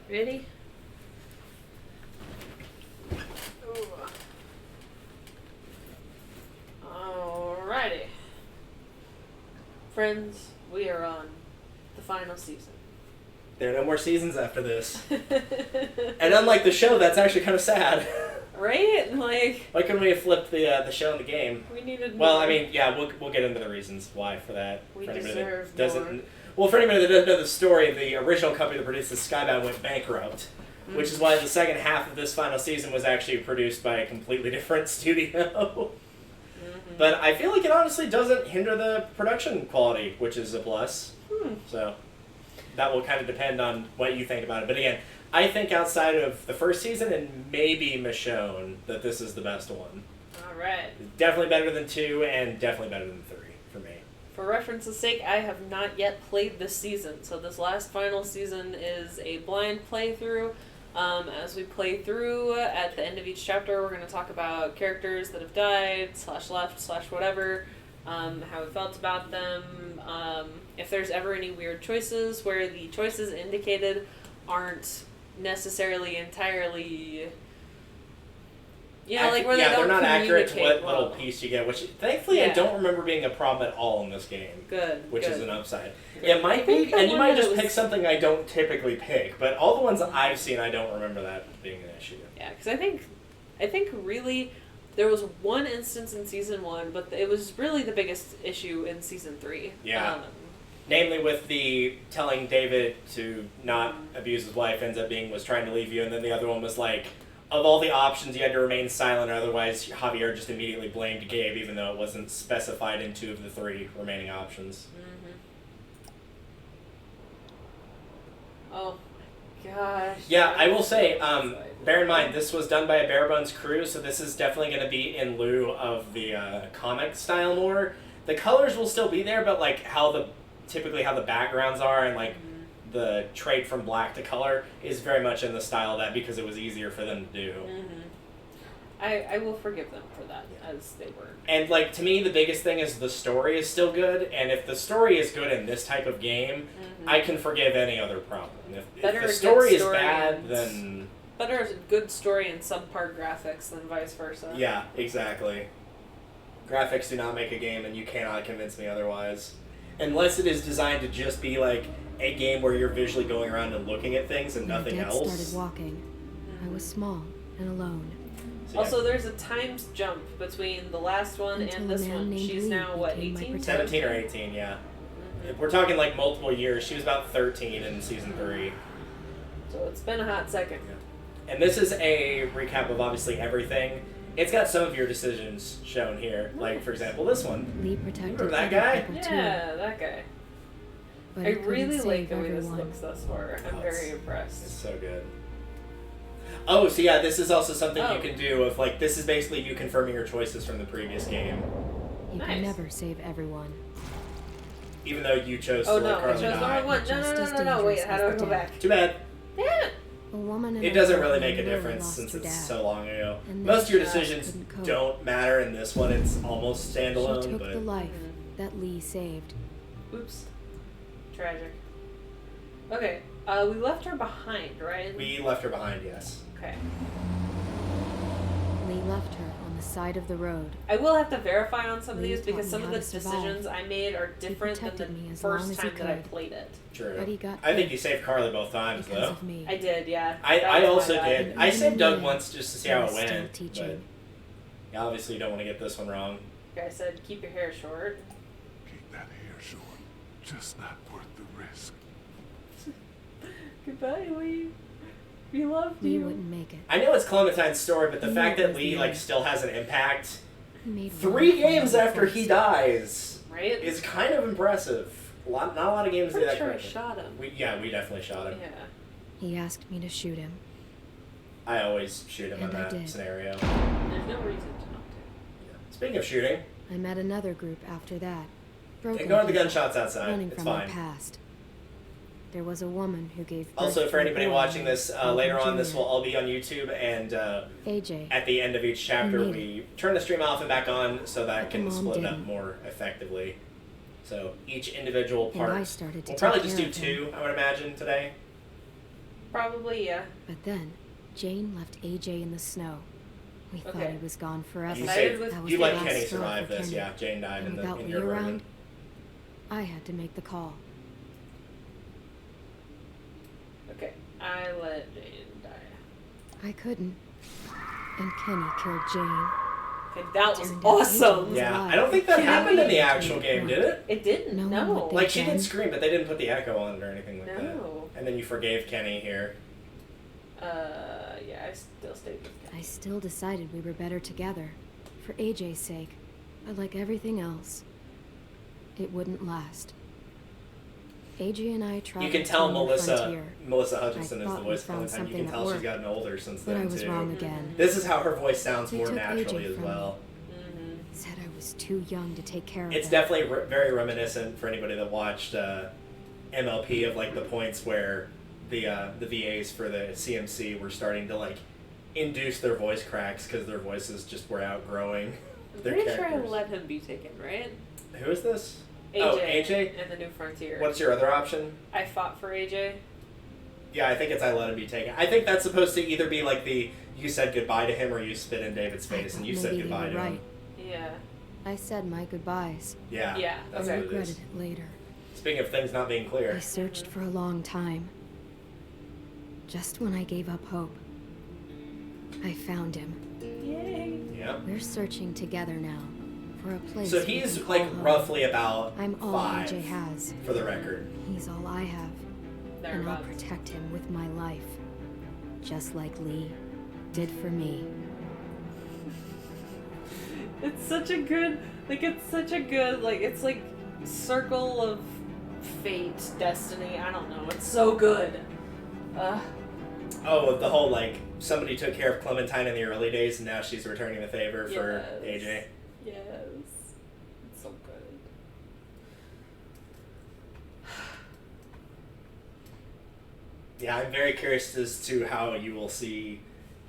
Ready? Alrighty. Friends, we are on the final season. There are no more seasons after this. And unlike the show, that's actually kind of sad. Right? Like... Why couldn't we have flipped the show and the game? We needed Well, more. I mean, yeah, we'll get into the reasons why for that. We for anybody deserve that doesn't, more. Well, for anybody that doesn't know the story, the original company that produced the Skybound went bankrupt, which is why the second half of this final season was actually produced by a completely different studio. But I feel like it honestly doesn't hinder the production quality, which is a plus. So that will kind of depend on what you think about it. But again, I think outside of the first season and maybe Michonne, that this is the best one. Alright. Definitely better than 2 and definitely better than 3 for me. For reference's sake, I have not yet played this season, so this last final season is a blind playthrough. As we play through, at the end of each chapter, we're going to talk about characters that have died, /left, /whatever, how we felt about them, if there's ever any weird choices where the choices indicated aren't necessarily entirely... Yeah, like where they don't they're not accurate to what well. little piece you get, which thankfully I don't remember being a problem at all in this game. Good. Which good. is an upside. It might be, and you might just pick something I don't typically pick, but all the ones I've seen, I don't remember that being an issue. Yeah, because I think really there was one instance in season 1, but it was really the biggest issue in season 3. Yeah. Namely with the telling David to not abuse his wife ends up being was trying to leave you, and then the other one was like, of all the options, you had to remain silent, or otherwise Javier just immediately blamed Gabe, even though it wasn't specified in 2 of the 3 remaining options. Oh my gosh. Yeah, I will say, bear in mind, this was done by a bare bones crew, so this is definitely going to be in lieu of the comic style more. The colors will still be there, but like typically how the backgrounds are and like the trade from black to color is very much in the style of that because it was easier for them to do. I will forgive them for that, as they were. And like to me, the biggest thing is the story is still good, and if the story is good in this type of game, I can forgive any other problem. If the story is bad, then... Better a good story and subpar graphics than vice versa. Yeah, exactly. Graphics do not make a game, and you cannot convince me otherwise. Unless it is designed to just be like a game where you're visually going around and looking at things and nothing else. When I started walking, I was small and alone. So, also, there's a time jump between the last one and this one. She's now, what, 18? 17 or 18, yeah. We're talking like multiple years. She was about 13 in season 3. So it's been a hot second. Yeah. And this is a recap of obviously everything. It's got some of your decisions shown here. Like, for example, this one. Lee protected remember that guy? Yeah, that guy. But I really like the way this everyone. looks thus far. I'm very impressed. It's so good. Oh, so yeah, this is also something you can do of like, this is basically you confirming your choices from the previous game. You can never save everyone. Even though you chose to let Carly I chose the wrong one. No, wait, how do I go back? Too bad. Damn! A woman and it doesn't really make a difference since it's so long ago. Most of your decisions don't matter in this one. It's almost standalone. She took but the life that Lee saved. Oops. Tragic. Okay, we left her behind, right? We left her behind, yes. Okay. Lee left her on the side of the road. I will have to verify on some of these Lee because taught some me of the how to decisions survive. I made are different than protected me the as long first as he time that I could. played it. True. But he got I think you saved Carly both times, because though. of me. I did, yeah. I also my bad. did. I saved Doug Yeah. once just to see how it Still went. teaching. But yeah, obviously you don't want to get this one wrong. I said, keep your hair short. Keep that hair short. Just not worth the risk. Goodbye, Lee. We loved Lee you. wouldn't make it. I know it's Clementine's story, but the He fact that was Lee the like end. still has an impact He made 3 one games final after choice. he dies Right? is kind of impressive. Not a lot of games do Pretty that sure I correctly. shot him. We definitely shot him. Yeah. He asked me to shoot him. I always shoot him in And I that did. scenario. There's no reason to not Speaking of shooting, I met another group after that. Broken ignore the people, gunshots outside. running It's from fine. their past. There was a woman who gave birth Also, to for a anybody boy watching named this Alvin later on, this Jr. will all be on YouTube, and AJ. at the end of each chapter, made we turn the stream off and back on so that But can the mom split it up didn't. more effectively. So each individual And I part, started to we'll take probably just care do of him. 2, I would imagine, today. Probably, yeah. But then, Jane left AJ in the snow. We thought Okay. he was gone forever. You Excited say with- That was you the let last Kenny straw survive for this, Kenny. yeah. Jane died And without in Lee your version. around, I had to make the call. Okay. I let Jane die. I couldn't. And Kenny killed Jane. Okay, that was Turned out awesome. Angel Yeah, alive. I don't think that Kidding happened in me? the actual game, did it? It didn't, No no. one would Like, she did Jen. scream, but they didn't put the echo on it or anything like that. No. And then you forgave Kenny here. Yeah, I still stayed with Kenny. I still decided we were better together. For AJ's sake. But like everything else, it wouldn't last. AJ and I tried You can to tell a new frontier, Melissa Hutchinson I is the thought voice we of found Clementine. You something can that tell she's worked. gotten older since but then, I was too. wrong again. This is how her voice sounds They more took naturally AJ as from well. Mm-hmm. Said I was too young to take care of It's him. definitely very reminiscent for anybody that watched MLP of like the points where the VAs for the CMC were starting to like induce their voice cracks because their voices just were outgrowing I'm their pretty sure I characters. let him be taken, right? Who is this? AJ. Oh, AJ? And the New Frontier. What's your other option? I fought for AJ. Yeah, I think it's I let him be taken. I think that's supposed to either be like the you said goodbye to him or you spit in David's I face and thought you said maybe goodbye you to were him. right. Yeah. I said my goodbyes. Yeah. Yeah, That's I okay. what it regretted is. it later. Speaking of things not being I clear. searched for a long time. Just when I gave up hope, I found him. Yay. Yeah. We're searching together now for a place. So we he's can like call home. roughly about I'm all 5 AJ has. for the record. He's all I have. And I'll Thereabouts. protect him with my life. Just like Lee did for me. It's such a good, it's like circle of fate, destiny, I don't know, it's so good. Oh, the whole like somebody took care of Clementine in the early days and now she's returning the favor for Yes. AJ. Yes. It's so good. Yeah, I'm very curious as to how you will see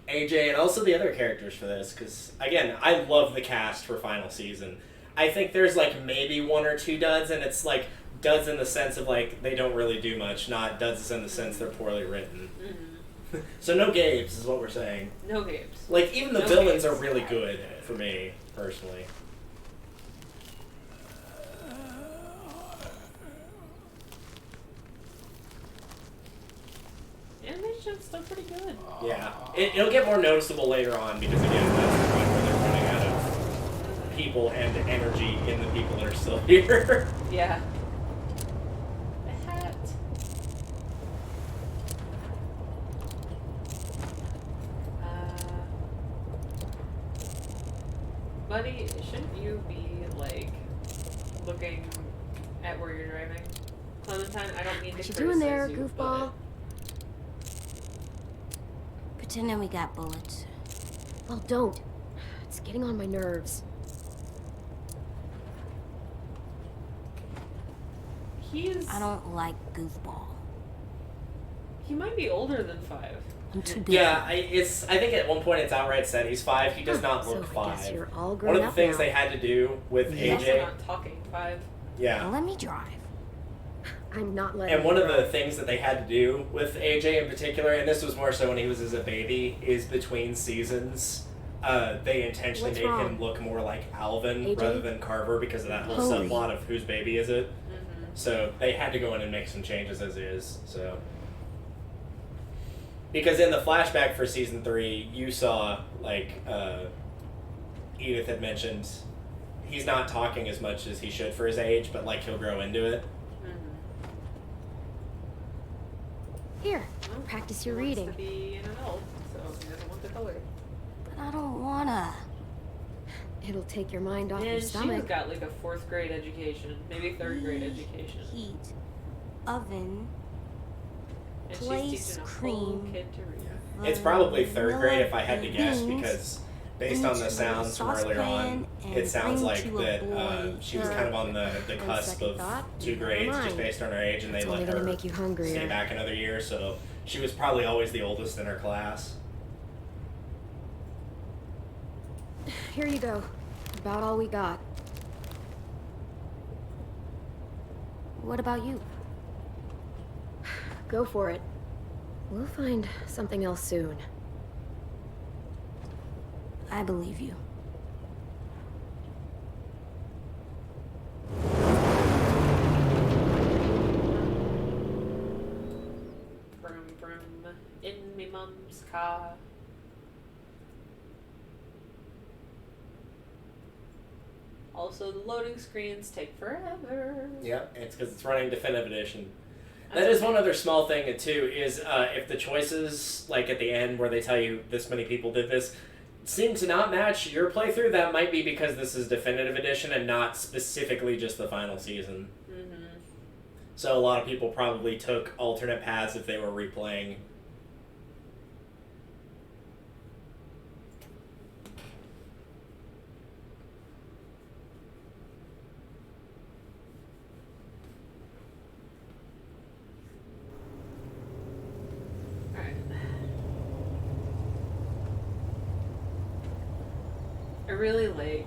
AJ and also the other characters for this because again, I love the cast for final season. I think there's like maybe 1 or 2 duds and it's like duds in the sense of like they don't really do much, not duds in the sense they're poorly written. Mm-hmm. So no Gabes is what we're saying. No games. Like even the No villains Gabes. are really good for me personally. Animation's still pretty good. Yeah, it'll get more noticeable later on because again, that's the point where they're running out of people and energy in the people that are still here. Yeah. The hat. Buddy, shouldn't you be, like, looking at where you're driving? Clementine, I don't mean to What you criticize doing there, you, goofball? Pretending we got bullets. Well, don't. It's getting on my nerves. but he's... I don't like goofball. He might be older than 5. I'm too big. Yeah, I think at one point it's outright said he's 5. He does not So look I guess 5. you're all One grown of the up things now. they had to do with He's also AJ, not talking 5. yeah. Now let me drive. I'm not letting And one you of the drive. things that they had to do with AJ in particular, and this was more so when he was as a baby, is between seasons, they intentionally What's made wrong? him look more like Alvin AJ? rather than Carver because of that whole Holy. subplot of whose baby is it. Mm-hmm. So they had to go in and make some changes as is. So because in the flashback for season 3, you saw like Edith had mentioned he's not talking as much as he should for his age, but like he'll grow into it. Here, Well, practice your he wants reading. to be an adult, so he doesn't want the color. But I don't wanna. It'll take your mind off your And she's stomach. got like a 4th grade education, maybe 3rd grade education. Heat. Oven. And she's Place teaching a whole cream. kid to read. It's probably 3rd grade if I had to guess Beans because based on the into sounds from a earlier on, saucepan it and sounds bring like to a that boil she was kind of on the On cusp second of thought, 2 never grades just mind. based on her age, and they It's let only gonna her make you hungrier. stay back another year, so she was probably always the oldest in her class. Here you go. About all we got. What about you? Go for it. We'll find something else soon. I believe you. Brum brum in me mum's car. Also, the loading screens take forever. Yeah, it's because it's running definitive edition. That's That is okay. one other small thing too. Is if the choices, like at the end where they tell you this many people did this, seem to not match your playthrough, that might be because this is definitive edition and not specifically just the final season. Mm-hmm. So a lot of people probably took alternate paths if they were replaying. Alright. I really like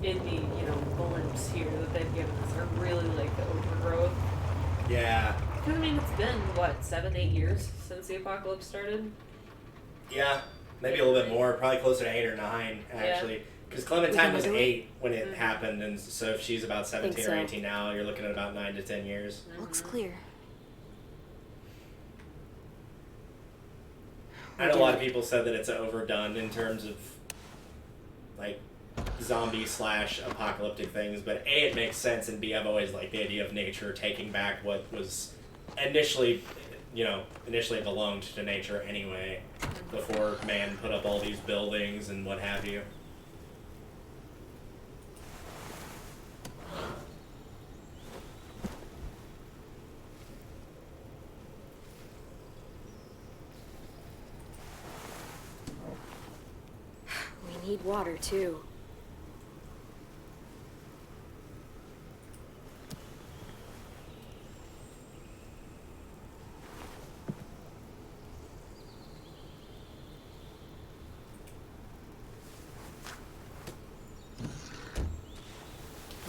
in the, blimps here that they've given us, I really like the overgrowth. Yeah. Because, I mean, it's been, 7, 8 years since the apocalypse started? Yeah, maybe a little bit more, probably closer to 8 or 9, actually. Because Clementine was 8 when it happened, and so if she's about 17 or 18 now, you're looking at about 9 to 10 years. Looks clear. I know a lot of people said that it's overdone in terms of, like, zombie/apocalyptic things, but A, it makes sense, and B, I've always liked the idea of nature taking back what was initially belonged to nature anyway, before man put up all these buildings and what have you. We need water, too.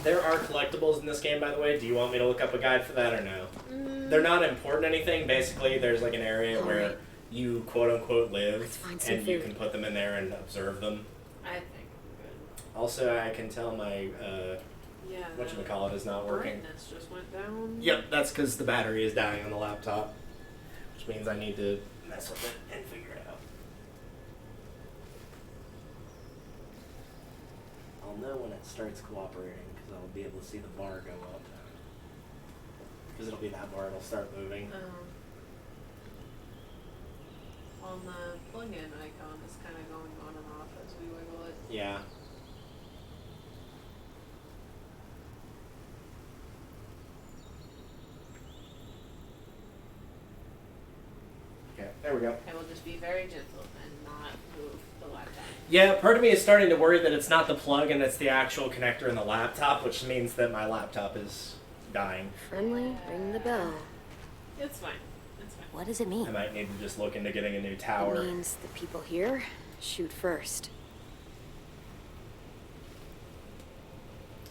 There are collectibles in this game, by the way. Do you want me to look up a guide for that or no? They're not important anything. Basically, there's like an area where Alright. you quote-unquote Let's live, find some and you food. can put them in there and observe them. I think I'm Also, I can tell my, good. Yeah. whatchamacallit is not working. Brightness just went down. Yep, that's because the battery is dying on the laptop, which means I need to mess with it and figure it out. I'll know when it starts cooperating because I'll be able to see the bar go up. Because it'll be that bar, it'll start moving. On the plug-in icon, it's kind of going on and off as we wiggle it. Yeah. Okay, there we go. I will just be very gentle and not move the laptop. Yeah, part of me is starting to worry that it's not the plug and it's the actual connector in the laptop, which means that my laptop is dying. Friendly, ring the bell. It's fine. It's fine. What does it I mean? might need to just look into getting a new It tower. means the people here shoot first.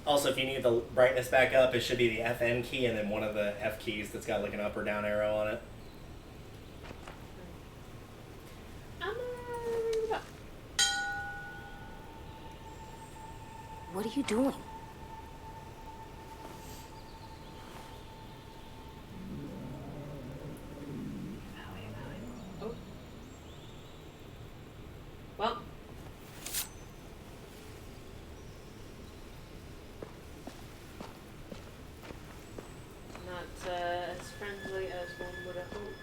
Also, if you need the brightness back up, it should be the FN key and then one of the F keys that's got like an up or down arrow on it. I'm gonna ring the bell. What are you doing? Oh. Well. Not as friendly as one would have hoped.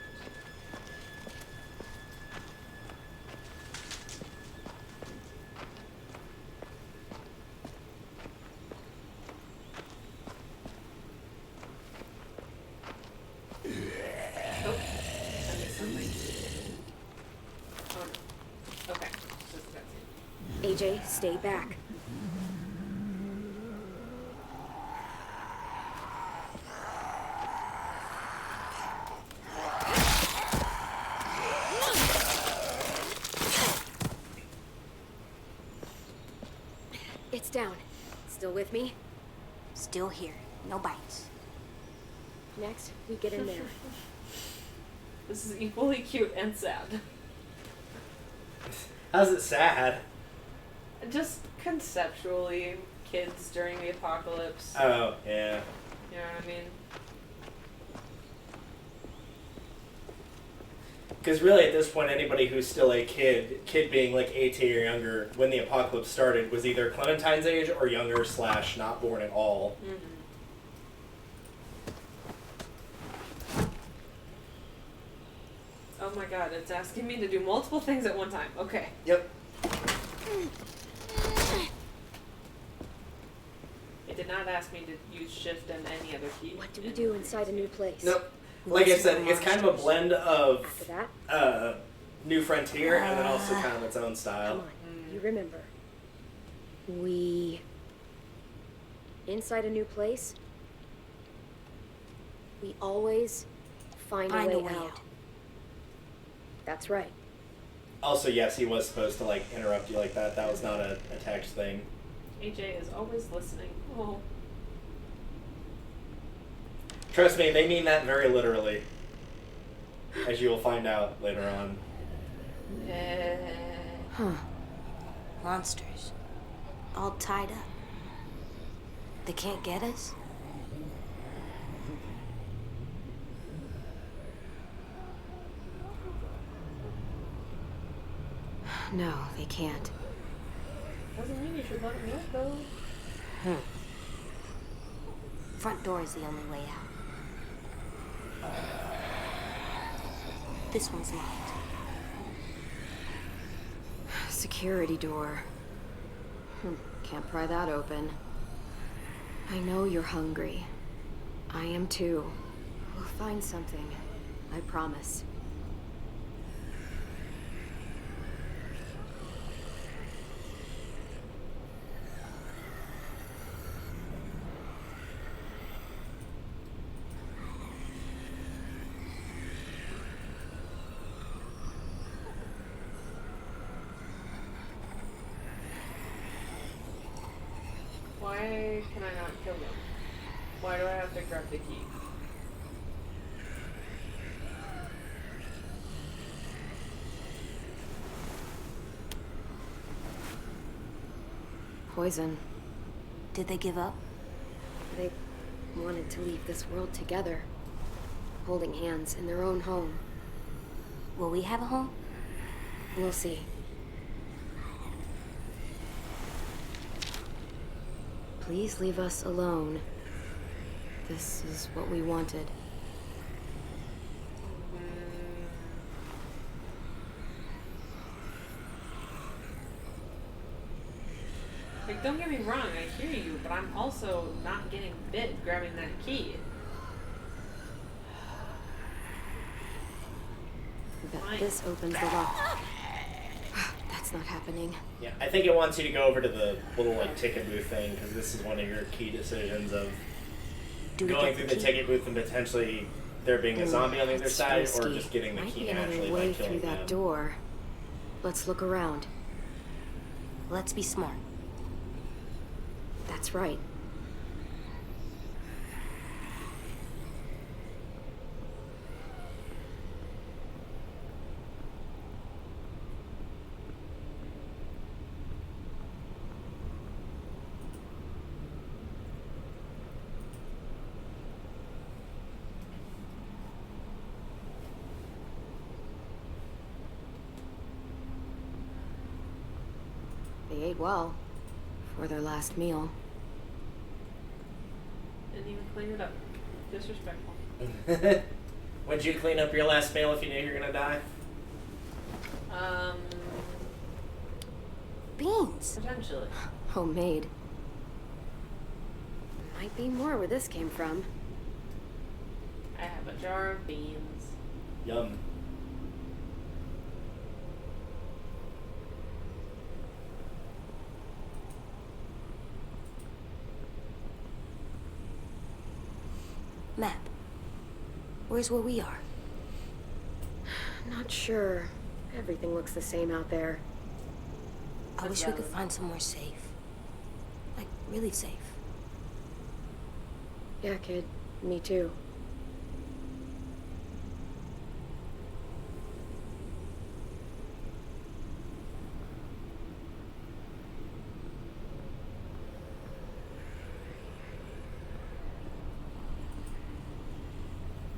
Oh, I missed something. Oh no. Okay, just a cutscene. AJ, stay back. It's down. Still with me? Still here. No bites. Next, we get in there. This is equally cute and sad. How's it sad? Just conceptually, kids during the apocalypse. Oh, yeah. You know what I mean? Because really, at this point, anybody who's still a kid being like 18 or younger when the apocalypse started, was either Clementine's age or younger / not born at all. Mm-hmm. Oh my god, it's asking me to do multiple things at one time. Okay. Yep. It did not ask me to use shift and any other key. What do we do inside a new place? Nope. Like I said, it's kind of a blend of After that, New Frontier and then also kind of its own come style. on. You remember. We... Inside a new place, we always find a way out. That's right. Also, yes, he was supposed to like interrupt you like that. That was not a text thing. AJ is always listening. Oh. Trust me, they mean that very literally. As you will find out later on. Huh. Monsters. All tied up. They can't get us? No, they can't. Doesn't mean you should let him go, though. Front door is the only way out. This one's locked. Security door. Can't pry that open. I know you're hungry. I am too. We'll find something. I promise. Why can I not kill them? Why do I have to grab the key? Poison. Did they give up? They wanted to leave this world together, holding hands in their own home. Will we have a home? We'll see. Please leave us alone. This is what we wanted. Like, don't get me wrong, I hear you, but I'm also not getting bit grabbing that key. But Fine. this opens the lock. That's not happening. Yeah, I think it wants you to go over to the little like ticket booth thing because this is one of your key decisions of Do we going get through the the key? ticket booth and potentially there being a zombie on the other That's side, or risky. just getting the Might key be another naturally by way killing through that them. door. Let's look around. Let's be smart. That's right. They ate well for their last meal. Didn't even clean it up. Disrespectful. Would you clean up your last meal if you knew you were gonna die? Beans. Potentially. Homemade. Might be more where this came from. I have a jar of beans. Yum. Map. Where's where we are? Not sure. Everything looks the same out there. I wish we could find somewhere safe. Like, really safe. Yeah, kid. Me too.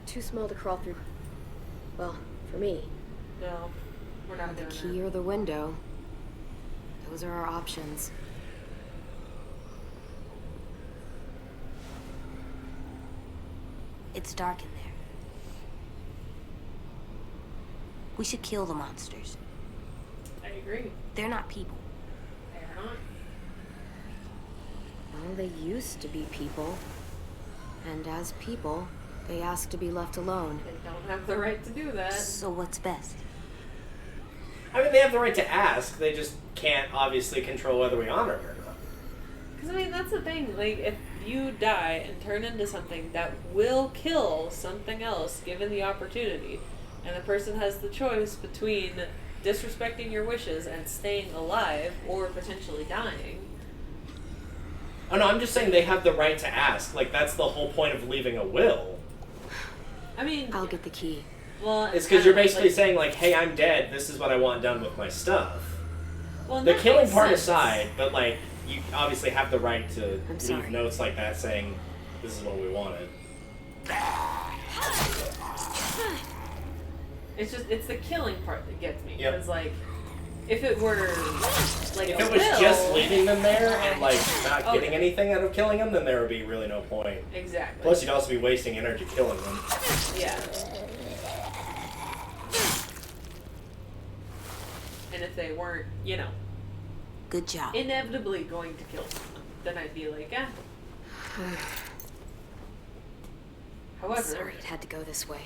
too small to crawl through. Well, for me. No, we're not The doing key or the window. Those are our options. It's dark in there. We should kill the monsters. that. I agree. They're not people. They're not. Well, they used to be people. And as people, they ask to be left alone. They don't have the right to do that. So what's best? I mean, they have the right to ask. They just can't obviously control whether we honor it or not. Because, I mean, that's the thing. Like, if you die and turn into something that will kill something else given the opportunity, and the person has the choice between disrespecting your wishes and staying alive or potentially dying. Oh no, I'm just saying they have the right to ask. Like, that's the whole point of leaving a will. I mean, I'll get the key. well, It's because you're kinda, basically like, saying, like, hey, I'm dead, this is what I want done with my stuff. well, The that killing makes part sense. aside, but, like, you obviously have the right to I'm leave sorry. notes like that saying, this is what we wanted. It's just, it's the killing part that gets me. Yep. Because, like, if it were, like, If a it was will, just leaving them there and, like, not Okay. getting anything out of killing them, then there would be really no point. Exactly. Plus, you'd also be wasting energy killing them. Yeah. And if they weren't, you know, Good job. inevitably going to kill someone, then I'd be like, However, Sorry it had to go this way.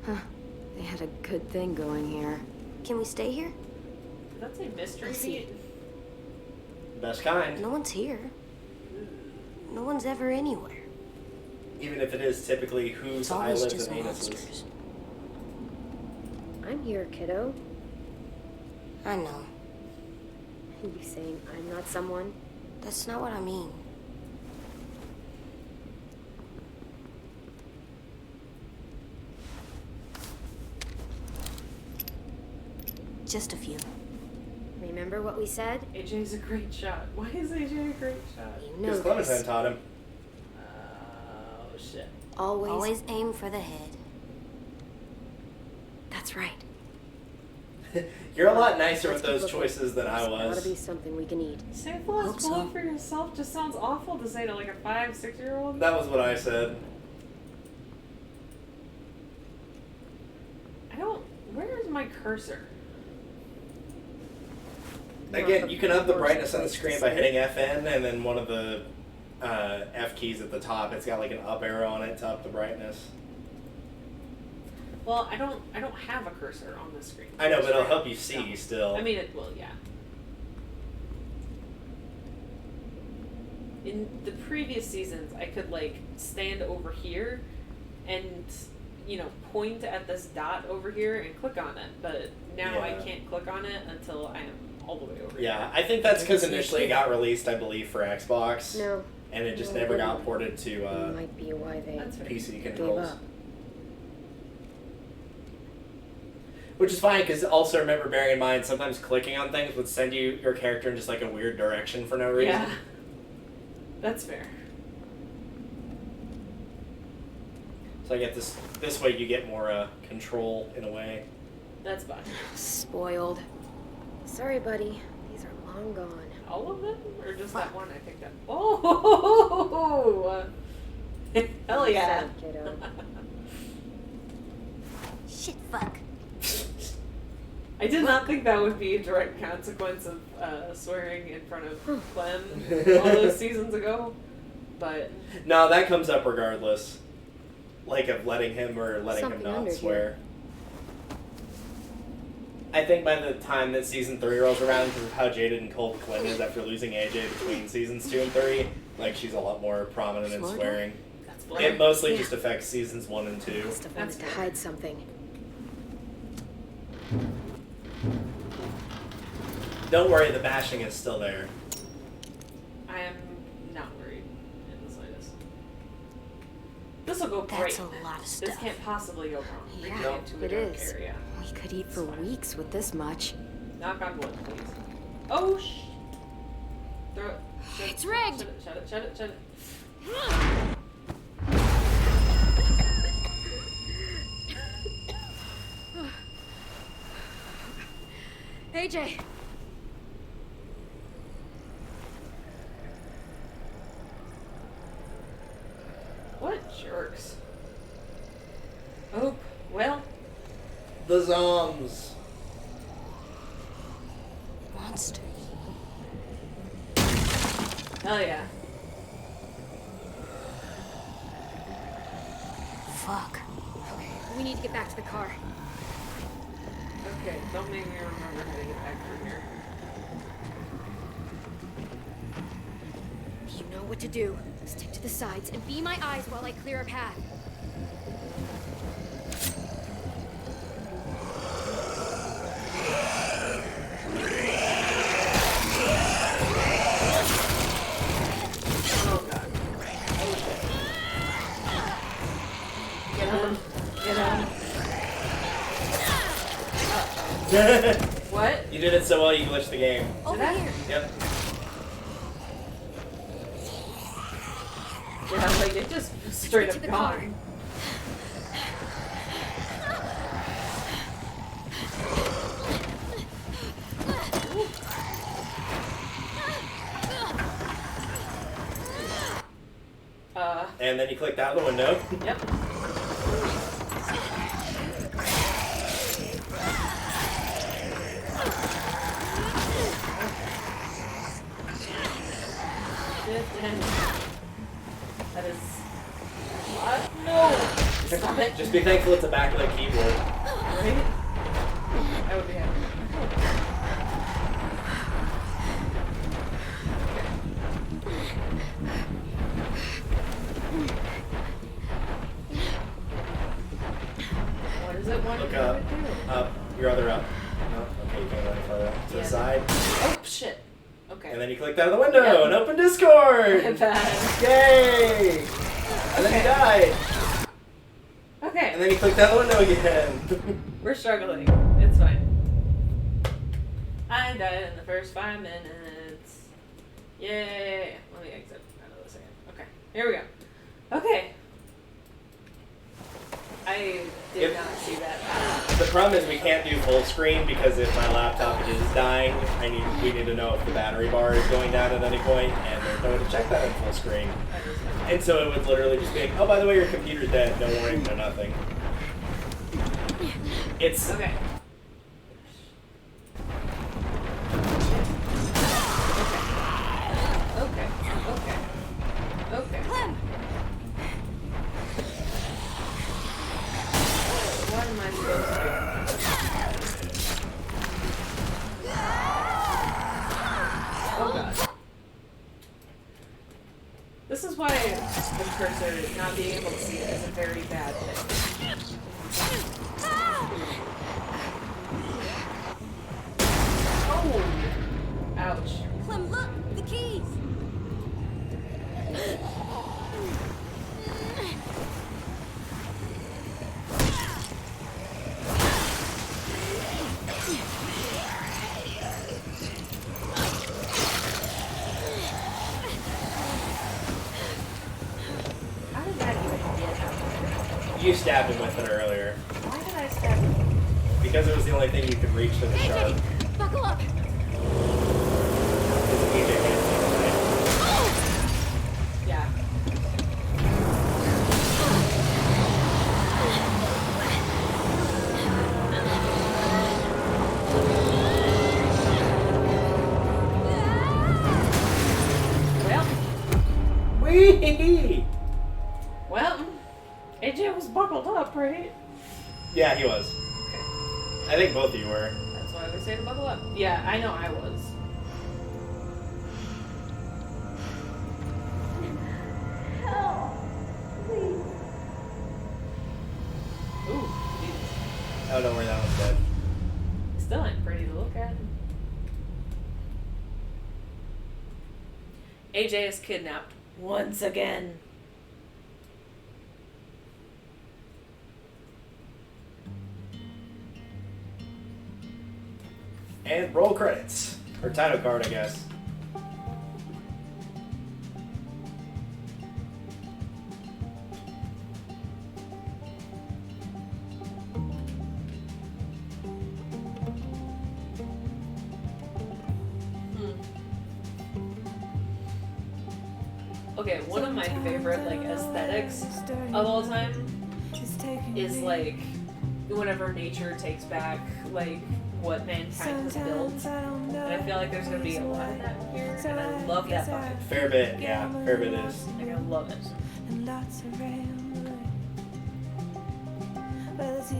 Huh. They had a good thing going here. Can we stay here? that's a mystery I see. beat. Best kind. No one's here. No one's ever anywhere. Even if it is typically whose It's always eyelids just and anuses. monsters. I'm here, kiddo. I know. You saying I'm not someone? That's not what I mean. Just a few. Remember what we said? AJ's a great shot. Why is AJ a great shot? You Because know Clementine this. taught him. Oh, shit. Always. Aim for the head. That's right. You're a lot nicer Let's with those keep looking. choices than I There's gotta was. be something we can eat. Save the last Hope so. bullet for yourself just sounds awful to say to like a 5-6-year-old. That was what I said. I don't. Where is my cursor? Again, you can up the Worst brightness on the place to screen by say hitting FN and then one of the F keys at the top. It's got like an up arrow on it to up the brightness. Well, I don't have a cursor on the screen. I know, but it'll Right. help you see No. still. I mean, it will, yeah. In the previous seasons, I could like stand over here and, you know, point at this dot over here and click on it. But now I Yeah. can't click on it until I am all the way over Yeah, here. I think that's because Didn't see initially it it. got released, I believe, for Xbox. No. And it just No, never it got didn't. ported to Might be why they That's fair. PC gave controls. up. Which is fine, because also remember, bearing in mind, sometimes clicking on things would send you your character in just like a weird direction for no reason. Yeah. That's fair. So I get this way you get more control in a way. That's fine. Spoiled. Sorry, buddy. These are long gone. All of them? Or just that one I picked up? Oh! Hell yeah. Sad kiddo. Shit, fuck. I did not think that would be a direct consequence of swearing in front of Clem all those seasons ago, but No, that comes up regardless. Like of letting him or letting Something him not under swear. I think by the time that season 3 rolls around, because of how jaded and cold Clem is after losing AJ between seasons 2 and 3, like she's a lot more prominent in Florida? swearing. that's It fine. mostly Yeah. just affects seasons 1 and 2. Must have That's wanted to fair. hide something. Don't worry, the bashing is still there. I am not worried in the slightest. This will go great. That's a lot of stuff. This can't possibly go wrong. We Yeah, can get to a it dark is. area. We could eat for weeks with this much. Knock on wood, please. Oh, throw it. Shut It's it, rigged. Shut it, shut it, shut it, shut it. AJ! What jerks. Oh, well. The Zoms. Monsters. Hell yeah. Fuck. Okay, we need to get back to the car. Okay, don't make me remember how to get back through here. You know what to do. Stick to the sides and be my eyes while I clear a path. Oh god. Oh shit. Get on. Get on. What? You did it so well you glitched the game. Over I? here. Yep. Yeah, like it just straight To up the car. gone. And then you clicked out the window. Yep. That is what? No! Stop it. Just be thankful it's a backlit keyboard. Right? I would be happy. What does it want Look you up. to do? Up. Your other up. No. Okay, you can't go any further. To Yeah. the side. Oh shit. Okay. And then you clicked out of the window Yep. and opened Discord! My bad. Yay! And then you died. Okay. And then you clicked out the window again. We're struggling. It's fine. I died in the first 5 minutes. Yay. Let me exit out of this again. Okay. Here we go. Okay. I did If- not see that. The problem is we can't do full screen because if my laptop is dying, we need to know if the battery bar is going down at any point, and there's no way to check that in full screen. That is fine. And so it would literally just be like, oh, by the way, your computer's dead. No warning, no nothing. It's Okay. Okay. Okay. Okay. Clem! What am I supposed to do? Oh god. This is why the cursor not being able to see it is a very bad thing. Oh! Ouch. Clem, look! The keys! How did that even get out? you stabbed him with it earlier Why did I stab him? because it was the only thing you could reach to the sharp. AJ! Buckle up! It's an AJ hand, Yeah. Well, right? Whee! well, AJ was buckled up, right? Yeah, he was. Okay. I think both of you were. That's why we say to buckle up. Yeah, I know I was. Ooh, Jesus. Oh, don't worry, that one's dead. Still ain't pretty to look at. AJ is kidnapped once again. And roll credits. Or title card, I guess. Okay, one of my favorite like aesthetics of all time is like whenever nature takes back like what mankind has built. And I feel like there's gonna be a lot of that here, and I love that vibe. Fair bit, yeah. Fair bit is. Like I love it.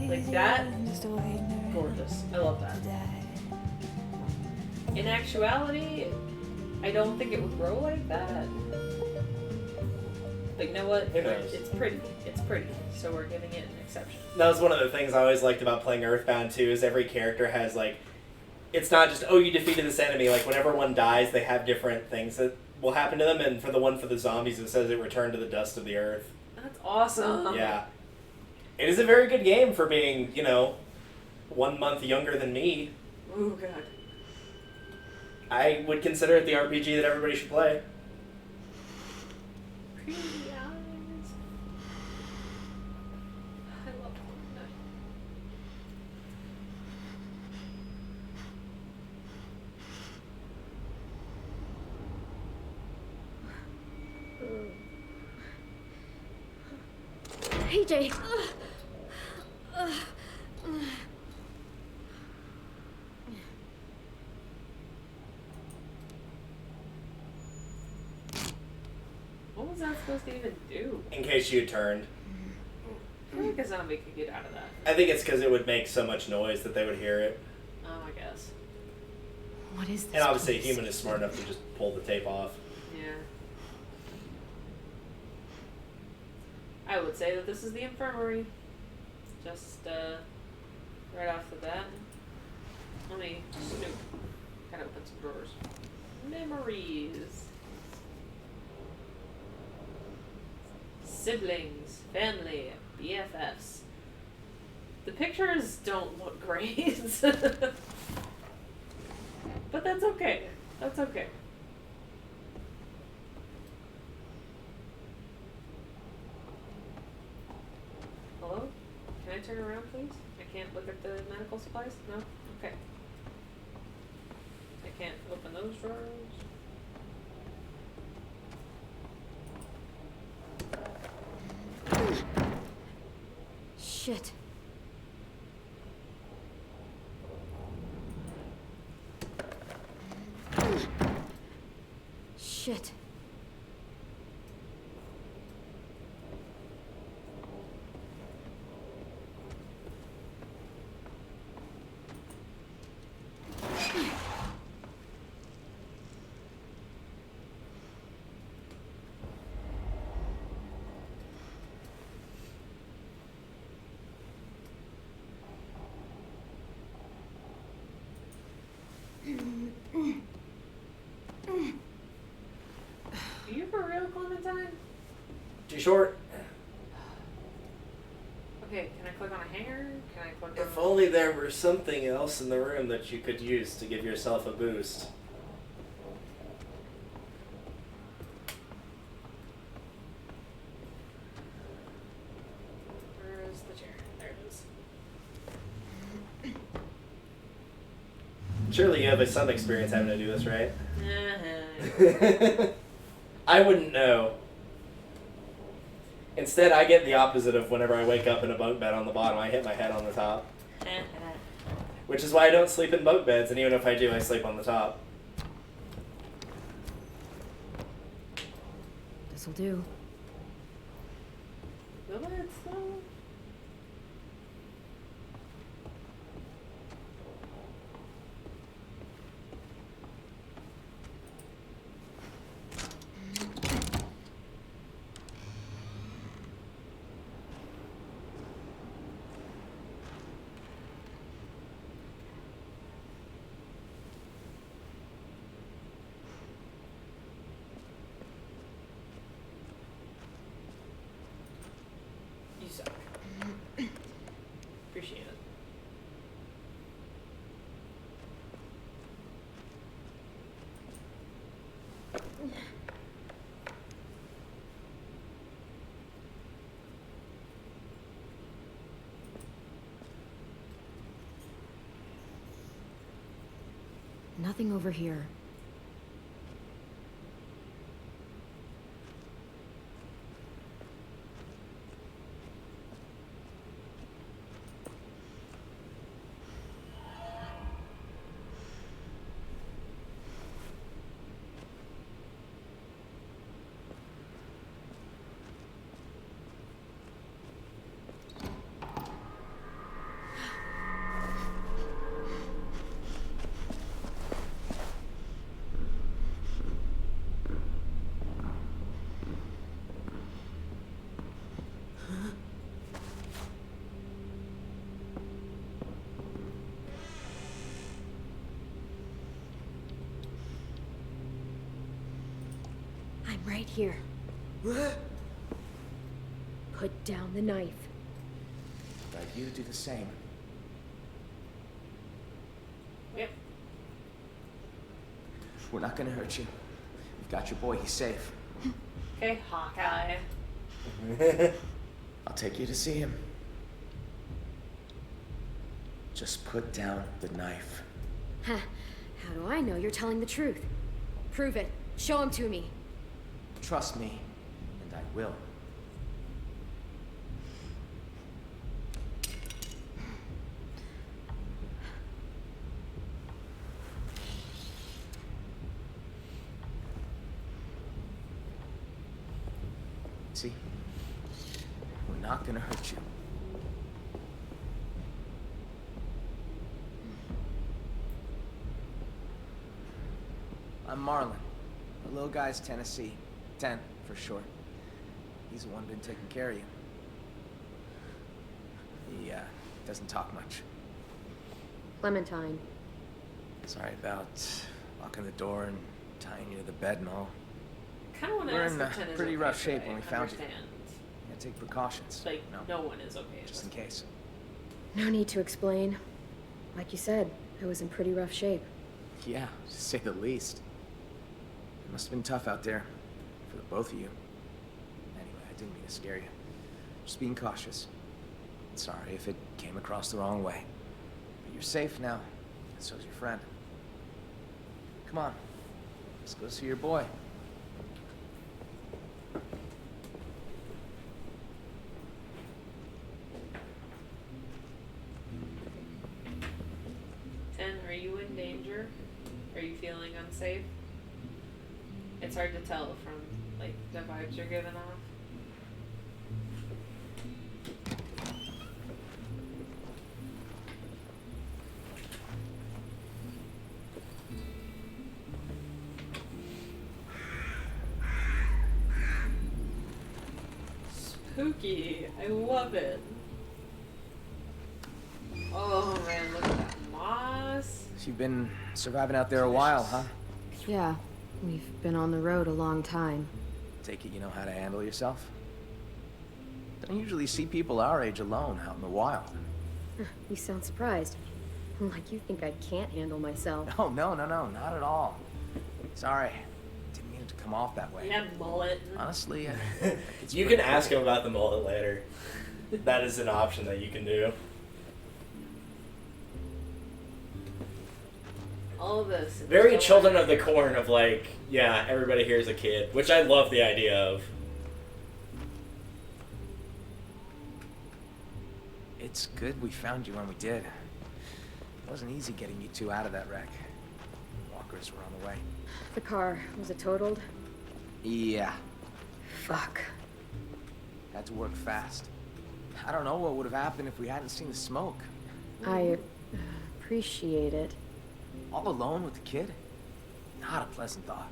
Like that, gorgeous. I love that. In actuality, I don't think it would grow like that. But you know what? Who knows? It's pretty. It's pretty. So we're giving it an exception. That was one of the things I always liked about playing Earthbound too, is every character has like, it's not just, oh, you defeated this enemy. Like whenever one dies, they have different things that will happen to them. And for the zombies, it says it returned to the dust of the earth. That's awesome. Yeah. It is a very good game for being, 1 month younger than me. Oh god. I would consider it the RPG that everybody should play. Pretty eyes. I love that. AJ. What was that supposed to even do? In case you turned. I feel like a zombie could get out of that. I think it's because it would make so much noise that they would hear it. Oh, I guess. What is this? And obviously a place? human is smart enough to just pull the tape off. Yeah. I would say that this is the infirmary. Just, right off the bat. Let me snoop. Gotta open some drawers. Memories. Siblings, family, BFFs. The pictures don't look great. But that's okay. That's okay. Hello? Can I turn around, please? I can't look at the medical supplies? No? Okay. I can't open those drawers. Shit. Shit. Are you for real, Clementine? Too short? Okay, can I click on a hanger? Can I click If on... only there were something else in the room that you could use to give yourself a boost. Where is the chair? There it is. Surely you have some experience having to do this, right? Uh-huh. I wouldn't know. Instead, I get the opposite of whenever I wake up in a bunk bed on the bottom, I hit my head on the top. Which is why I don't sleep in bunk beds, and even if I do, I sleep on the top. This'll do. Will it slow? Nothing over here. I'm right here. Put down the knife. I'd like you to do the same. Yep. We're not gonna hurt you. We've got your boy, he's safe. Okay, Hawkeye. I'll take you to see him. Just put down the knife. Huh. How do I know you're telling the truth? Prove it. Show him to me. Trust me, and I will. See? We're not gonna hurt you. I'm Marlon. The little guy's Tennessee. 10, for short. He's the one been taking care of you. He, doesn't talk much. Clementine. Sorry about locking the door and tying you to the bed and all. Kind of want to We're ask in if Ten is pretty okay, rough shape but when I we found you. understand. Yeah, take precautions. Like, No, no one is okay. at just in this point. case. No need to explain. Like you said, I was in pretty rough shape. Yeah, to say the least. It must have been tough out there. For the both of you. Anyway, I didn't mean to scare you. Just being cautious. Sorry if it came across the wrong way. But you're safe now. And so's your friend. Come on. Let's go see your boy. Ten, are you in danger? Are you feeling unsafe? It's hard to tell from, like, the vibes you're giving off. Spooky. I love it. Oh man, look at that moss. You've been surviving out there a while, huh? Yeah, we've been on the road a long time. Take it you know how to handle yourself? Don't usually see people our age alone out in the wild. You sound surprised. Like you think I can't handle myself. Oh, no, not at all. Sorry. Didn't mean it to come off that way. That mullet. Honestly, it's You pretty can ask cool. him about the mullet later. That is an option that you can do. All of this. is Very so Children like- of the Corn of like, yeah, everybody here's a kid, which I love the idea of. It's good we found you when we did. It wasn't easy getting you two out of that wreck. Walkers were on the way. The car, was it totaled? Yeah, Fuck. had to work fast. I don't know what would have happened if we hadn't seen the smoke. I appreciate it. All alone with the kid? Not a pleasant thought.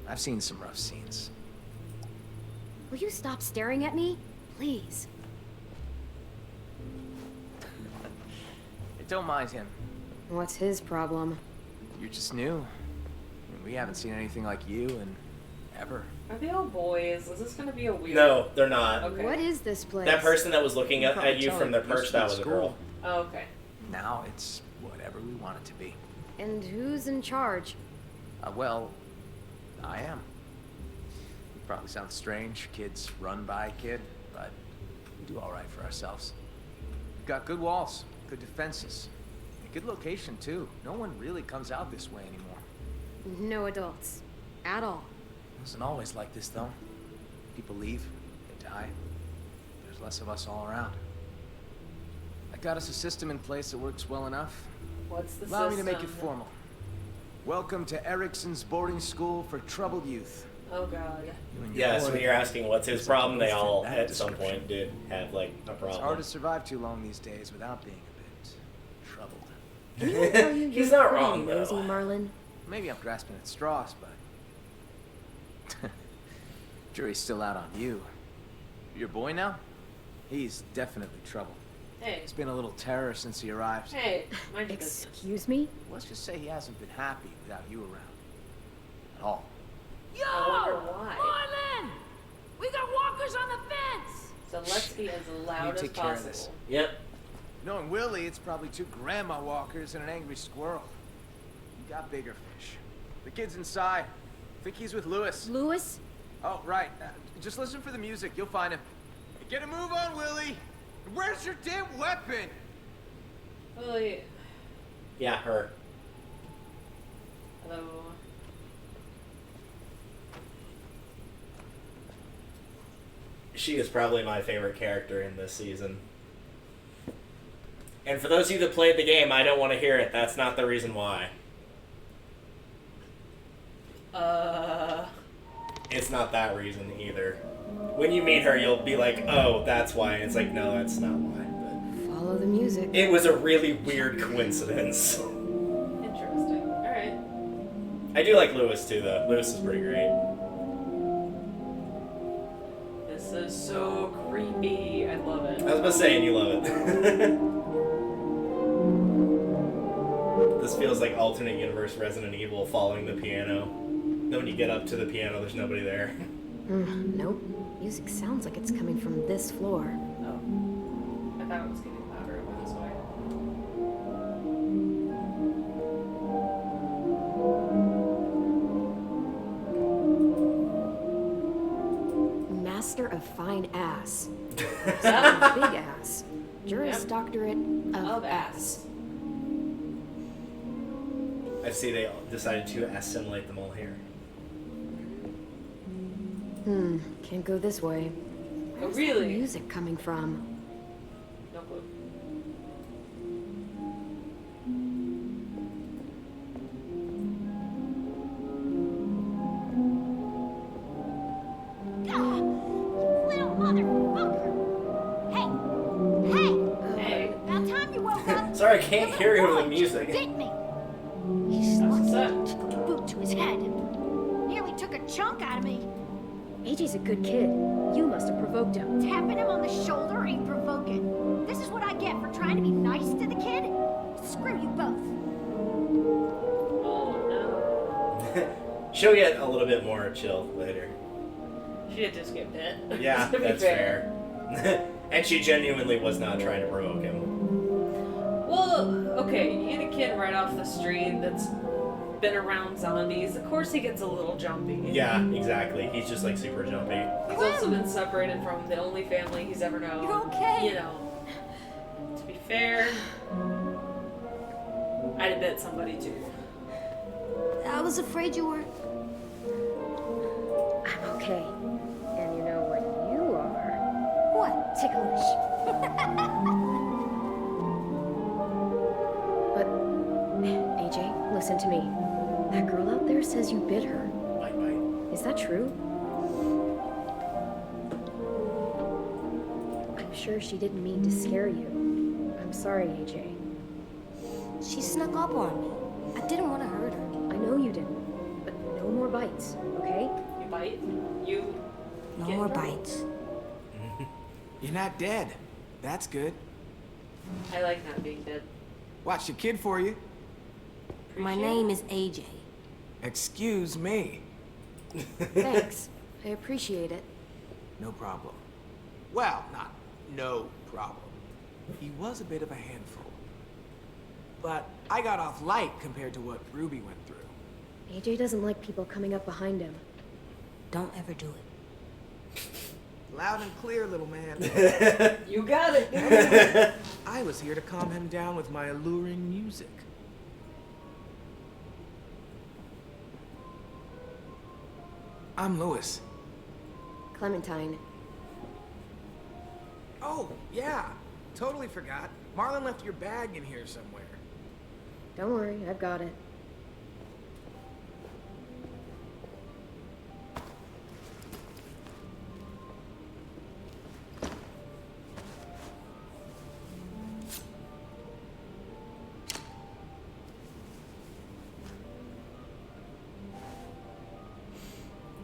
I've seen some rough scenes. Will you stop staring at me? Please. Don't mind him. What's his problem? You're just new. I mean, we haven't seen anything like you in ever. Are they all boys? Is this gonna be a weird? No, they're not. Okay. What is this place? That person that was looking You probably at you tell from it the used perch, to be that was a school. girl. Oh, okay. Now it's whatever we want it to be. And who's in charge? Well, I am. It probably sounds strange, kids run by kid, but we do all right for ourselves. We've got good walls, good defenses. Good location, too. No one really comes out this way anymore. No adults. At all. It wasn't always like this, though. People leave, they die. There's less of us all around. I got us a system in place that works well enough. What's the Allow system? me to make it formal. Welcome to Erickson's boarding school for troubled youth. Oh god. You and your Yeah, so boy- when you're asking what's his problem, they all That at some description. point did have like a It's hard problem. to survive too long these days without being a bit troubled. Anyone tell you He's you're not pretty wrong, though. nosy, Marlon? Maybe I'm grasping at straws, but... Jury's still out on you. Your boy now? He's definitely trouble. Hey. He's been a little terror since he arrived. Hey, mind your business. Excuse me? Let's just say he hasn't been happy without you around. At all. Yo! I wonder why. Marlon! We got walkers on the fence! So let's be as loud as take care of this. possible. Yep. Knowing Willie, it's probably 2 grandma walkers and an angry squirrel. You got bigger fish. The kid's inside. Think he's with Lewis. Lewis? Oh, right. Just listen for the music. You'll find him. Get a move on, Willie! Where's your damn weapon? Willie. Yeah, her. Hello. She is probably my favorite character in this season. And for those of you that played the game, I don't want to hear it. That's not the reason why. It's not that reason either. When you meet her, you'll be like, oh, that's why. And it's like, no, that's not why. But Follow the music. it was a really weird coincidence. Interesting. Alright. I do like Lewis too, though. Lewis is pretty great. This is so creepy. I love it. I was about to say, and you love it. This feels like alternate universe Resident Evil following the piano. Then when you get up to the piano, there's nobody there. Nope. Music sounds like it's coming from this floor. Oh. I thought it was getting louder over this way. Master of fine ass. Yeah. Big ass. Juris Yep. Doctorate of Of ass. ass. I see they decided to assimilate them all here. Can't go this way. Oh, Where's really? that music coming from? No clue. Little motherfucker! Hey! Hey. About time you woke up! Sorry, I can't hear you over the music. Bit me! He's That's what's lucky up. I took a boot to his head. Nearly took a chunk out of me. AJ's a good kid. You must have provoked him. Tapping him on the shoulder ain't provoking. This is what I get for trying to be nice to the kid. Screw you both. Oh no. She'll get a little bit more chill later. She did just get bit. Yeah, To be that's fair. And she genuinely was not trying to provoke him. Well, okay, you get a kid right off the street that's been around zombies. Of course he gets a little jumpy. Yeah, exactly. He's just like super jumpy. He's also been separated from the only family he's ever known. You're okay. You know, to be fair, I'd have bit somebody too. I was afraid you were. I'm okay. And you know what you are? What? Ticklish. But, AJ, listen to me. That girl out there says you bit her. Bite, bite. Is that true? I'm sure she didn't mean to scare you. I'm sorry, AJ. She snuck up on me. I didn't want to hurt her. I know you didn't. But no more bites, okay? You bite, you No get more hurt. bites. You're not dead. That's good. I like not being dead. Watch the kid for you. My Appreciate name it. is AJ. Excuse me. Thanks. I appreciate it. No problem. Well, not no problem. He was a bit of a handful. But I got off light compared to what Ruby went through. AJ doesn't like people coming up behind him. Don't ever do it. Loud and clear, little man. You got it. I I was here to calm him down with my alluring music. I'm Louis. Clementine. Oh, yeah. Totally forgot. Marlon left your bag in here somewhere. Don't worry, I've got it.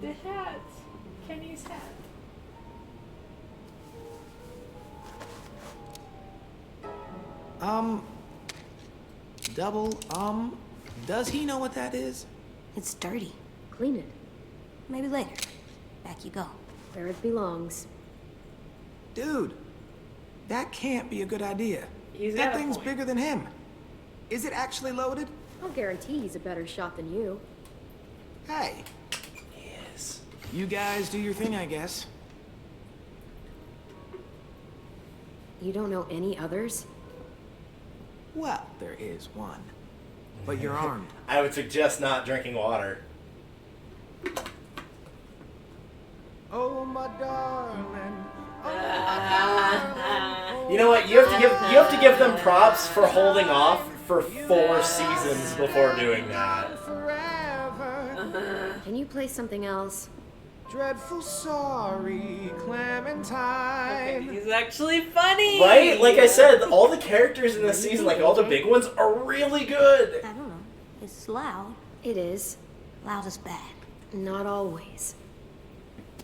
The hat. Kenny's hat. Does he know what that is? It's dirty. Clean it. Maybe later. Back you go. Where it belongs. Dude, that can't be a good idea. He's That got a thing's point. bigger than him. Is it actually loaded? I'll guarantee he's a better shot than you. Hey, Yes. you guys do your thing, I guess. You don't know any others? Well, there is one. But you're armed. I would suggest not drinking water. Oh, my darling. Oh, my darling. You know what? You have to give them props for holding off for 4 seasons before doing that. Forever. Can you play something else? Dreadful sorry, Clementine. Okay, he's actually funny. Right? Like I said, all the characters in this season, like all the big ones, are really good. I don't know. It's loud. It is. Loud is bad. Not always.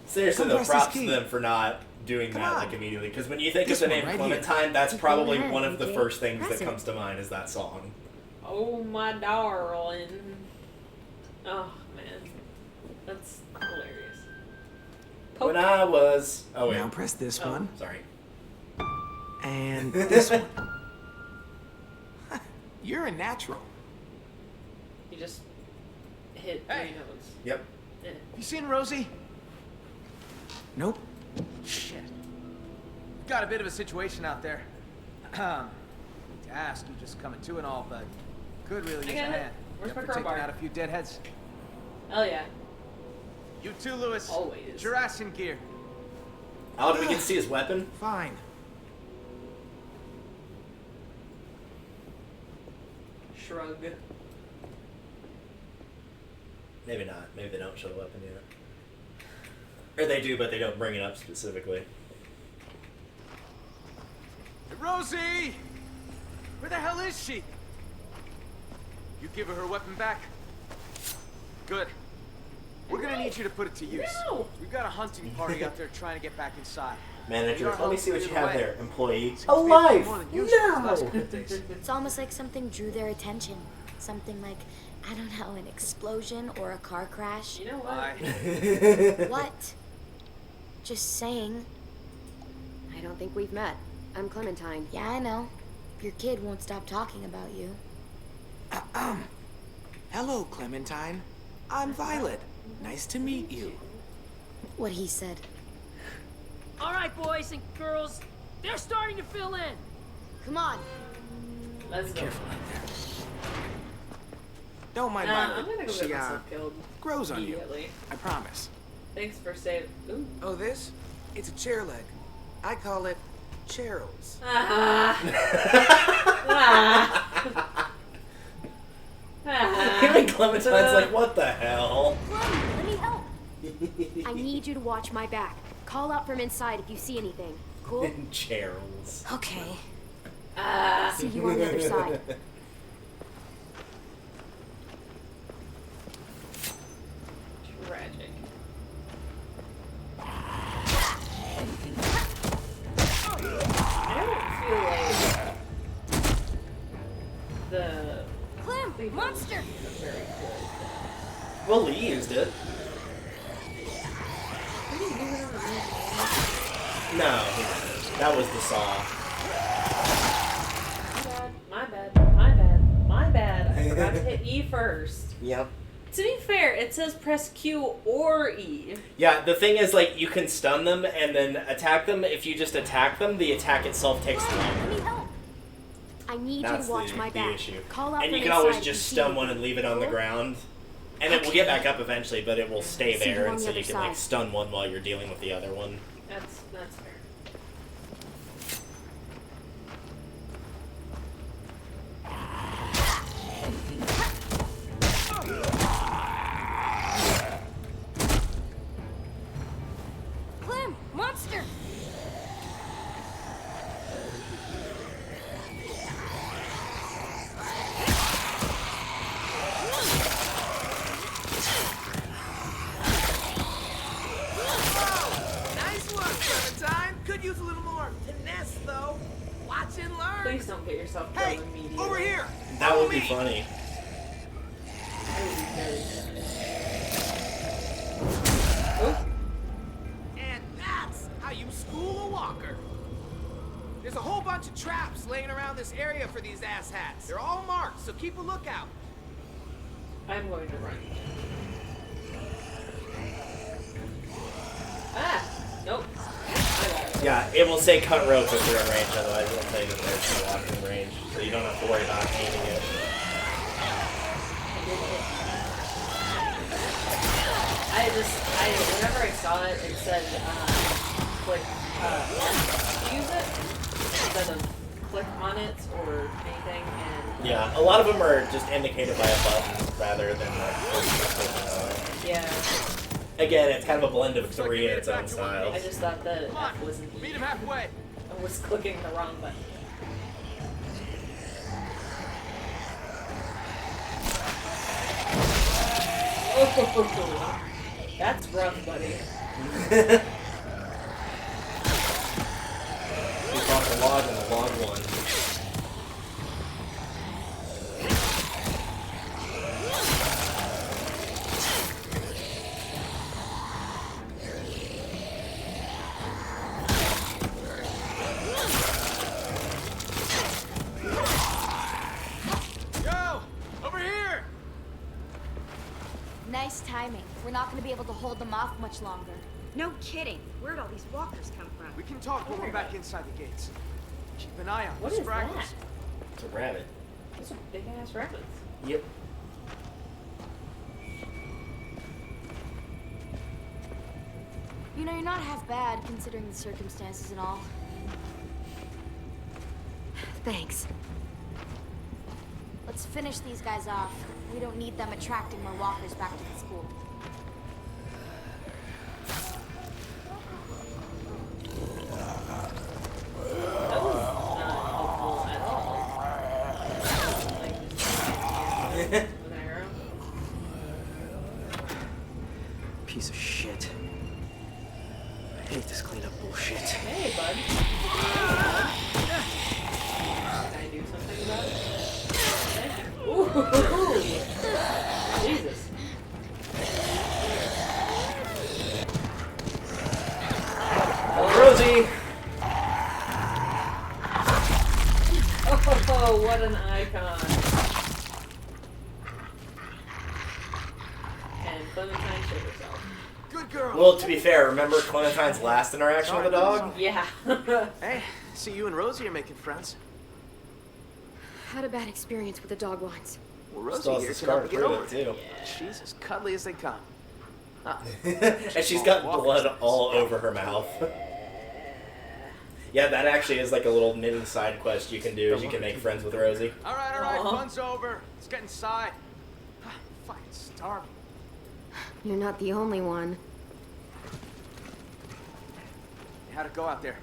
Seriously, Come though, press this props to key. them for not doing Come that on. like immediately. Because when you think This of the one name right Clementine, that's Keep probably going one ahead, of the DJ. first things Press that it. comes to mind is that song. Oh my darling. Oh man, that's hilarious. When I was... Oh, wait. Now press this Oh. one. Sorry. And this one. You're a natural. You just hit Hey. 3 notes. Yep. Eh. You seen Rosie? Nope. Shit. Got a bit of a situation out there. To ask you just coming to and all, but could really use a got it. hand. Where's my Except for taking crowbar? out a few dead heads. Hell yeah. You too, Louis. Always. Get your ass in gear. Oh, do we get to see his weapon? Fine. Shrug. Maybe not. Maybe they don't show the weapon yet. Or they do, but they don't bring it up specifically. Hey, Rosie! Where the hell is she? You give her weapon back? Good. We're gonna need you to put it to use. No! We've got a hunting party out there trying to get back inside. Manager, let me see what you have there. Employee. Seems A to be life! more than usual these last No! couple of days. It's almost like something drew their attention. Something like, I don't know, an explosion or a car crash. You know what? Bye. What? Just saying. I don't think we've met. I'm Clementine. Yeah, I know. Your kid won't stop talking about you. Hello, Clementine. I'm Violet. Nice to meet you. What he said. All right, boys and girls, they're starting to fill in. Come on. Let's go. Careful out there. Don't mind I'm Violet. gonna go She, get myself killed grows on you. immediately. I promise. Thanks for saving. Ooh. Oh, this? It's a chair leg. I call it Cheryl's. Even Clementine's like, what the hell? Clem, let me help. I need you to watch my back. Call out from inside if you see anything. Cool? Cheryl's. Okay. See you on the other side. Tragic. I don't feel like the Clem, monster! is very good. Well, Lee used it. No, that was the saw. My bad. I forgot to hit E first. Yep. To be fair, it says press Q or E. Yeah, the thing is, like, you can stun them and then attack them. If you just attack them, the attack itself takes Let longer. me help. I need That's you to watch the my back. issue. Call out And from you can always inside just if you see stun one and leave it on the Cool? ground. And it will get back up eventually, but it will stay See you there, on and the so other you can like side. stun one while you're dealing with the other one. That's fair. Clem, monster! Nice one, Clementine. Could use a little more finesse, though. Watch and learn. Please don't get yourself Hey, killed immediately. over here. That would be funny. That would be very funny. Oh, And that's how you school a walker. There's a whole bunch of traps laying around this area for these asshats. They're all marked, so keep a lookout. I'm going to run. Ah! Nope. I got it. Yeah, it will say cut rope if you're in range, otherwise it'll tell you that there's no walking range, so you don't have to worry about aiming it. Whenever I saw it, it said, click, to use it, instead of click on it or anything, and... Yeah, a lot of them are just indicated by a button rather than like clicking on it. Yeah, Again, it's kind of a blend of Looks like three you in made its it own back to one style. I just thought that Come on, F was an E. meet him halfway. I was clicking the wrong button. Oh, that's rough, buddy. We bought the log and the log one. Yo, over here. Nice timing. We're not going to be able to hold them off much longer. No kidding. Where'd all these walkers come from? We can talk when we're back inside the gates. Keep an eye on What the is stragglers. that? It's a rabbit. Those are big ass rabbits. Yep. You know, you're not half bad considering the circumstances and all. Thanks. Let's finish these guys off. We don't need them attracting more walkers back to the school. That was not helpful at all. Like, an arrow. Piece of shit. I hate this cleanup bullshit. Hey, bud. Can I do something about it? Thank you. Ooh. Jesus. Rosie! Oh, what an icon. And Clementine showed herself. Good girl. Well, to be fair, remember Clementine's last interaction with the dog? Yeah. Hey, see you and Rosie are making friends. Had a bad experience with the dog once. Well, Rosie Still has here the can scar help to you get prove over it, it. too. She's as cuddly as they come. Huh. And she's got blood all over her mouth. Yeah, that actually is like a little mini side quest you can do, is you can make friends with Rosie. All right, Aw. fun's over. Let's get inside. I'm fucking starving. You're not the only one. How'd it go out there?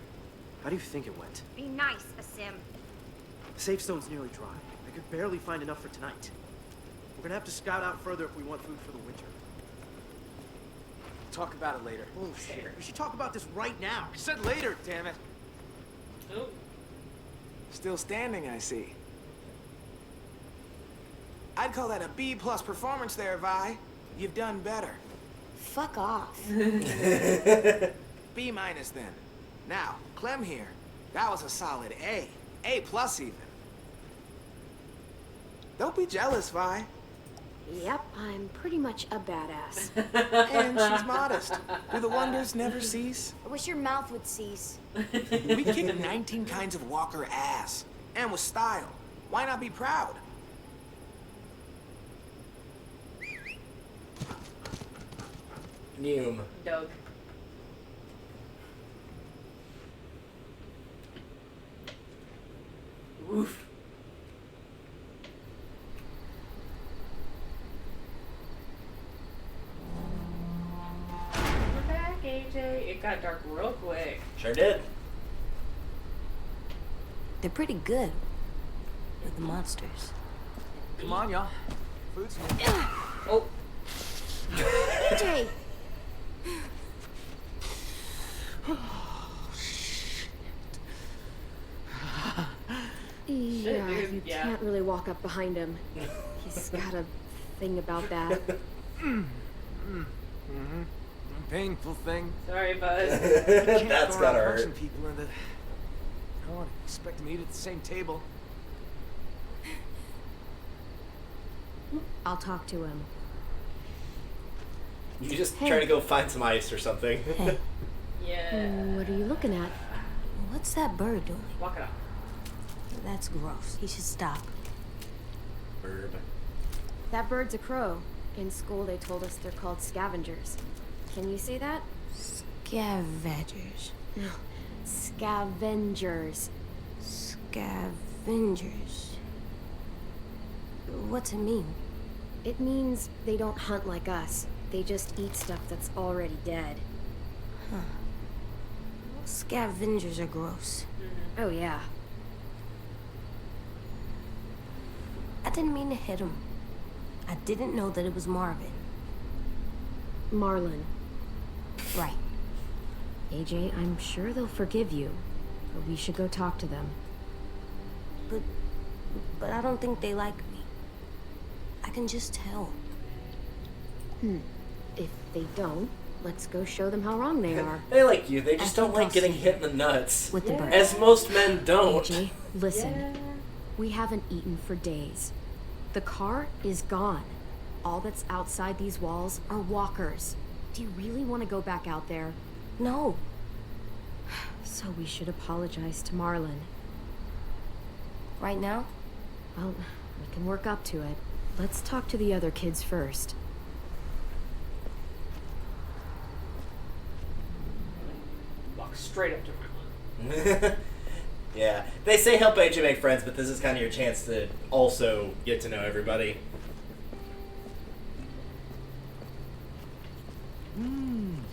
How do you think it went? Be nice, Asim. The safe stone's nearly dry. I could barely find enough for tonight. We're gonna have to scout out further if we want food for the winter. Talk about it later. Bullshit. We should talk about this right now. I said later, damn it. Oh. Still standing, I see. I'd call that a B+ performance there, Vi. You've done better. Fuck off. B- then. Now, Clem here. That was a solid A. A+ even. Don't be jealous, Vi. Yep, I'm pretty much a badass. And she's modest. Do the wonders never cease? I wish your mouth would cease. We kicked 19 kinds of walker ass. And with style. Why not be proud? Noom. Doug. Oof. We're back, AJ. It got dark real quick. Sure did. They're pretty good with the monsters. Come on, y'all. Food's new. Oh. AJ! Yeah, dude. you Yeah. can't really walk up behind him. He's got a thing about that. Painful thing. Sorry, bud. Can't That's go around gotta punching hurt. people in the... I don't expect them to eat at the same table. I'll talk to him. You just Hey. try to go find some ice or something. Hey, Yeah. What are you looking at? what's that bird doing? Walk it off. That's gross. He should stop. Herb. That bird's a crow. In school, they told us they're called scavengers. Can you say that? Scavengers. No. Scavengers. Scavengers. What's it mean? It means they don't hunt like us. They just eat stuff that's already dead. Huh. Scavengers are gross. Oh, yeah. I didn't mean to hit him. I didn't know that it was Marvin. Marlon. Right. AJ, I'm sure they'll forgive you. But we should go talk to them. But I don't think they like me. I can just tell. If they don't, let's go show them how wrong they are. They like you, they just I don't think like I'll getting see hit in the nuts. With the bird. As most men don't. AJ, listen. We haven't eaten for days. The car is gone. All that's outside these walls are walkers. Do you really want to go back out there? No. So we should apologize to Marlon. Right now? Well, we can work up to it. Let's talk to the other kids first. Walk straight up to Marlon. Yeah. They say help AJ make friends, but this is kind of your chance to also get to know everybody.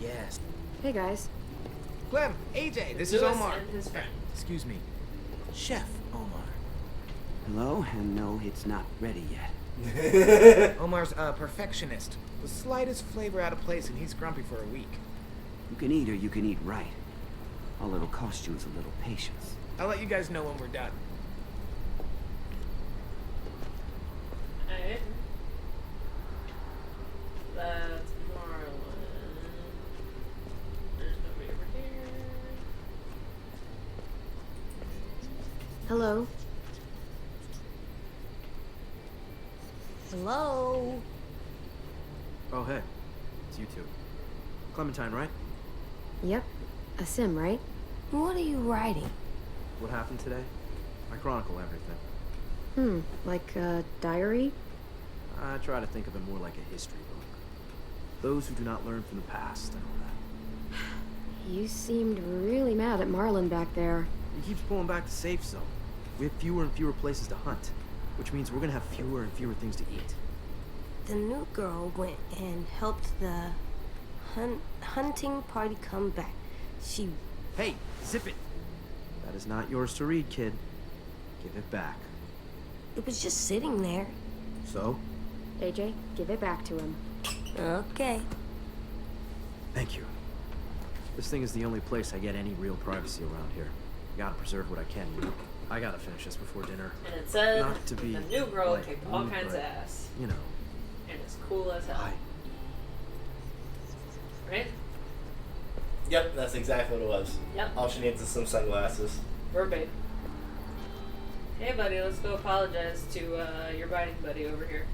Yes. Hey, guys. Clem, AJ, this is Lewis Omar. and his friend. Excuse me. Chef Omar. Hello, and no, it's not ready yet. Omar's a perfectionist. The slightest flavor out of place and he's grumpy for a week. You can eat or you can eat right. All it'll cost you is a little patience. I'll let you guys know when we're done. Alright. That's Marlon. There's nobody over here. Hello. Hello? Oh, hey. It's you two. Clementine, right? Yep. A sim, right? What are you writing? What happened today? I chronicle everything. Like a diary? I try to think of it more like a history book. Those who do not learn from the past and all that. You seemed really mad at Marlon back there. He keeps pulling back the safe zone. We have fewer and fewer places to hunt, which means we're gonna have fewer and fewer things to eat. The new girl went and helped the hunting party come back. She... Hey, zip it! That is not yours to read, kid. Give it back. It was just sitting there. So? AJ, give it back to him. Okay. Thank you. This thing is the only place I get any real privacy around here. Gotta preserve what I can, you know? I gotta finish this before dinner. And it said Not to be the new girl like kicked all rude, kinds of but, ass. You know. And it's cool as hell. I... Right? Yep, that's exactly what it was. Yep. All she needs is some sunglasses. Verbatim. Hey, buddy, let's go apologize to your biting buddy over here.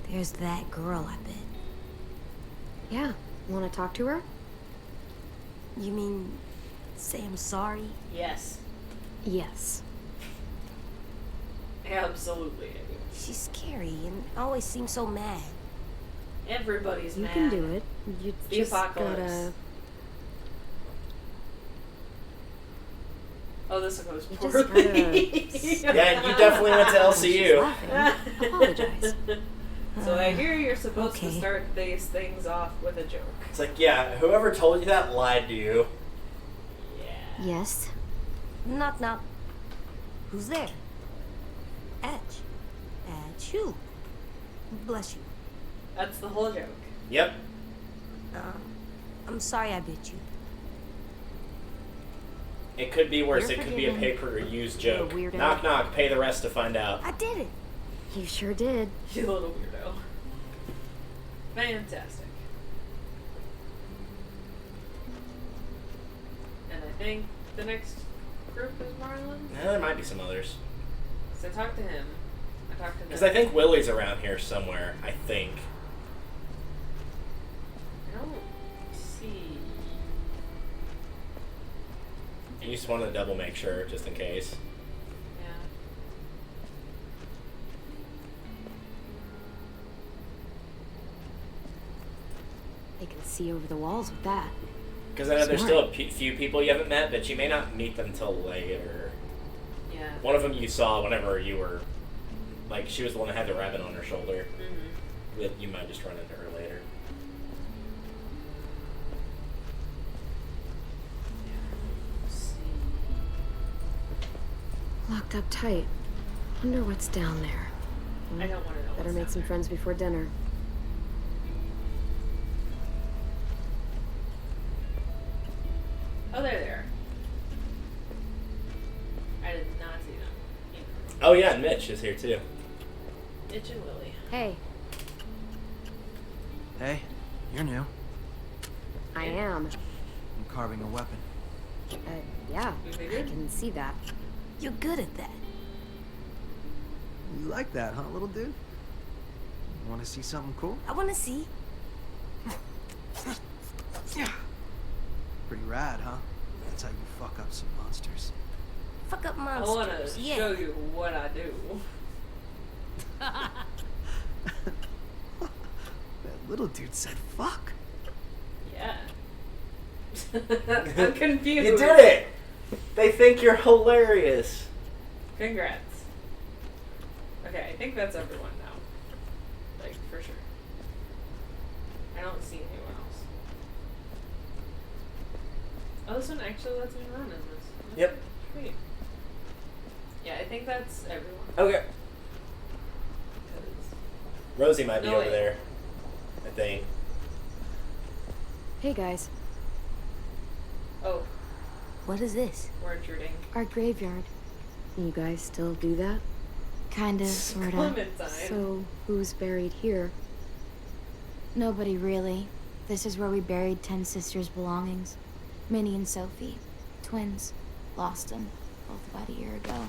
There's that girl, I bet. Yeah. Want to talk to her? You mean say I'm sorry? Yes. Yes. Absolutely, I do. She's scary and always seems so mad. Everybody's You mad. can do it. You The just apocalypse. gotta... Oh, this goes You poorly. just Yeah, you definitely went to She's LCU. laughing. Apologize. So I hear you're supposed to Okay. start these things off with a joke. It's like, yeah, whoever told you that lied to you. Yeah. Yes. Knock knock. Who's there? Edge. Achoo. Bless you. That's the whole joke. Yep. I'm sorry I bit you. It could be worse. You're It could be a forgiven. pay-per-use You're a joke. weirdo. Knock knock, pay the rest to find out. I did it. You sure did. You little weirdo. Fantastic. And I think the next group is Marlon. Yeah, there might be some others. So I talked to him. I talked to them. Because I think Willie's around here somewhere. I think. I don't see. You just wanted to double make sure, just in case. Yeah. They can see over the walls with that. Because I know there's Smart. still a few people you haven't met, but you may not meet them till later. Yeah. One of them you saw whenever you were, like, she was the one that had the rabbit on her shoulder. Mm-hmm. That you might just run into her later. Locked up tight. Wonder what's down there. I don't want to know. Better what's make down some there. friends before dinner. Oh, they're there. I did not see them. Oh yeah, and Mitch is here too. Mitch and Willie. Hey, Hey, you're new. I am. I'm carving a weapon. Yeah, You I figured? can see that. You're good at that. You like that, huh, little dude? Want to see something cool? I want to see. Pretty rad, huh? That's how you fuck up some monsters. Fuck up I want monsters. to Yeah. show you what I do. That little dude said fuck. Yeah. I'm confused. You did it! They think you're hilarious. Congrats. Okay, I think that's everyone now. Like, for sure. I don't see anyone else. Oh, this one actually lets me run in this. That's Yep. Sweet. Yeah, I think that's everyone. Okay. 'Cause- Rosie might be No, over wait. there. I think. Hey guys, Oh, What is this? we're intruding. our graveyard. You guys still do that? Kinda, Sorta. Clementine. So, who's buried here? Nobody really. This is where we buried 10 sisters' belongings. Minnie and Sophie. Twins. Lost them. Both about a year ago.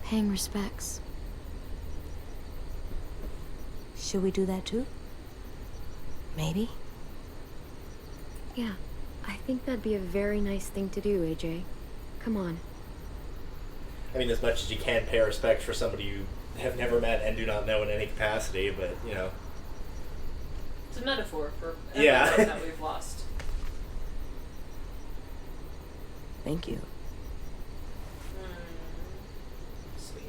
Paying respects. Should we do that too? Maybe. Yeah, I think that'd be a very nice thing to do, AJ. Come on. I mean, as much as you can pay respect for somebody you have never met and do not know in any capacity, but, you know. It's a metaphor for Yeah. everyone that we've lost. Thank you. Sweet.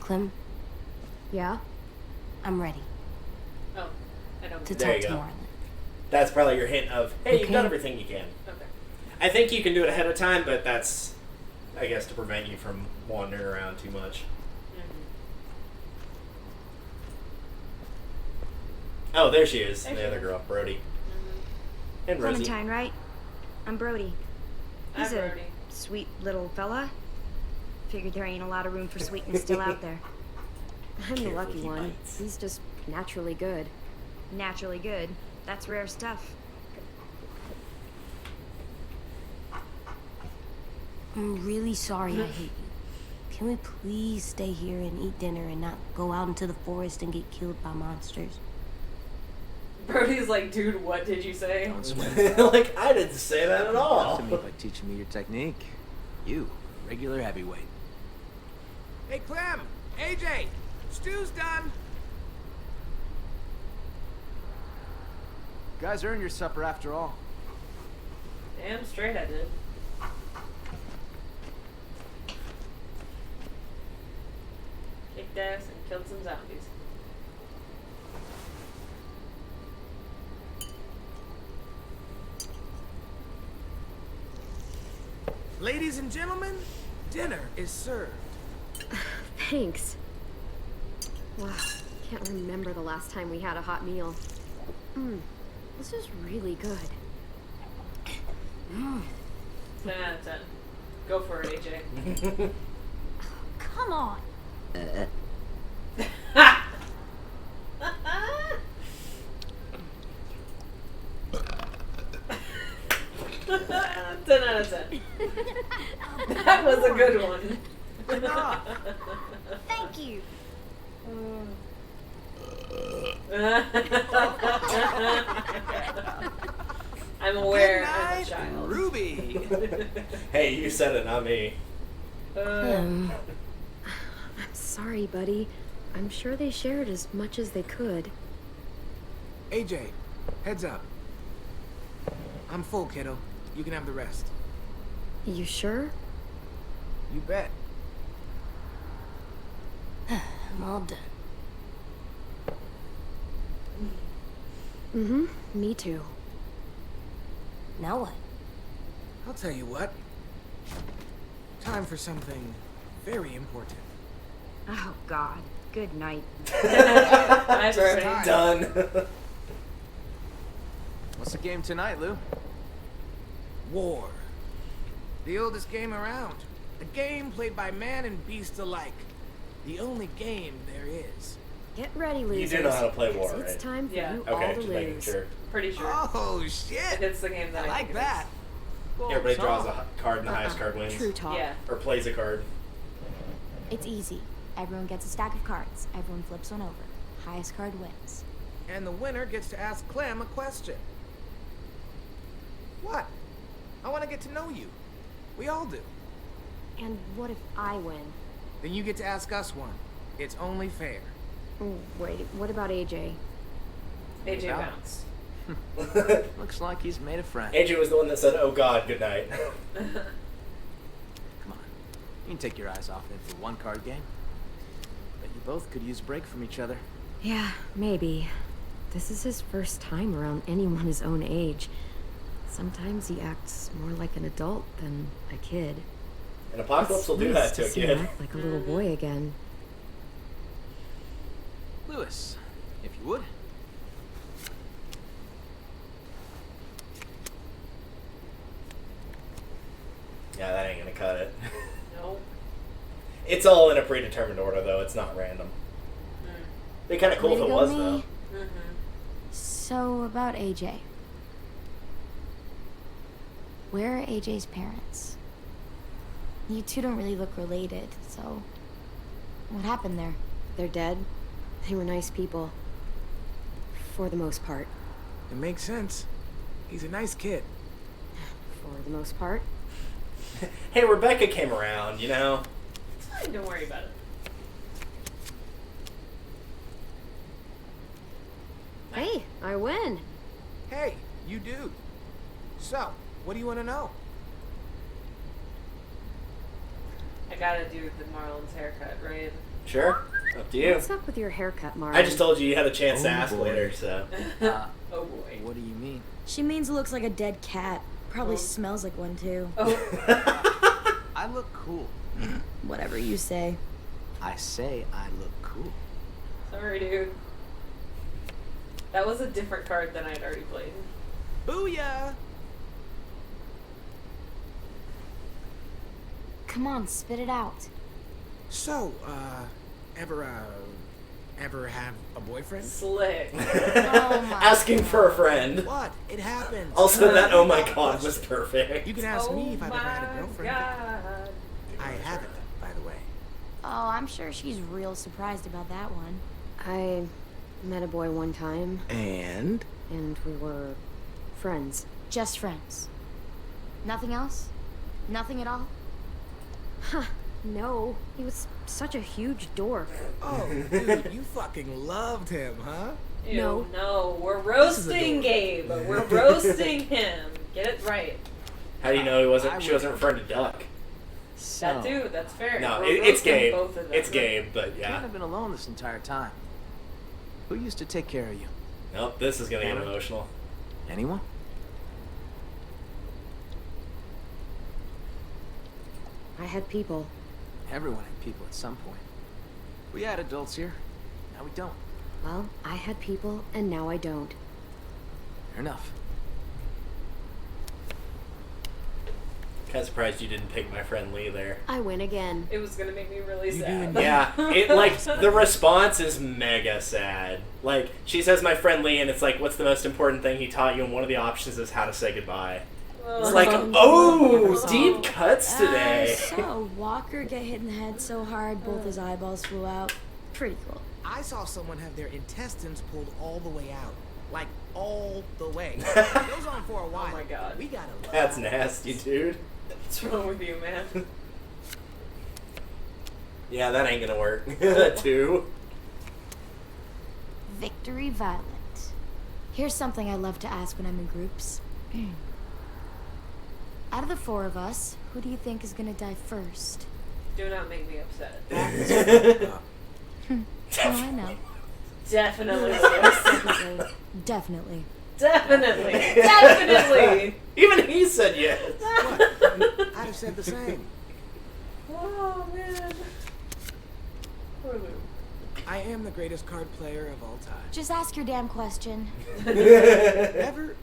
Clem, Yeah? I'm ready Oh, I don't. to There talk you to go. Marlon. That's probably your hint of, hey, you've Okay. done everything you can. Okay. I think you can do it ahead of time, but that's, I guess, to prevent you from wandering around too much. Oh, there she is. There the she other is. girl, Brody. And Rosie. Clementine, right? I'm Brody. He's Hi, a Brody. sweet little fella. Figured there ain't a lot of room for sweetness still out there. I'm the Careful, lucky he one. bites. He's just naturally good. Naturally good. That's rare stuff. I'm really sorry I hate you. Can we please stay here and eat dinner and not go out into the forest and get killed by monsters? Brody's like, dude, what did you say? Don't sweat. Like, I didn't say that at all. To me by teaching me your technique. You, regular heavyweight. Hey, Clem! AJ! Stew's done! Guys earned your supper after all. Damn straight I did. Kicked ass and killed some zombies. Ladies and gentlemen, dinner is served. Thanks. Wow, can't remember the last time we had a hot meal. This is really good. 10 out of 10. Go for it, AJ. Come on. 10 out of 10. That was a good one. Thank you. I'm aware I'm a child. Ruby! Hey, you said it, not me. I'm sorry, buddy. I'm sure they shared as much as they could. AJ, heads up. I'm full, kiddo. You can have the rest. You sure? You bet. I'm all done. Me too. Now what? I'll tell you what. Time for something very important. Oh, God. Good night. I've already Done. What's the game tonight, Lou? War. The oldest game around. A game played by man and beast alike. The only game there is. Get ready, losers. You do know how to play War, It's right? time for Yeah. you Okay, all to just making lose. sure. Pretty sure. Oh, shit! It's the game that I I like think it that. Everybody draws a card and the highest card wins. True is. talk. Yeah. Or plays a card. It's easy. Everyone gets a stack of cards. Everyone flips one over. Highest card wins. And the winner gets to ask Clem a question. What? I want to get to know you. We all do. And what if I win? Then you get to ask us one. It's only fair. Oh, wait, what about AJ? AJ Yeah. Bounce. Looks like he's made a friend. AJ was the one that said, "Oh God, good night." Come on. You can take your eyes off him for one card game. Bet you both could use a break from each other. Yeah, maybe. This is his first time around anyone his own age. Sometimes he acts more like an adult than a kid. An apocalypse It's will do nice that to a see him kid. act like a little boy again. Lewis, if you would. Yeah, that ain't gonna cut it. No. It's all in a predetermined order, though. It's not random. It'd be kind of cool Way if to it go, was, me. though. So, about AJ. Where are AJ's parents? You two don't really look related, so... What happened there? They're dead. They were nice people. For the most part. It makes sense. He's a nice kid. For the most part. Hey, Rebecca came around, you know? It's fine, don't worry about it. Hey, I win. Hey, you do. So, what do you want to know? I gotta do the Marlon's haircut, right? Sure. Up to you. What's up with your haircut, Marlon? I just told you you had a chance to Oh, ask boy. later, so. Oh boy. What do you mean? She means it looks like a dead cat. Probably Oh. smells like one, too. Oh. I look cool. Whatever you say. I say I look cool. Sorry, dude. That was a different card than I'd already played. Booyah! Come on, spit it out. So, ever have a boyfriend? Slick. Oh my Asking for a friend. What? It happens. Also, that oh my god was perfect. You can ask me if I've ever had a Oh my girlfriend. God. I haven't, by the way. Oh, I'm sure she's real surprised about that one. I met a boy one time, And? and we were friends. Just friends. Nothing else? Nothing at all? Huh. No, he was such a huge dork. Oh, dude, you fucking loved him, huh? Ew, no, we're roasting Gabe. We're roasting him. Get it right. How do you know she wasn't referring to Duck? So, That too, that's fair. No, We're it's roasting Gabe. both of them. It's Gabe, but you yeah. haven't been alone this entire time. Who used to take care of you? Nope, this is gonna get Cameron? emotional. Anyone? I had people. Everyone had people at some point. We had adults here. Now we don't. Well, I had people, and now I don't. Fair enough. Kind of surprised you didn't pick my friend Lee there. I win again. It was gonna make me really sad. Yeah, it like the response is mega sad. Like she says, "My friend Lee," and it's like, "What's the most important thing he taught you?" And one of the options is how to say goodbye. It's like, oh, deep cuts today. So, Walker get hit in the head so hard both his eyeballs flew out. Pretty cool. I saw someone have their intestines pulled all the way out. Like, all the way. It goes on for a while. Oh my god. We gotta love That's nasty, dude. What's wrong with you, man? Yeah, that ain't gonna work. Two. Victory Violet. Here's something I love to ask when I'm in groups. Out of the four of us, who do you think is gonna die first? Do not make me upset. Oh, I know. Definitely. Definitely. Definitely. Definitely. Definitely. Even he said yes. What? I'd have said the same. Oh, man. Poor Lou. I am the greatest card player of all time. Just ask your damn question. Ever?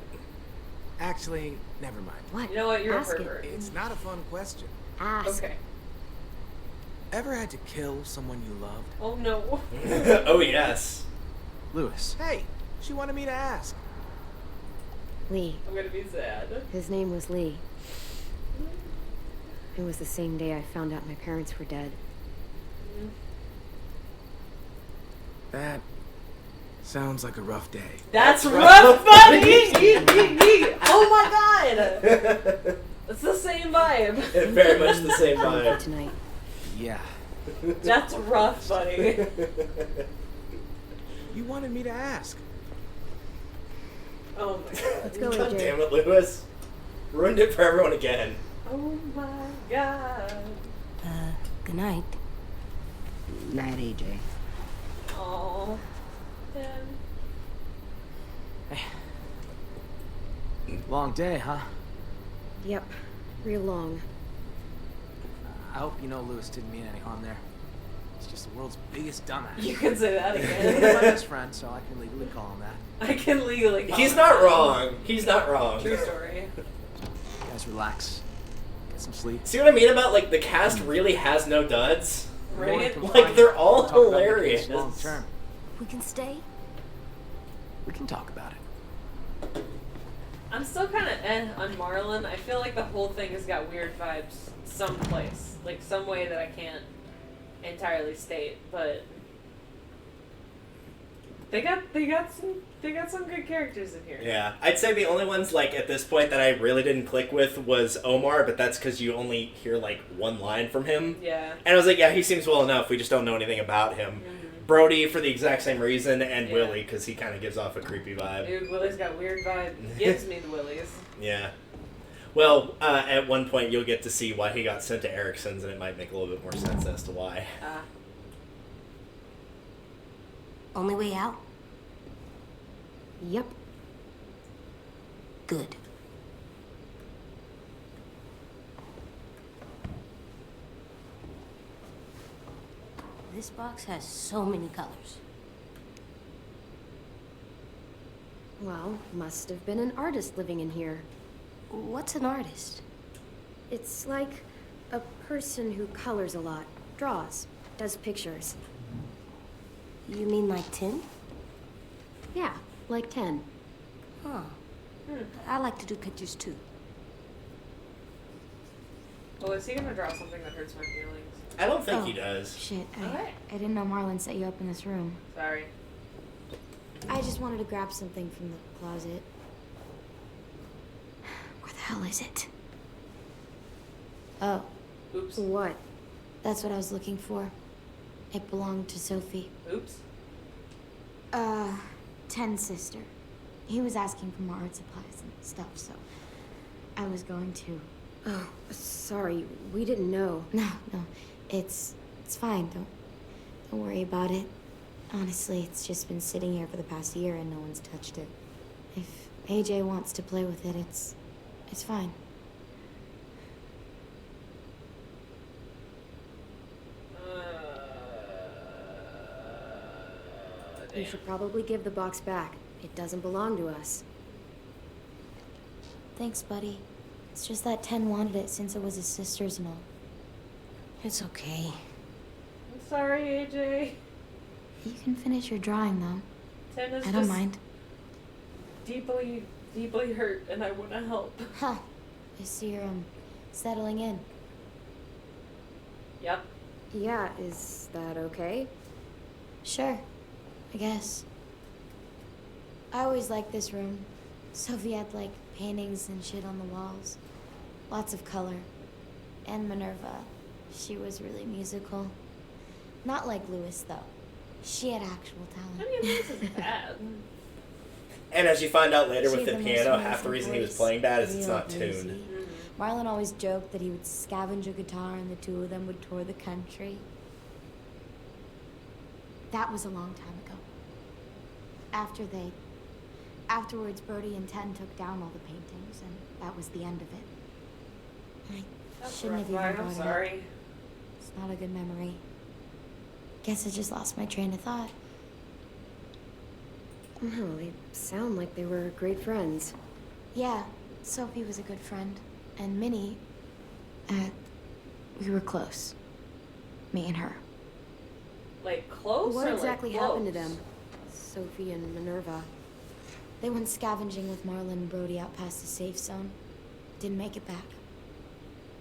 Actually, never mind. What? You know what? You're Ask a it. pervert. It's not a fun question. Ask. Okay. Ever had to kill someone you loved? Oh, no. Oh yes. Lewis. Hey, she wanted me to ask. Lee. I'm gonna be sad. His name was Lee. It was the same day I found out my parents were dead. That sounds like a rough day. That's rough, buddy! Oh my god! It's the same vibe. Very much the same vibe. Tonight. Yeah. That's rough, buddy. You wanted me to ask. Oh my god. Let's go, God AJ. damn it, Lewis. Ruined it for everyone again. Oh my god. Good night. Night, AJ. Oh. Long day, huh? Yep. Real long. I hope you know Lewis didn't mean any harm there. He's just the world's biggest dumbass. You can say that He's again. my best friend, so I can legally call him that. I can legally call He's him not that. wrong. He's not wrong. True story. You guys relax. Get some sleep. See what I mean about like the cast really has no duds? Right? Like they're all Talk about making hilarious. this long term. We can stay? We can talk about it. I'm still kind of on Marlon. I feel like the whole thing has got weird vibes someplace. Like some way that I can't entirely state, but they got some good characters in here. Yeah, I'd say the only ones like at this point that I really didn't click with was Omar, but that's because you only hear like one line from him. Yeah. And I was like, yeah, he seems well enough. We just don't know anything about him. Mm-hmm. Brody for the exact same reason, and Yeah. Willie because he kind of gives off a creepy vibe. Dude, Willie's got weird vibe. Gives me the Willies. Yeah. Well, at one point you'll get to see why he got sent to Erickson's, and it might make a little bit more sense as to why. Only way out? Yep. Good. This box has so many colors. Well, must have been an artist living in here. What's an artist? It's like a person who colors a lot, draws, does pictures. You mean like 10? Yeah, like 10. Huh. I like to do pictures too. Oh, is he gonna draw something that hurts my feelings? I don't think he does. Shit, Okay. I didn't know Marlon set you up in this room. Sorry. I just wanted to grab something from the closet. Where the hell is it? Oh. Oops. What? That's what I was looking for. It belonged to Sophie. Oops. Ten's sister. He was asking for more art supplies and stuff, so I was going to. Oh, sorry. We didn't know. No. It's fine. Don't worry about it. Honestly, it's just been sitting here for the past year and no one's touched it. If AJ wants to play with it, it's fine. You should probably give the box back. It doesn't belong to us. Thanks, buddy. It's just that Ten wanted it since it was his sister's and all. It's okay. I'm sorry, AJ. You can finish your drawing, though. Ten is I don't just mind. deeply, deeply hurt, and I want to help. Huh. I see you're, settling in. Yep. Yeah, is that okay? Sure. I guess. I always liked this room. Sophie had, like, paintings and shit on the walls. Lots of color. And Minerva. She was really musical. Not like Lewis, though. She had actual talent. I mean, this is bad. And as you find out later She with the had most piano, amazing half the reason he was voice. playing bad is it's Real not bluesy. tuned. Marlon always joked that he would scavenge a guitar and the two of them would tour the country. That was a long time ago. Afterwards, Birdie and Ten took down all the paintings, and that was the end of it. I That's shouldn't have even rough, brought I'm it up. sorry. It's not a good memory. Guess I just lost my train of thought. No, they sound like they were great friends. Yeah, Sophie was a good friend, and Minnie, we were close. Me and her. Like close What or exactly like happened to close? them? Sophie and Minerva. They went scavenging with Marlon and Brody out past the safe zone. Didn't make it back.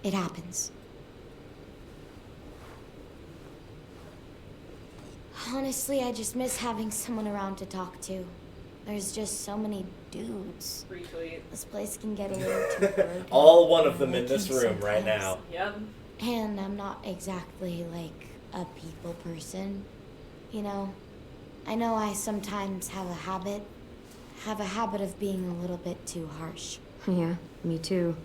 It happens. Honestly, I just miss having someone around to talk to. There's just so many dudes. Retweet. This place can get a little too burdened. All one of them in this room right now. Yep. And I'm not exactly like a people person, you know? I know I sometimes have a habit of being a little bit too harsh. Yeah, me too.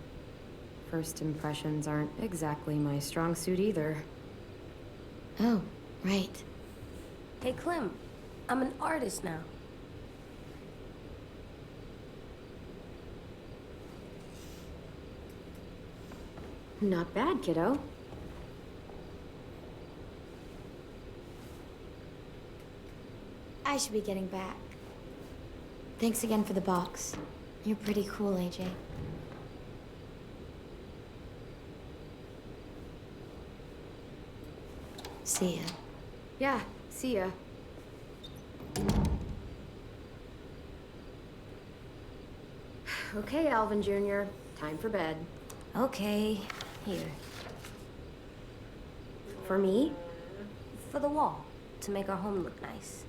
First impressions aren't exactly my strong suit either. Oh, right. Hey, Clem, I'm an artist now. Not bad, kiddo. I should be getting back. Thanks again for the box. You're pretty cool, AJ. See ya. Yeah, see ya. Okay, Alvin Jr., time for bed. Okay, here. For me? For the wall, to make our home look nice.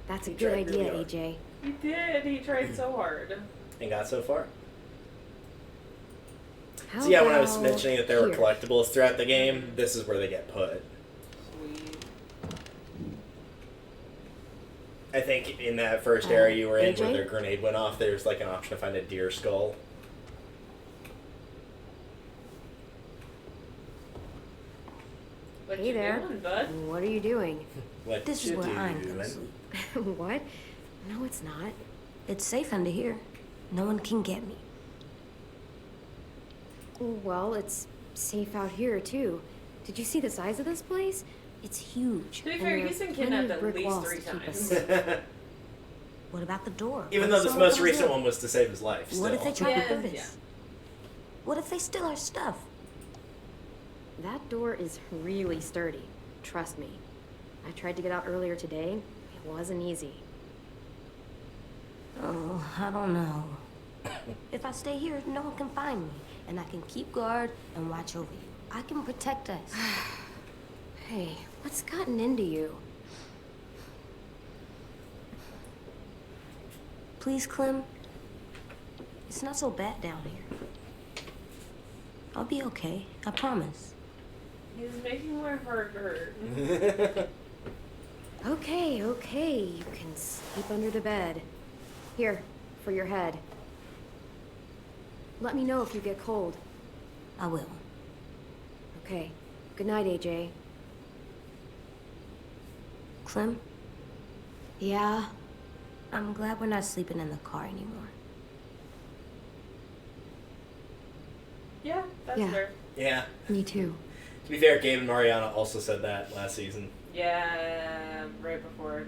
That's a He good tried really idea, hard. AJ. He did. He tried so hard. And got so far. How So yeah, when I was about mentioning that there were here? collectibles throughout the game, this is where they get put. Sweet. I think in that first area you were in where AJ? their grenade went off, there's like an option to find a deer skull. What Hey you there. doing, bud? What are you doing? What This is you where I'm doing? gonna sleep. What? No, it's not. It's safe under here. No one can get me. Well, it's safe out here, too. Did you see the size of this place? It's huge. To be And fair, there he's are been plenty kidnapped of at brick least walls 3 to keep us times. safe. What about the door? Even What though if this someone most comes recent in? one was to save his life, still. What if they try Yeah, to hurt us? yeah. What if they steal our stuff? That door is really sturdy. Trust me. I tried to get out earlier today. It wasn't easy. Oh, I don't know. If I stay here, no one can find me, and I can keep guard and watch over you. I can protect us. Hey, what's gotten into you? Please, Clem. It's not so bad down here. I'll be okay. I promise. He's making my heart hurt. Okay, okay. You can sleep under the bed. Here, for your head. Let me know if you get cold. I will. Okay. Good night, AJ. Clem, Yeah? I'm glad we're not sleeping in the car anymore. Yeah, that's Yeah. fair. Yeah. Me too. To be fair, Gabe and Mariana also said that last season. Yeah, right before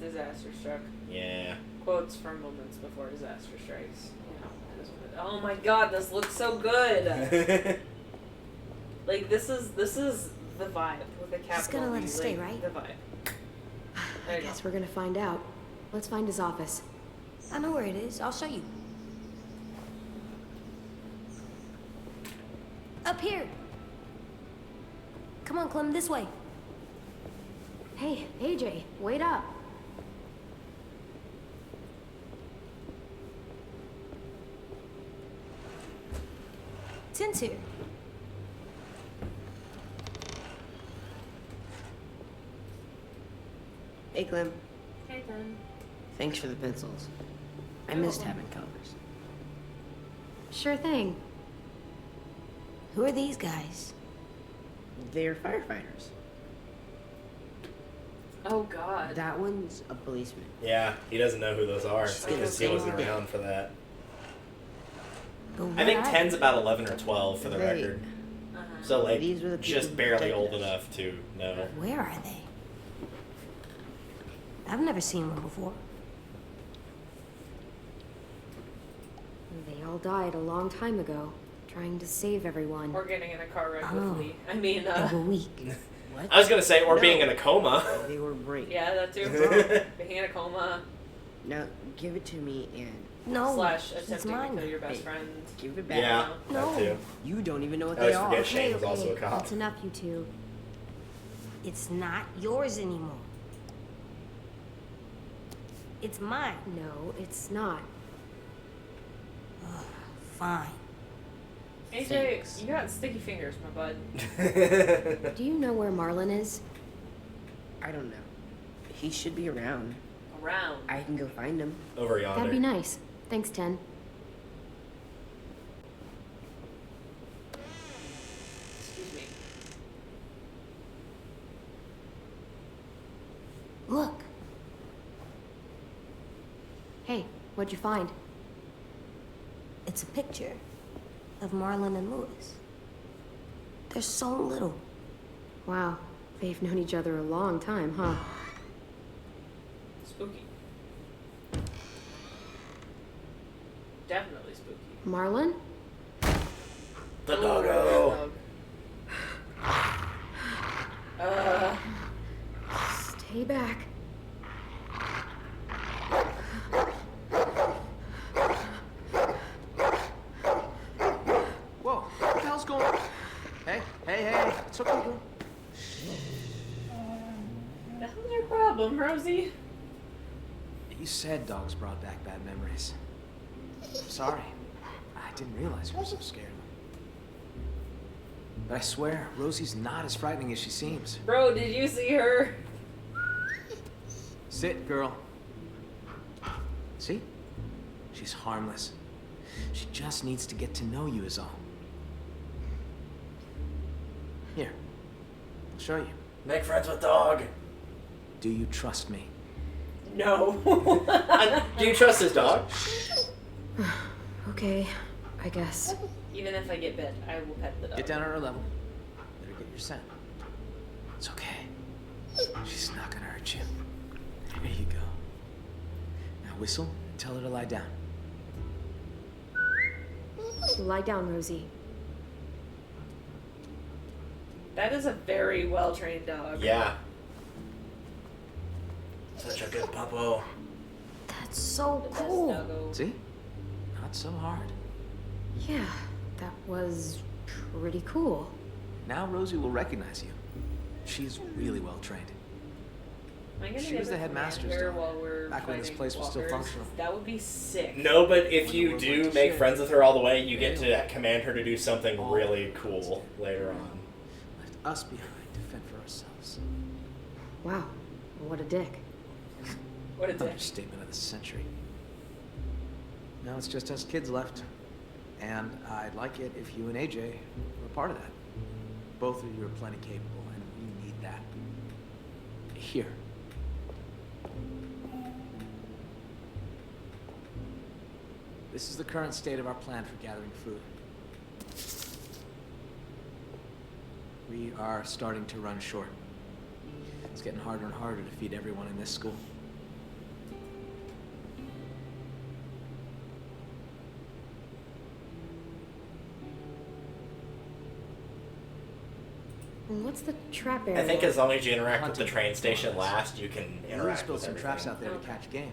disaster struck. Yeah. Quotes from moments before disaster strikes. You know, it is what it- oh my god, this looks so good. Like this is the vibe with the capital. Just gonna let V, it stay, like, right? The vibe. I There you guess go. we're gonna find out. Let's find his office. I know where it is. I'll show you. Up here. Come on, Clem, this way. Hey, AJ, wait up. Tin's here. Hey, Clem. Hey, then. Thanks for the pencils. I missed having colors. Sure thing. Who are these guys? They're firefighters. Oh god. That one's a policeman. Yeah, he doesn't know who those are because he wasn't around for that. I think 10's about 11 or 12 for the They- record. So, like, These were the people just who barely protected old us. enough to know. Where are they? I've never seen one before. They all died a long time ago, trying to save everyone. Or getting in a car wreck Oh. with Lee. I mean, They were weak. What? I was gonna say, or No. being in a coma. They were brave. yeah, that too. Being in a coma Now, give it to me and No, slash it's attempting to mine. kill your best Hey. friend. give it back. Yeah, No. that too. You don't even know what I they always are. forget Shane was also a okay, cop. that's enough, you two. It's not yours anymore. It's mine. No, it's not. Fine. AJ, Thanks. you got sticky fingers, my bud. Do you know where Marlon is? I don't know. He should be around. Around. I can go find him. Over yonder. That'd be nice. Thanks, 10. Excuse me. Look, Hey, what'd you find? it's a picture of Marlon and Lewis. They're so little. Wow, they've known each other a long time, huh? Spooky. Definitely spooky. Marlon? The doggo. Stay back. Whoa, what the hell's going on? Hey, it's okay, girl. The hell's your problem, Rosie? You said dogs brought back bad memories. I'm sorry. I didn't realize you were so scared of them. But I swear, Rosie's not as frightening as she seems. Bro, did you see her? Sit, girl. See? She's harmless. She just needs to get to know you is all. Here. I'll show you. Make friends with dog. Do you trust me? No. Do you trust his dog? Okay, I guess. Even if I get bit, I will pet the dog. Get down on her level. Let her get your scent. It's okay. She's not gonna hurt you. There you go. Now whistle and tell her to lie down. Lie down, Rosie. That is a very well-trained dog. Yeah. Such a good puppo. That's so The best cool. doggo. See? Not so hard. Yeah, that was pretty cool. Now Rosie will recognize you. She's really well trained. Am I gonna She get was the a headmaster's commander daughter, while we're back when this fighting place was still walkers? functional. That would be sick. No, but if you When the do world make shit. friends with her all the way, you get to command her to do something really cool later on. Left us behind to fend for ourselves. Wow, what a dick. What a dick. Understatement of the century. Now it's just us kids left. And I'd like it if you and AJ were part of that. Both of you are plenty capable, and we need that. Here. This is the current state of our plan for gathering food. We are starting to run short. It's getting harder and harder to feed everyone in this school. What's the trap area? I think as long as you interact with the train station last, you can Louis interact built with some everything. traps out there to catch game.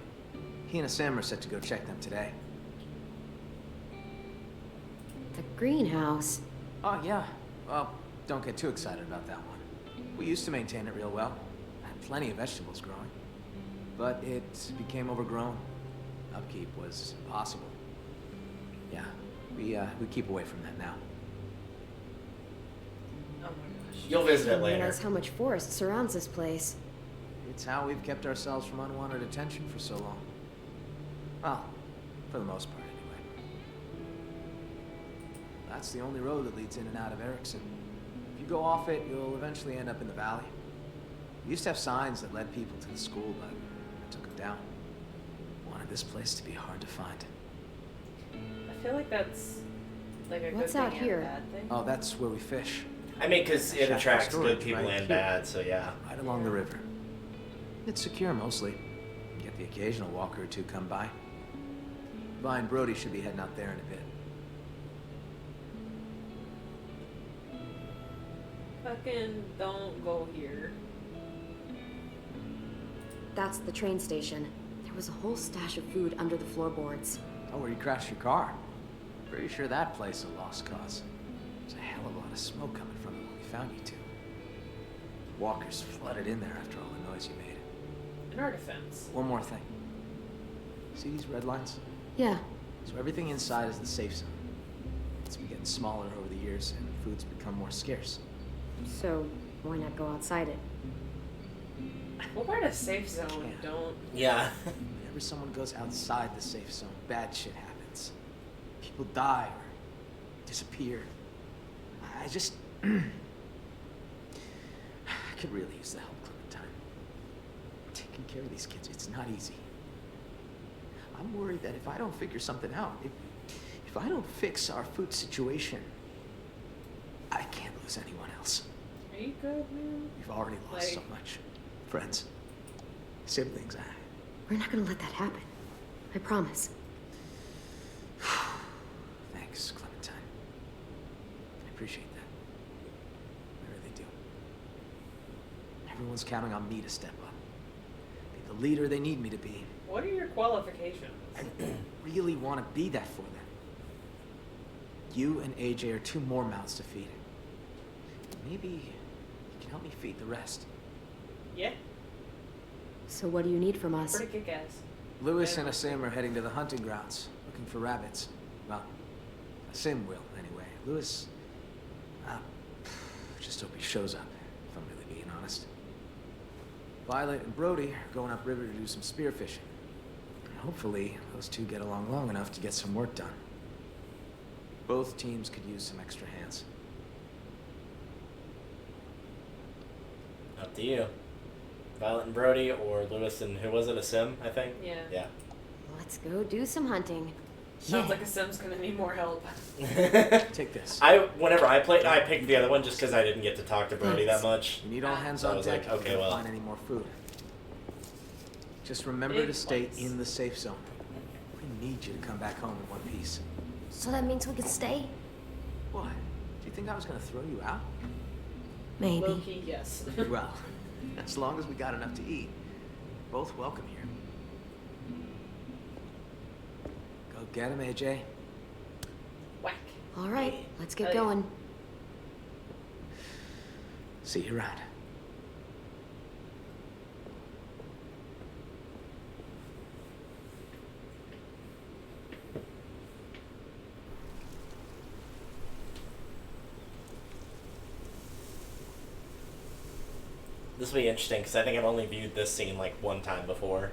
He and Sam are set to go check them today. The greenhouse. Oh, yeah. Well, don't get too excited about that one. We used to maintain it real well. Had plenty of vegetables growing. But it became overgrown. Upkeep was impossible. Yeah, we keep away from that now. Oh my gosh. You'll visit I it didn't later. realize how much forest surrounds this place. It's how we've kept ourselves from unwanted attention for so long. Well, for the most part, anyway. That's the only road that leads in and out of Erickson. If you go off it, you'll eventually end up in the valley. We used to have signs that led people to the school, but I took them down. Wanted this place to be hard to find. I feel like that's like a What's good out thing here? and a bad thing. Oh, that's where we fish. I mean, because it Shack attracts storage good people right and here. bad, so yeah. Right along the river. It's secure mostly. Get the occasional walker or two come by. Vi and Brody should be heading out there in a bit. Fucking don't go here. That's the train station. There was a whole stash of food under the floorboards. Oh, where you crashed your car. Pretty sure that place is a lost cause. There's a hell of a lot of smoke coming from it when we found you two. Walkers flooded in there after all the noise you made. In our defense. One more thing. See these red lines? Yeah. So everything inside is the safe zone. It's been getting smaller over the years and food's become more scarce. So, why not go outside it? What part of safe zone don't? Yeah. Whenever someone goes outside the safe zone, bad shit happens. People die or disappear. I just... I could really use the help, Clementine. Taking care of these kids, it's not easy. I'm worried that if I don't figure something out, if I don't fix our food situation, I can't lose anyone else. Are you good, man? We've already lost so much. Friends, siblings, We're not gonna let that happen. I promise. Thanks, Clementine. I appreciate that. I really do. Everyone's counting on me to step up. Be the leader they need me to be. What are your qualifications? I really want to be that for them. You and AJ are two more mouths to feed. Maybe you can help me feed the rest. Yeah. So what do you need from us? Pretty kick-ass. Lewis and Asim are heading to the hunting grounds, looking for rabbits. Well, Asim will, anyway. Lewis, just hope he shows up, if I'm really being honest. Violet and Brody are going upriver to do some spearfishing. And hopefully, those two get along long enough to get some work done. Both teams could use some extra hands. Up to you. Violet and Brody, or Lewis and who was it? Asim, I think. Yeah. Yeah. Let's go do some hunting. Sounds like a Sim's gonna need more help. Take this. Whenever I played, I picked the other one just because I didn't get to talk to Brody that much. We need all hands So I on was deck like, if we okay, don't well. find any more food. Just remember Big to stay place. in the safe zone. We need you to come back home in one piece. So that means we can stay? What? Do you think I was gonna throw you out? Maybe. Low-key, yes. Well, as long as we got enough to eat, both welcome here. Go get him, AJ. Whack. All right, let's get Oh, yeah. going. See you around. This will be interesting because I think I've only viewed this scene like one time before.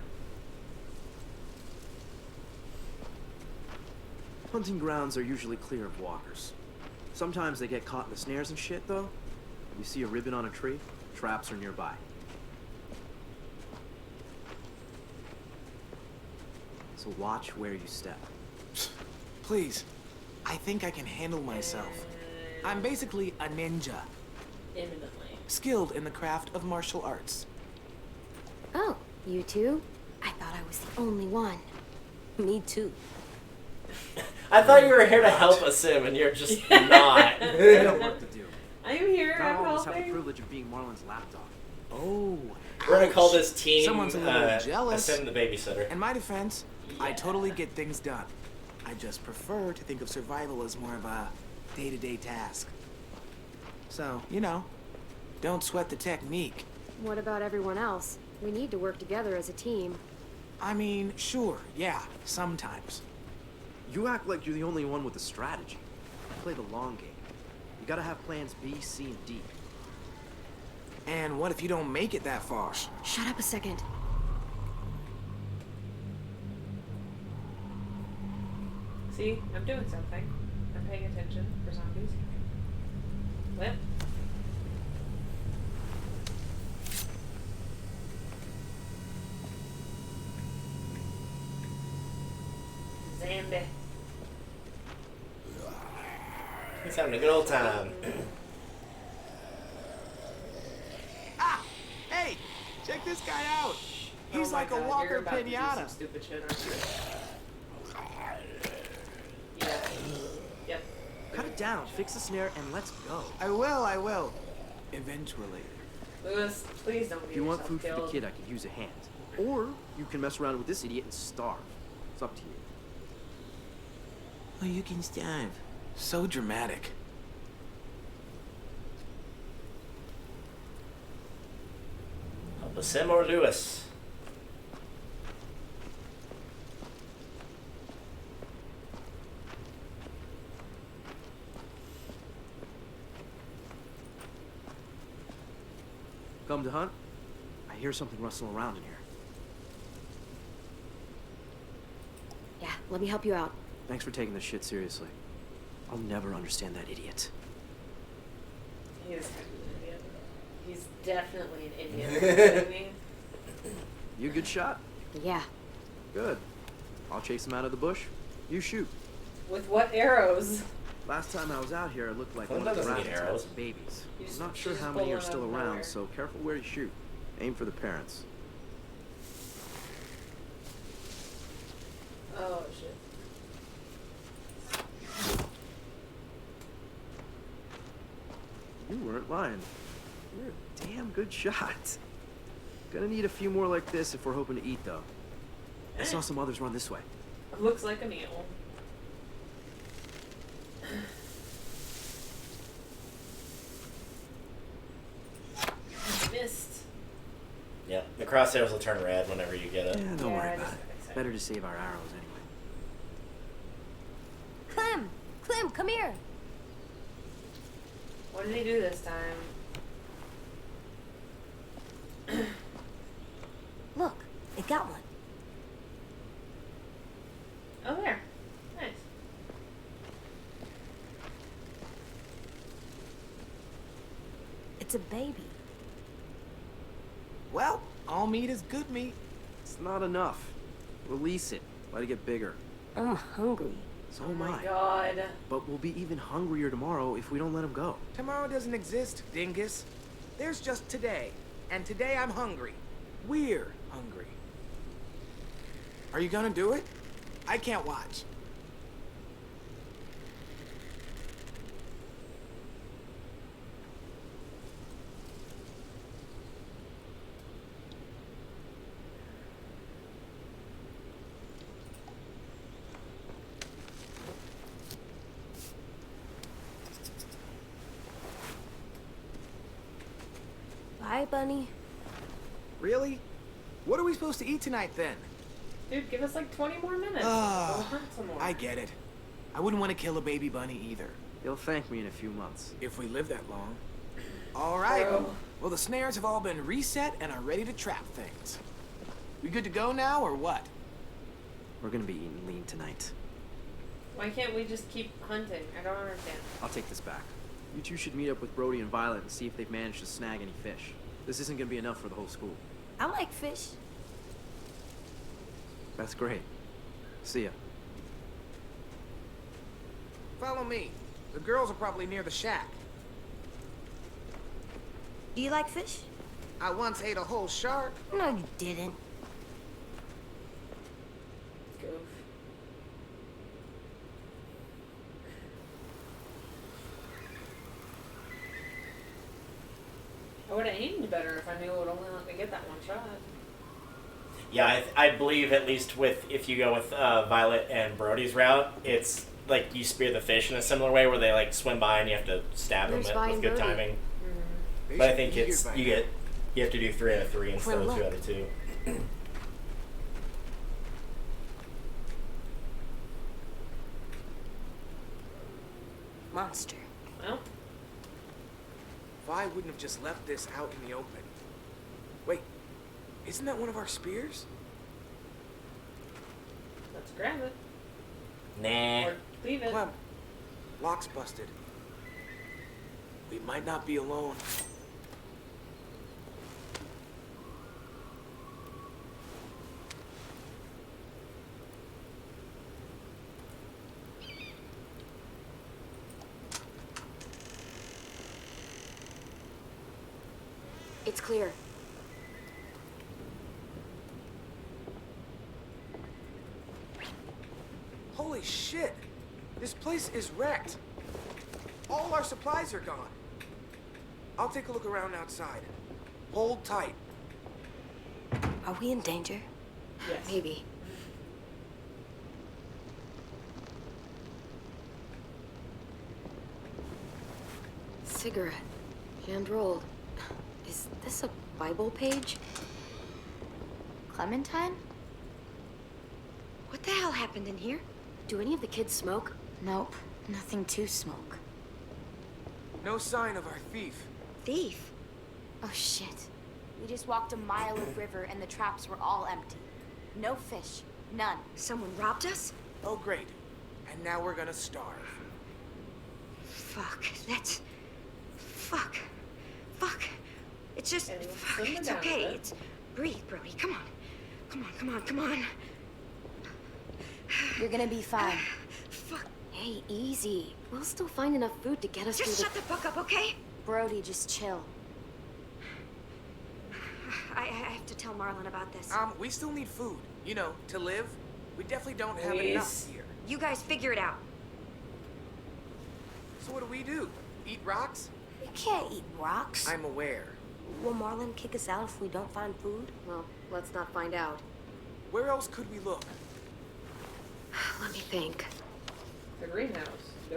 Hunting grounds are usually clear of walkers. Sometimes they get caught in the snares and shit, though. If you see a ribbon on a tree, traps are nearby. So watch where you step. Please, I think I can handle myself. I'm basically a ninja. Imminently. Skilled in the craft of martial arts. Oh, you two? I thought I was the only one. Me too. I thought you were here to help us, Sim, and you're just not. I got work to do. I'm here. Not I'm all of us have the helping. privilege of being Marlon's lapdog. Oh. We're gonna call this team Someone's a little jealous. Sim the babysitter. In my defense, I totally get things done. I just prefer to think of survival as more of a day-to-day task. So, you know, don't sweat the technique. What about everyone else? We need to work together as a team. I mean, sure, yeah, sometimes. You act like you're the only one with a strategy. You play the long game. You gotta have plans B, C, and D. And what if you don't make it that far? Shut up a second. See, I'm doing something. I'm paying attention for zombies. What? Zombie. He's having a good old time. Ah! Hey! Check this guy out! He's Oh my like a God, walker you're about to do pinata. some stupid shit, aren't you? Yeah. Yep. Cut it down, fix the snare, and let's go. I will. Eventually. Lewis, please don't be If you want yourself food for the killed. kid, I could use a hand. Or you can mess around with this idiot and starve. It's up to you. Oh, you can starve. So dramatic. Help us, Sim or Lewis. Come to hunt? I hear something rustling around in here. Yeah, let me help you out. Thanks for taking this shit seriously. I'll never understand that idiot. He is kind of an idiot. He's definitely an idiot. You know what I mean? You a good shot? Yeah. Good. I'll chase him out of the bush. You shoot. With what arrows? Last time I was out here, it looked like Well, one of that the doesn't need rabbits had arrows. some babies. You just- I'm not sure you just how pull many are one out still of around, nowhere. so careful where you shoot. Aim for the parents. Oh shit. You weren't lying. You're a damn good shot. Gonna need a few more like this if we're hoping to eat, though. I saw some others run this way. Looks like a meal. Missed. Yep, the crosshairs will turn red whenever you get it. Yeah, don't Yeah, worry I about just- it. Better to save our arrows anyway. Clem, come here. What did he do this time? Look, it got one. Oh, there. Nice. It's a baby. Well, all meat is good meat. It's not enough. Release it. Let it get bigger. I'm hungry. So Oh am my I. god. But we'll be even hungrier tomorrow if we don't let him go. Tomorrow doesn't exist, dingus. There's just today. And today I'm hungry. We're hungry. Are you gonna do it? I can't watch. Bye, Bunny. Really? What are we supposed to eat tonight then? Dude, give us like 20 more minutes. Ah, We'll hunt some more. I get it. I wouldn't want to kill a baby bunny either. You'll thank me in a few months. If we live that long. All right. Bro. Well, the snares have all been reset and are ready to trap things. We good to go now, or what? We're gonna be eating lean tonight. Why can't we just keep hunting? I don't understand. I'll take this back. You two should meet up with Brody and Violet and see if they've managed to snag any fish. This isn't gonna be enough for the whole school. I like fish. That's great. See ya. Follow me. The girls are probably near the shack. Do you like fish? I once ate a whole shark. No, you didn't. Goof. I would have aimed better if I knew it would only let me get that one shot. Yeah, I believe at least if you go with Violet and Brody's route, it's like you spear the fish in a similar way where they like swim by and you have to stab them with good timing. Mm-hmm. But I think it's you have to do 3 out of 3 instead of 2 out of 2. Monster. Well, Vi wouldn't have just left this out in the open. Wait, isn't that one of our spears? let's grab it. Nah. Or leave it. Clem, lock's busted. We might not be alone. It's clear. Holy shit! This place is wrecked. All our supplies are gone. I'll take a look around outside. Hold tight. Are we in danger? Yes. Maybe. Cigarette. Hand-rolled. Is this a Bible page? Clementine? What the hell happened in here? Do any of the kids smoke? Nope, nothing to smoke. No sign of our thief. Thief? Oh shit. We just walked a mile of river and the traps were all empty. No fish. None. Someone robbed us? Oh, great. And now we're gonna starve. Fuck, that's... Fuck. Fuck. It's just... Okay, Fuck, simmer it's down a okay. bit. It's... Breathe, Brody. Come on. Come on, come on, come on. You're gonna be fine. Fuck. Hey, easy. We'll still find enough food to get us Just through shut the fuck up, okay? Brody, just chill. I have to tell Marlon about this. We still need food. You know, to live. We definitely don't have enough here. You guys figure it out. So what do? Eat rocks? We can't eat rocks. I'm aware. Will Marlon kick us out if we don't find food? Well, let's not find out. Where else could we look? Let me think. The greenhouse. Duh.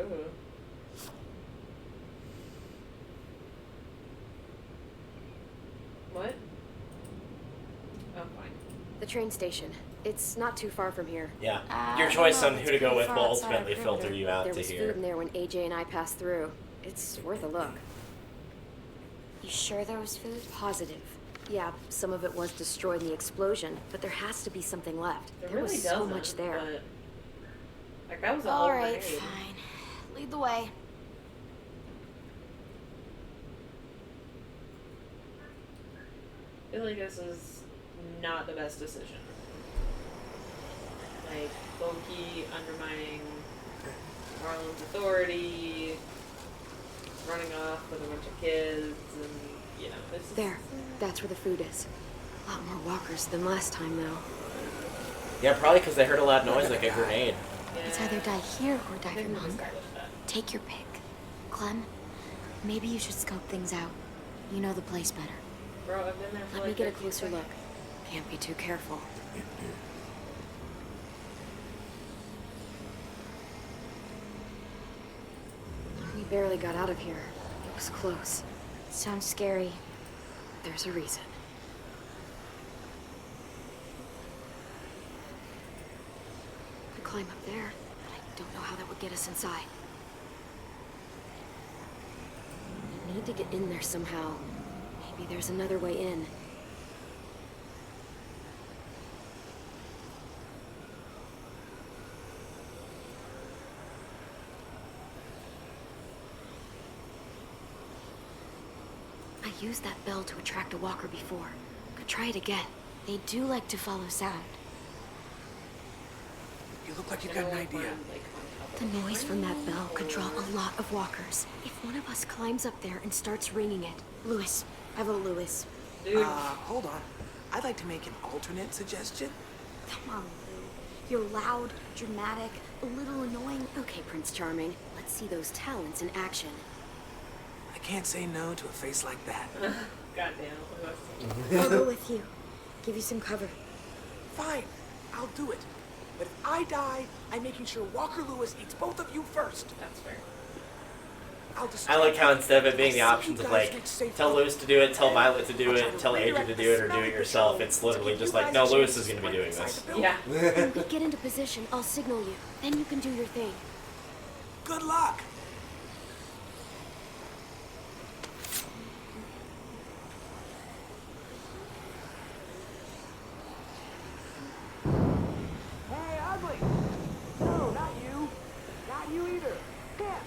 What? Oh, fine. The train station. It's not too far from here. Yeah. I Your don't choice know on if who it's to go pretty with far will outside ultimately of filter River. you out There to was food here. in there when AJ and I passed through. It's worth a look. You sure there was food? Positive. Yeah, some of it was destroyed in the explosion, but there has to be something left. There There really was so doesn't, much there. But, like, that was a All whole right, grenade. fine. Lead the way. I feel like this is not the best decision. Like, low-key undermining Marlon's authority, running off with a bunch of kids, and, you know, this is... There. That's where the food is. A lot more walkers than last time, though. Yeah, probably because they heard a loud noise like a grenade. It's either die here or die Maybe from we'll hunger. start with that. Take your pick. Clem, maybe you should scope things out. You know the place better. Bro, I've been there for Let me like get a 15 closer look. seconds. Can't be too careful. We barely got out of here. It was close. Sounds scary. There's a reason. Could climb up there, but I don't know how that would get us inside. We need to get in there somehow. Maybe there's another way in. I used that bell to attract a walker before. Could try it again. They do like to follow sound. You look like you've got an idea. The noise from that bell could draw a lot of walkers. If one of us climbs up there and starts ringing it. Lewis. I vote Lewis. Hold on. I'd like to make an alternate suggestion. Come on, Lou. You're loud, dramatic, a little annoying. Okay, Prince Charming. Let's see those talents in action. I can't say no to a face like that. Goddamn. I'll go with you. Give you some cover. Fine. I'll do it. But if I die, I'm making sure Walker Lewis eats both of you first. That's fair. I like how instead of it being the options of like, tell Lewis to do it, tell Violet to do it, tell Adrian to do it, or do it yourself, it's literally just like, no, Lewis is going to be doing this. Yeah. When we get into position, I'll signal you. Then you can do your thing. Good luck. Hey, ugly! No, not you. Not you either. Yes.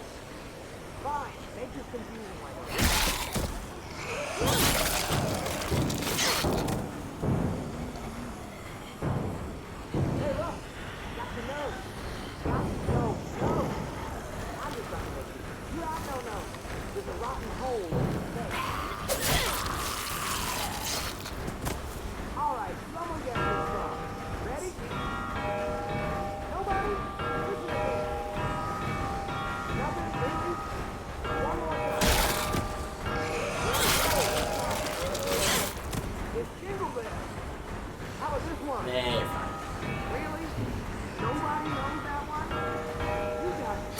Fine. Make this confusing, why don't you? Hey, look! Got the nose. Got the nose. No! I'm just trying to make you. You have no nose. There's a rotten hole in your face. All right, someone get this song. Ready? Nobody? Listen to me. Nothing? Really? One more time. It's Jingle Bell. How about this one? Nah, you're fine. Really? Nobody knows that one? You got it.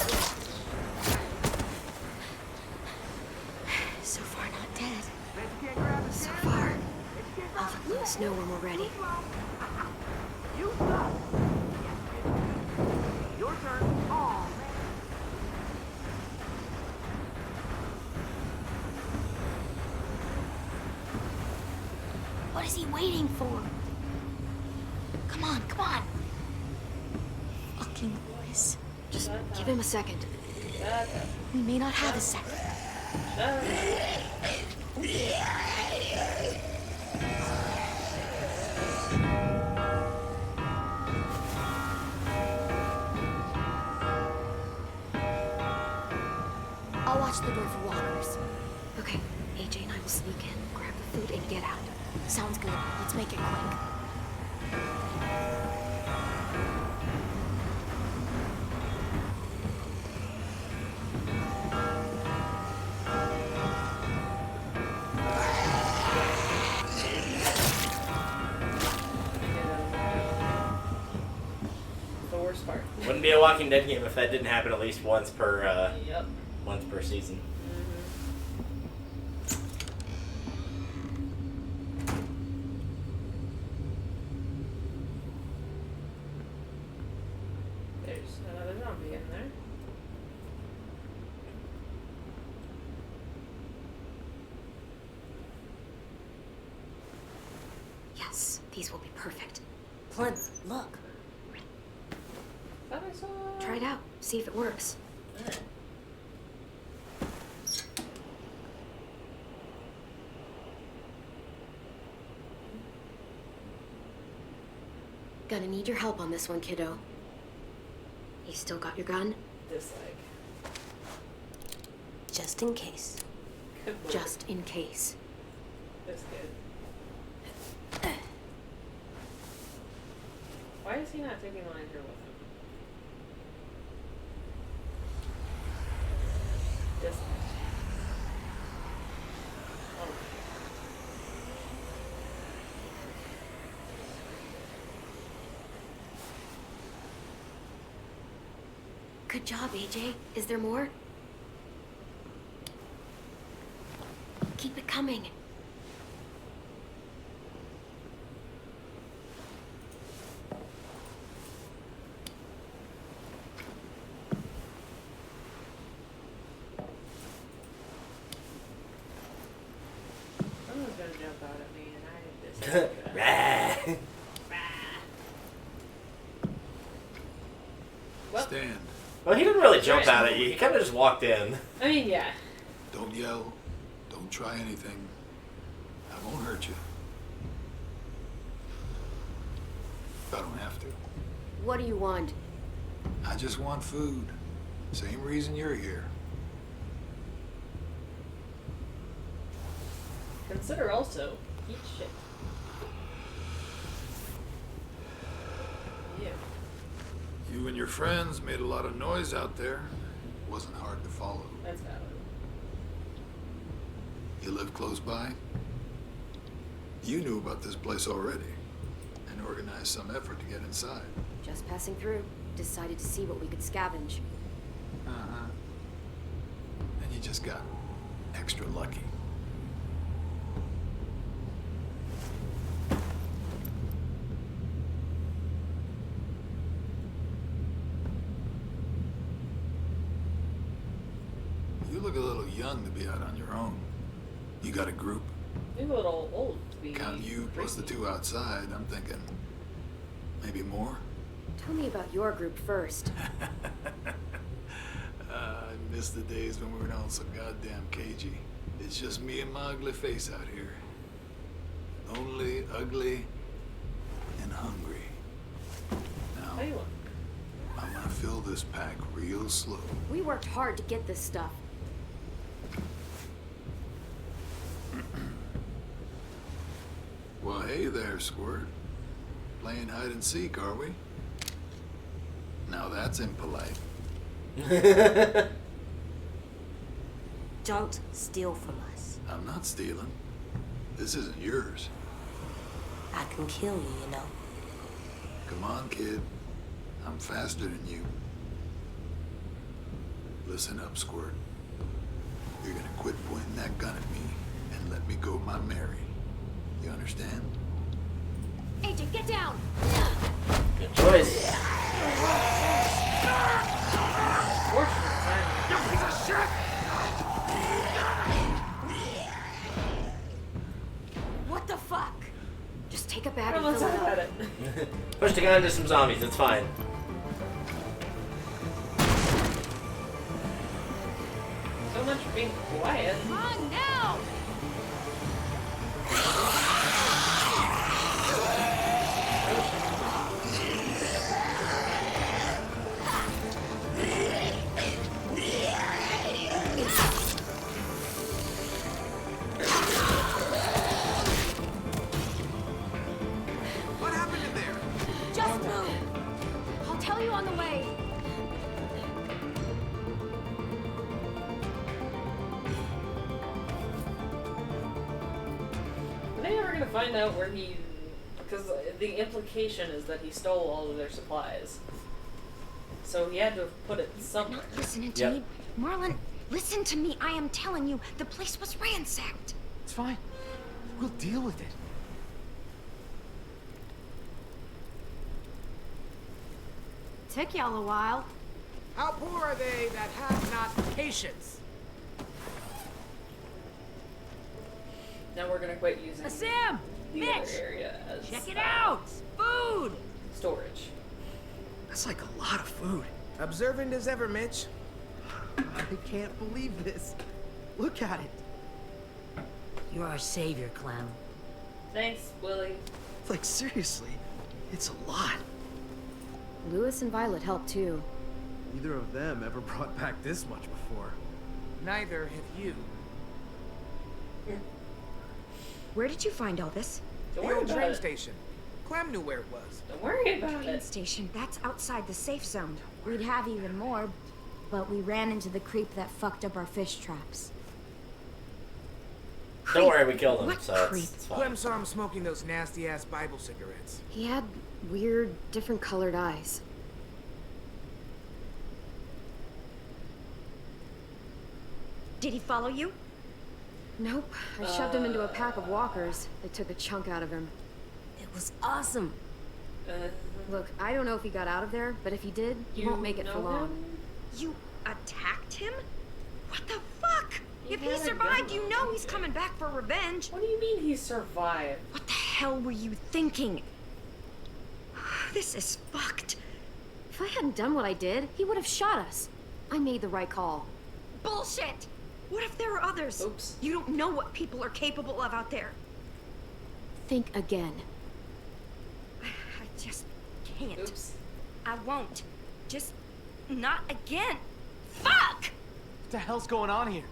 So far, not dead. Bet you can't grab the So chance. far. Bet you can't I'll grab let Lewis know when we're ready. You suck. Your turn. Aw, man. What is he waiting for? Come on, come on. Fucking Lewis. Just give him a second. We may not have a second. I'll watch the door for walkers. Okay, AJ and I will sneak in, grab the food, and get out. Sounds good. Let's make it quick. The worst part. Wouldn't be a Walking Dead game if that didn't happen at least once per Yep. once per season. There's another zombie in there. Yes, these will be perfect. Clem, look. Thought I saw. Try it out. See if it works. Alright. Gonna need your help on this one, kiddo. You still got your gun? Dislike. Just in case. Good lord. Just in case. That's good. Why is he not taking the lantern with him? Dislike. Oh my Good job, AJ. Is there more? Keep it coming. god. understand. Well, he didn't really jump out at you. He kind of just walked in. I mean, yeah. Don't yell. Don't try anything. I won't hurt you. I don't have to. What do you want? I just want food. Same reason you're here. Consider also, eat shit. Yeah. You and your friends made a lot of noise out there. Wasn't hard to follow. That's valid. You live close by? You knew about this place already and organized some effort to get inside. Just passing through. Decided to see what we could scavenge. Uh-huh. And you just got extra lucky. You look a little young to be out on your own. You got a group? Maybe a little old to be. Count you plus the two outside, I'm thinking maybe more. Tell me about your group first. I miss the days when we were all so goddamn cagey. It's just me and my ugly face out here. Lonely, ugly, and hungry. Now, I'm gonna fill this pack real slow. We worked hard to get this stuff. Well, hey there, Squirt. Playing hide and seek, are we? Now that's impolite. Don't steal from us. I'm not stealing. This isn't yours. I can kill you, you know. Come on, kid. I'm faster than you. Listen up, Squirt. You're gonna quit pointing that gun at me and let me go my Mary. You understand? Agent, get down! Good choice. What the fuck? Just take a bag Come and on, fill talk it about up. it. Push the guy into some zombies. It's fine. So much for being quiet. Come on now! What happened in there? Just move! I'll tell you on the way. Are they ever gonna find out where he? Because the implication is that he stole all of their supplies. So he had to have put it somewhere. Listening to me? Marlon, listen to me. I am telling you, the place was ransacked. It's fine. We'll deal with it. Took y'all a while. How poor are they that have not patience? Now we're gonna quit using Sam! the Mitch! other area as Check it out! Food! storage. That's like a lot of food. Observant as ever, Mitch. I can't believe this. Look at it. You're our savior, Clem. Thanks, Willie. Like, seriously, it's a lot. Lewis and Violet helped too. Neither of them ever brought back this much before. Neither have you. Where did you find all this? Don't The worry old about train it. station. Clem knew where it was. Don't worry about Train it. station. That's outside the safe zone. We'd have even more, but we ran into the creep that fucked up our fish traps. Don't worry, we killed him, What so creep? it's fine. Clem saw him smoking those nasty-ass Bible cigarettes. He had weird, different colored eyes. Did he follow you? Nope. I shoved him into a pack of walkers. They took a chunk out of him. It was awesome. Look, I don't know if he got out of there, but if he did, he You won't make it for know long. him? You attacked him? What the fuck? If he had a survived, gun you on know him. he's coming back for revenge. What do you mean he survived? What the hell were you thinking? This is fucked. If I hadn't done what I did, he would have shot us. I made the right call. Bullshit! What if there are others? Oops. You don't know what people are capable of out there. Think again. I just can't. Oops. I won't. Just not again. Fuck! What the hell's going on here?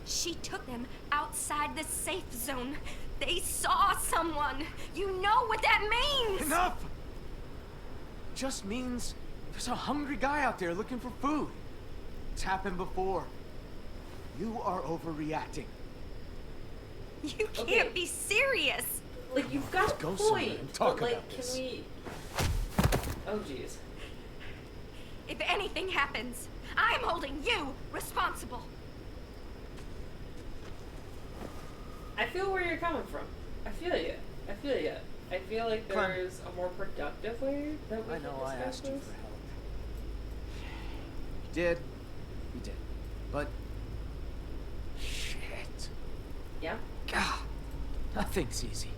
She took them outside the safe zone. They saw someone. You know what that means! Enough! Just means there's a hungry guy out there looking for food. It's happened before. You are overreacting. You can't Okay. be serious! Like, you've got a Go somewhere point, and talk but, like, about this. can we... Oh, jeez. If anything happens, I'm holding you responsible. I feel where you're coming from. I feel you. I feel you. I feel like Clem. there's a more productive way that we I can know I discuss asked you this. for help. You did. You did. But... shit. Yeah? God. Nothing's easy.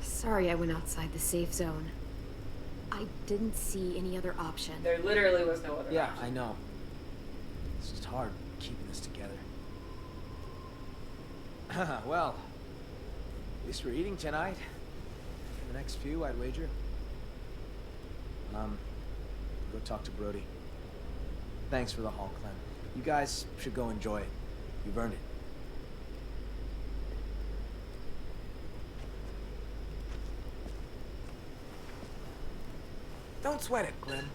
Sorry I went outside the safe zone. I didn't see any other option. There literally was no other Yeah, option. I know. It's just hard keeping this together. Well, at least we're eating tonight. For the next few, I'd wager. Go talk to Brody. Thanks for the haul, Clem. You guys should go enjoy it. You've earned it. Don't sweat it, Clem.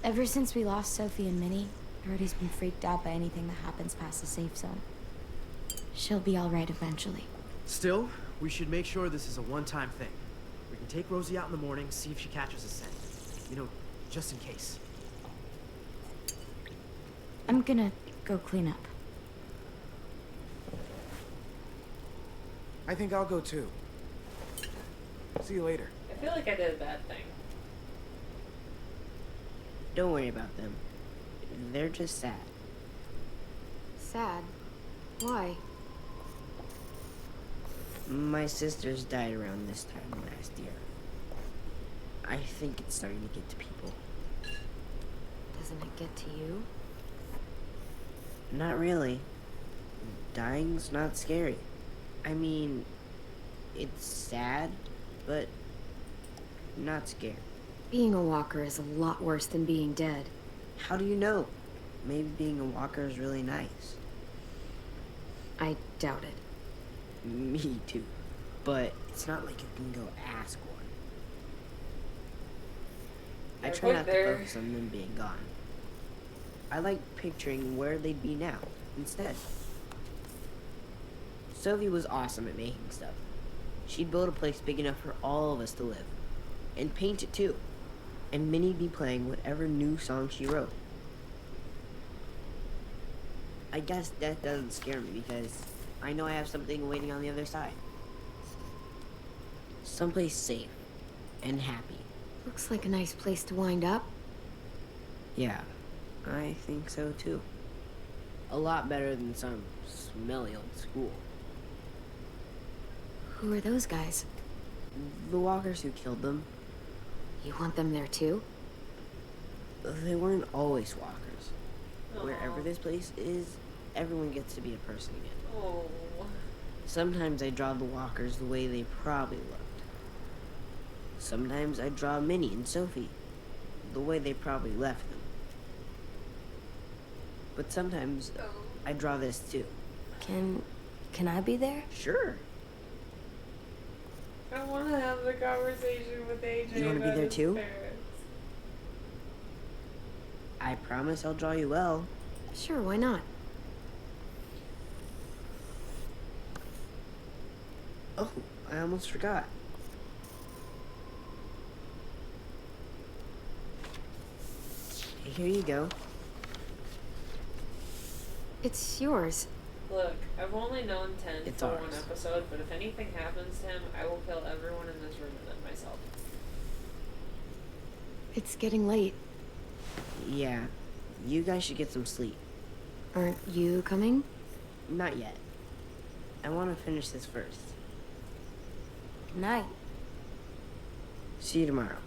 Ever since we lost Sophie and Minnie, Brody's been freaked out by anything that happens past the safe zone. She'll be all right eventually. Still, we should make sure this is a one-time thing. We can take Rosie out in the morning, see if she catches a scent. You know, just in case. I'm gonna go clean up. I think I'll go too. See you later. I feel like I did a bad thing. Don't worry about them. They're just sad. Sad? Why? My sisters died around this time last year. I think it's starting to get to people. Doesn't it get to you? Not really. Dying's not scary. I mean, it's sad, but not scary. Being a walker is a lot worse than being dead. How do you know? Maybe being a walker is really nice. I doubt it. Me too. But it's not like you can go ask one. I Yeah, try right not there. to focus on them being gone. I like picturing where they'd be now, instead. Sophie was awesome at making stuff. She'd build a place big enough for all of us to live. And paint it too. And Minnie'd be playing whatever new song she wrote. I guess that doesn't scare me because I know I have something waiting on the other side. Someplace safe and happy. Looks like a nice place to wind up. Yeah, I think so too. A lot better than some smelly old school. Who are those guys? The walkers who killed them, You want them there too? they weren't always walkers. Aw. Wherever this place is, everyone gets to be a person again. Oh. Sometimes I draw the walkers the way they probably looked. Sometimes I draw Minnie and Sophie the way they probably left them. But sometimes I draw this too. Can I be there? Sure. I want to have the conversation with AJ. You wanna be about there his too? parents. I promise I'll draw you well. Sure, why not? Oh, I almost forgot. Here you go. It's yours. Look, I've only known 10 It's for one ours. episode, but if anything happens to him, I will kill everyone in this room and then myself. It's getting late. Yeah, you guys should get some sleep. Aren't you coming? Not yet. I want to finish this first. Good night. See you tomorrow.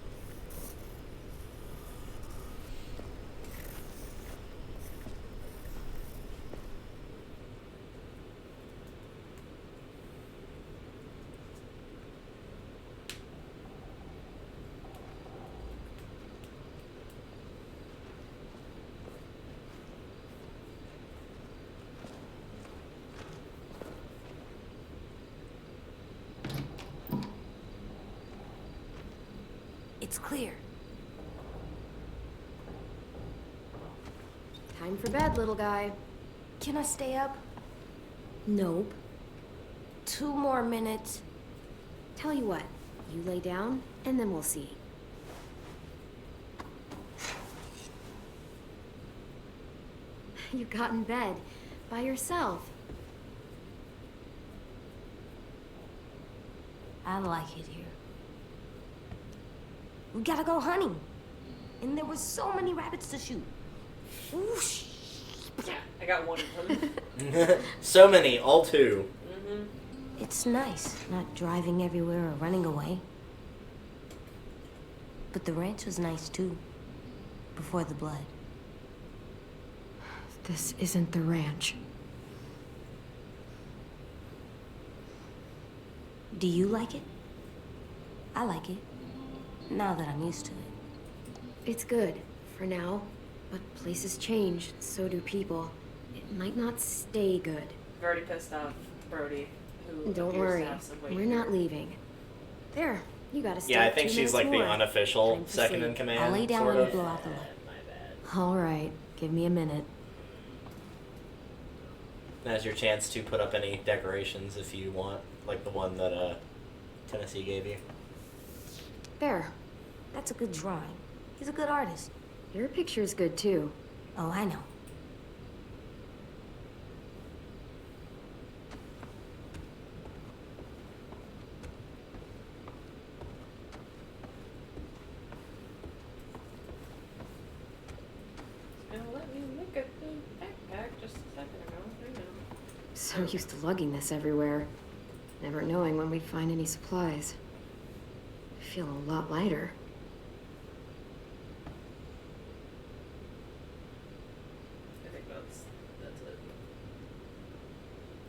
It's clear. Time for bed, little guy. Can I stay up? Nope. 2 more minutes. Tell you what, you lay down, and then we'll see. You got in bed by yourself. I like it here. We gotta go hunting. And there were so many rabbits to shoot. Whoosh. Yeah, I got one of them. So many, all 2. It's nice not driving everywhere or running away. But the ranch was nice too. Before the blood. This isn't the ranch. Do you like it? I like it. Now that I'm used to it. It's good, for now. But places change, so do people. It might not stay good. I've already pissed off Brody, who Don't appears worry, to have some weight we're here. not leaving. There, you gotta stay. Yeah, I think 2 she's minutes like the more. unofficial Time to second sleep. in command. I'll lay down sort and of. blow out the light. All right, give me a minute. Now's your chance to put up any decorations if you want, like the one that Tennessee gave you. There. That's a good drawing. He's a good artist. Your picture's good too. Oh, I know. And let me look at the backpack just a second ago. I know. So used to lugging this everywhere. Never knowing when we'd find any supplies. I feel a lot lighter. I think that's it.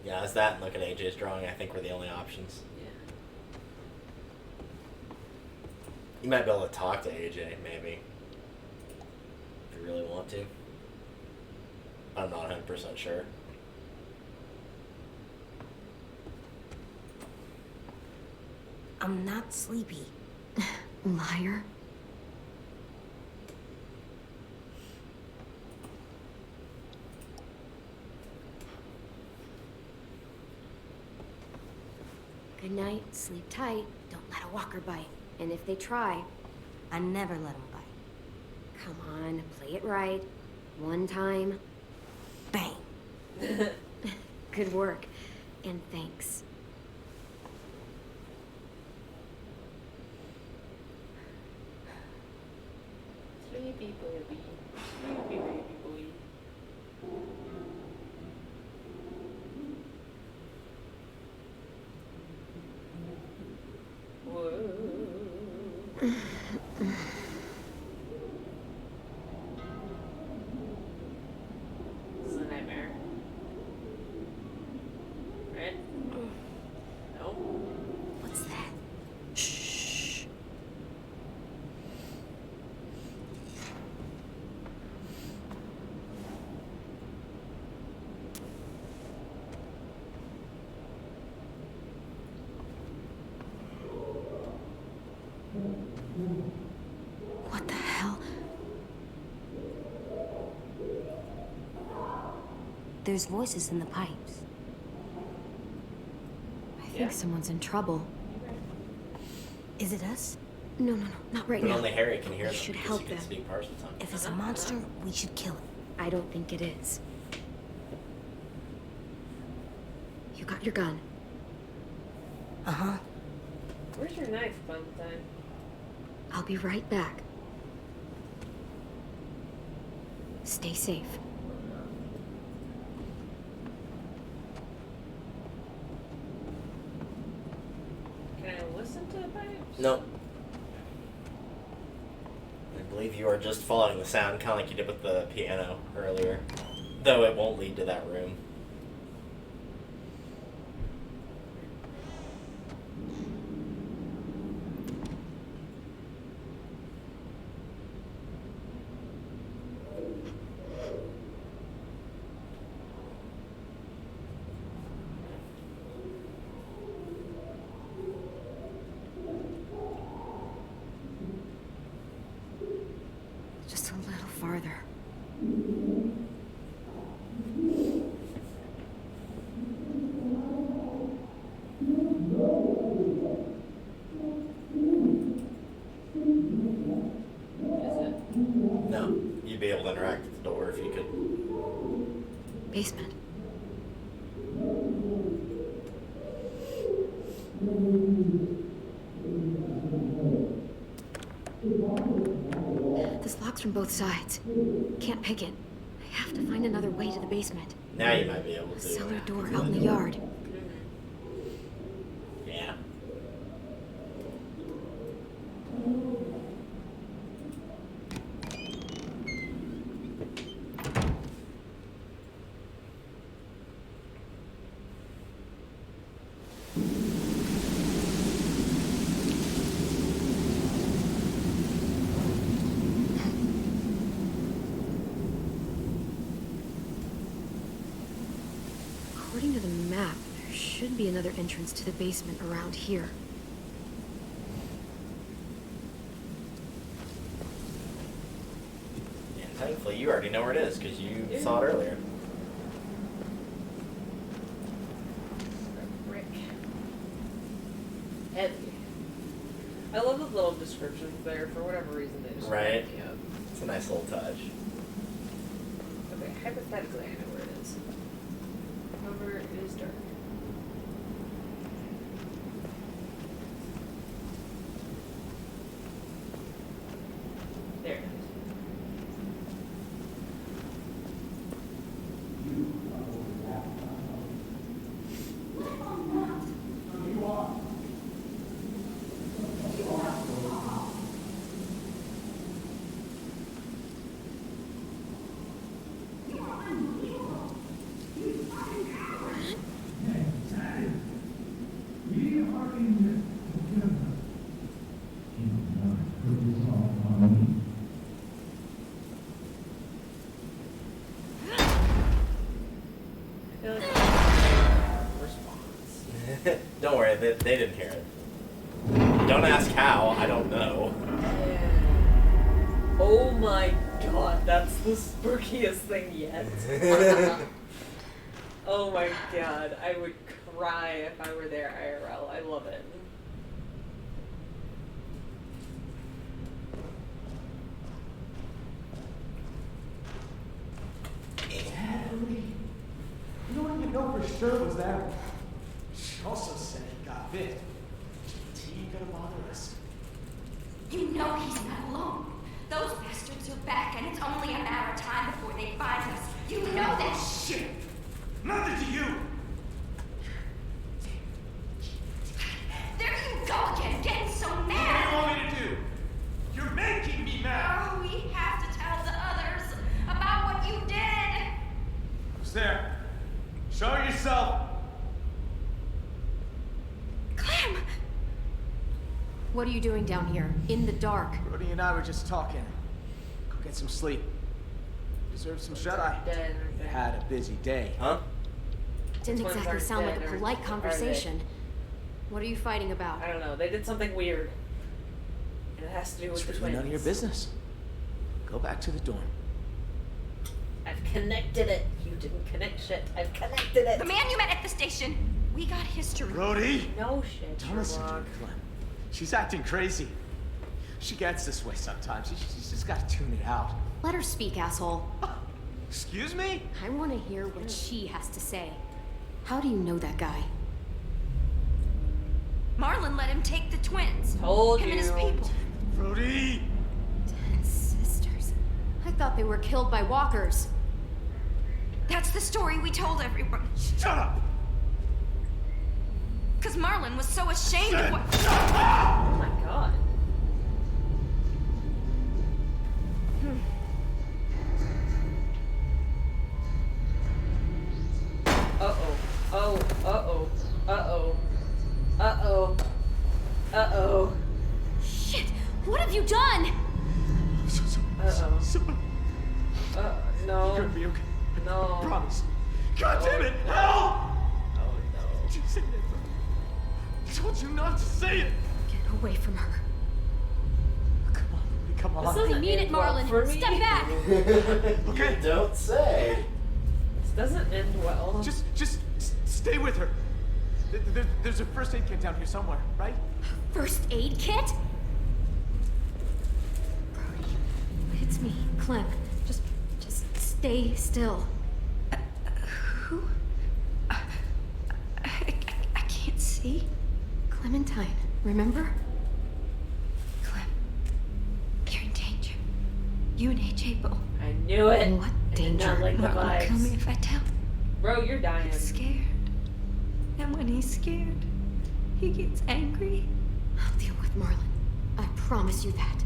Yeah, it's that and look at AJ's drawing, I think were the only options. Yeah. You might be able to talk to AJ, maybe. If you really want to. I'm not 100% sure. I'm not sleepy. Liar. Good night, sleep tight, don't let a walker bite. And if they try, I never let him bite. come on, play it right. One time. Bang. Good work. And thanks. Sleepy baby. Sleepy baby boy. Whoa. This is a nightmare. Right? No? What's that? Shh. What the hell? There's voices in the pipes. I think someone's in trouble. Is it us? No, not right But now. only Harry can hear We them should because help he can them. speak parts of the time. If it's a monster, we should kill it. I don't think it is. You got your gun. Uh-huh. Where's your knife, Clementine? I'll be right back. Stay safe. Can I listen to the pipes? No. believe you are just following the sound, kind of like you did with the piano earlier. Though it won't lead to that room. Just a little farther. No, you'd be able to interact with the door if you could. Basement. This locks from both sides. Can't pick it. I have to find another way to the basement. Now you might be able A to. cellar door out in the yard. Yeah. According to the map, there should be another entrance to the basement around here. And thankfully, you already know where it is because you saw it earlier. Brick. Heavy. I love the little descriptions there. For whatever reason, they just Right. crack me up. It's a nice little touch. Okay, hypothetically, I know where it is. Cover is dark. There it is. I feel like response. Don't worry, they didn't hear it. Don't ask how, I don't know. Yeah. Oh my god, that's the spookiest thing yet. Oh my god, I would cry if I were there IRL. I love it. You don't even know for sure was that. She also said he got bit. He ain't gonna bother us. You know he's not alone. Those bastards are back, and it's only a matter of time before they find us. You know that shit. Nothing to you! There you go again, getting so What do you mad. want me to do? You're making me mad! Oh, we have to tell the others about what you did. Who's there? Show yourself! Clem! What are you doing down here? In the dark? Brody and I were just talking. Go get some sleep. Deserve some shut-eye. Dead. You had a busy day. Huh? Didn't Twins exactly aren't sound like dead, a or polite are they? conversation. What are you fighting about? I don't know. They did something weird. And it has to do with It's the really twins. none of your business. Go back to the dorm. I've connected it. You didn't connect shit. I've connected it. The man you met at the station. We got history. Brody! No shit, Don't listen to her, Sherlock. Clem. She's acting crazy. She gets this way sometimes. She's just got to tune it out. Let her speak, asshole. Excuse me? I want to hear what she has to say. How do you know that guy? Marlon let him take the twins. Told him and his you. people. Brody! 10 sisters. I thought they were killed by walkers. That's the story we told everyone. Shut up! Because Marlon was so ashamed of what. Oh my god. Uh-oh. Uh-oh. Shit! What have you done? Uh-oh. No. You're gonna be okay. No. Promise. God damn it! Help! Oh, no. Did you say that? I told you not to say it! Get away from her. Come on, Rudy, come on. This doesn't I mean it, end well Marlon. for me. Step back! Okay. You don't say. This doesn't end well. Just stay with her. There's a first aid kit down here somewhere, right? First aid kit? Brody, it's me, Clem. Just stay still. Who? I can't see. Clementine, remember? Clem, you're in danger. You and AJ both. I knew it. What I did danger? not like the What will kill vibes. me if I tell? Bro, you're dying. He's scared. And when he's scared, he gets angry. I'll deal with Marlon. I promise you that.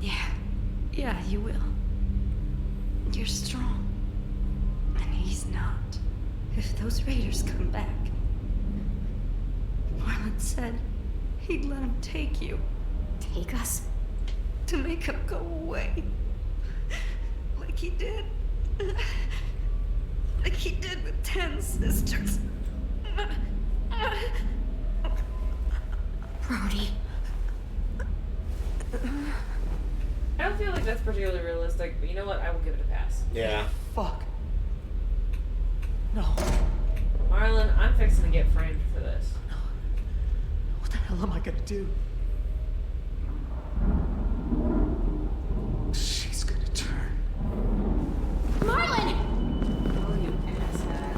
Yeah, you will. You're strong. And he's not. If those raiders come back, Marlon said he'd let them take you. Take us? To make him go away. Like he did. Like he did with 10 sisters. Brody. I don't feel like that's particularly realistic, but you know what? I will give it a pass. Yeah. Fuck. No. Marlon, I'm fixing to get framed for this. What the hell am I gonna do? She's gonna turn. Marlon! Oh, you asshat.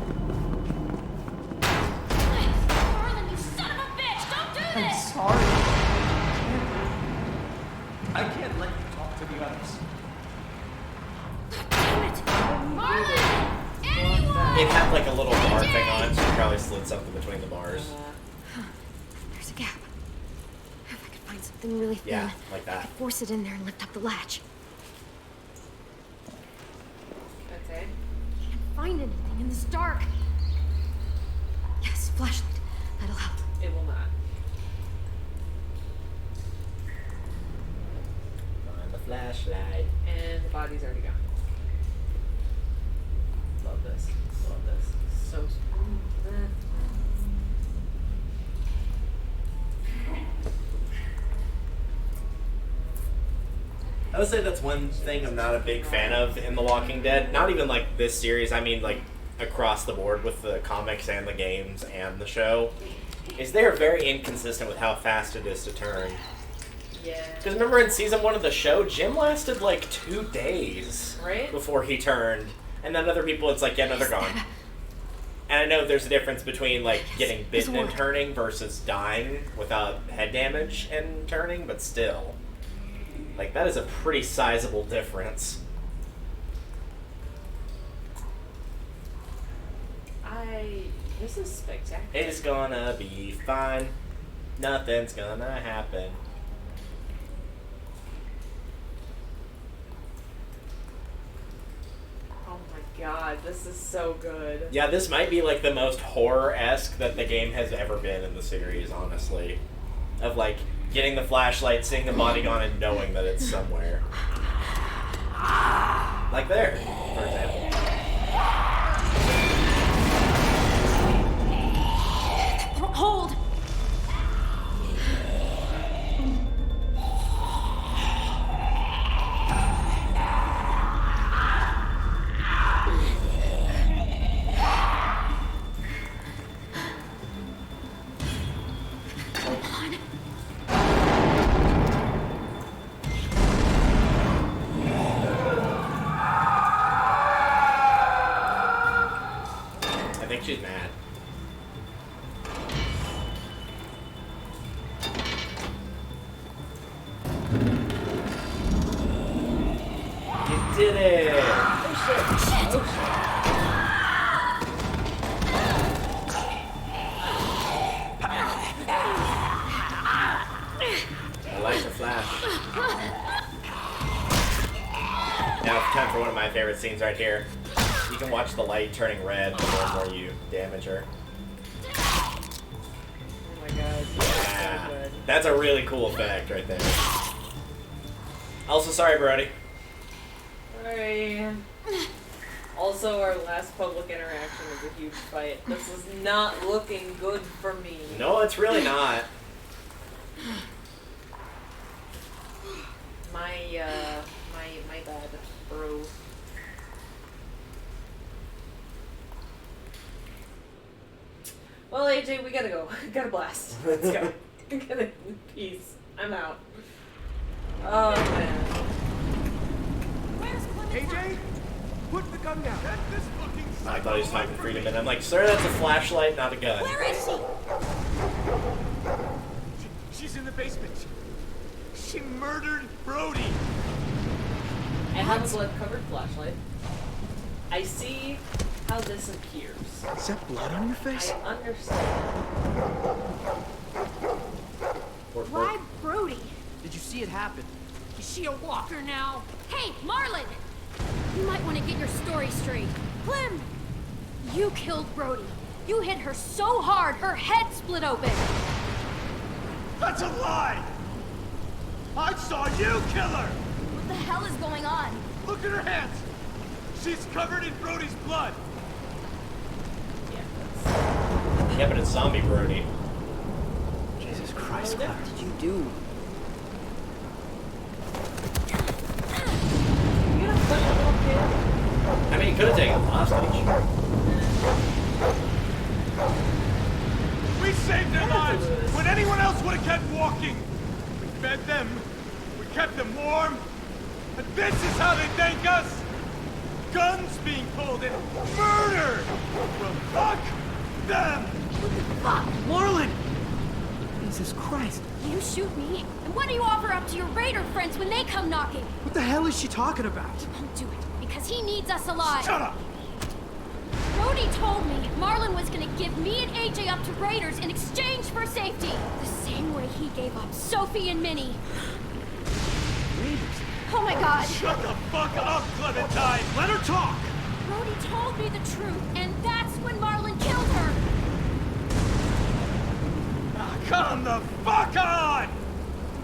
Marlon, you son of a bitch! Don't do I'm this! sorry. I can't let you talk to the others. Damn it! Marlon! Anyone! It had like a little bar thing on it, so you probably slid something between the bars. There's a gap. If I could find something really thin, Yeah, like that. I could force it in there and lift up the latch. Okay. Can't find anything in this dark. Yes, flashlight. That'll help. It will not. Find the flashlight. And the body's already gone. Love this. Love this. So smooth. I would say that's one thing I'm not a big fan of in The Walking Dead. Not even like this series, I mean like across the board with the comics and the games and the show, is they're very inconsistent with how fast it is to turn. Yeah. Because remember in season 1 of the show, Jim lasted like 2 days Right? before he turned. And then other people, it's like, yeah, no, they're gone. And I know there's a difference between like getting bitten and turning versus dying without head damage and turning, but still. Like, that is a pretty sizable difference. This is spectacular. It's gonna be fine. Nothing's gonna happen. Oh my god, this is so good. Yeah, this might be like the most horror-esque that the game has ever been in the series, honestly. Of like, getting the flashlight, seeing the body gone, and knowing that it's somewhere. Like there, for example. Hold! I think she's mad. You did it! Oh shit! I like the flash. Now it's time for one of my favorite scenes right here. You can watch the light turning red the more and more you damage her. Oh my god. That's a really cool effect right there. Also, sorry, Brody. Sorry. Also, our last public interaction was a huge fight. This is not looking good for me. No, it's really not. My bad, bro. Well, AJ, we gotta go. Gotta blast. Let's go. Peace. I'm out. Oh, man. Where's Clementine? AJ, put the gun down. Get this fucking I thought he was talking freedom, and I'm like, sir, that's a flashlight, not a gun. Where is she? She's in the basement. She murdered Brody. I have a blood-covered flashlight. I see how this appears. Is that blood on your face? I understand. Why Brody? Did you see it happen? Is she a walker now? Hey, Marlon! You might want to get your story straight. Clem! You killed Brody. You hit her so hard, her head split open. That's a lie! I saw you kill her! What the hell is going on? Look at her hands! She's covered in Brody's blood! Yeah, but it's zombie Brody. Jesus Christ, what did you do? You gonna push a little kid? I mean, he could have taken a hostage. We saved their lives when anyone else would have kept walking! We fed them, we kept them warm, and this is how they thank us! Guns being pulled and murder! Well, fuck them! Fuck! Marlon! Jesus Christ. You shoot me, and what do you offer up to your raider friends when they come knocking? What the hell is she talking about? He won't do it, because he needs us alive. Shut up! Brody told me Marlon was gonna give me and AJ up to raiders in exchange for safety. The same way he gave up Sophie and Minnie. Raiders? Oh my god! Shut the fuck up, Clementine! Let her talk! Brody told me the truth, and that's when Marlon killed her. Come the fuck on!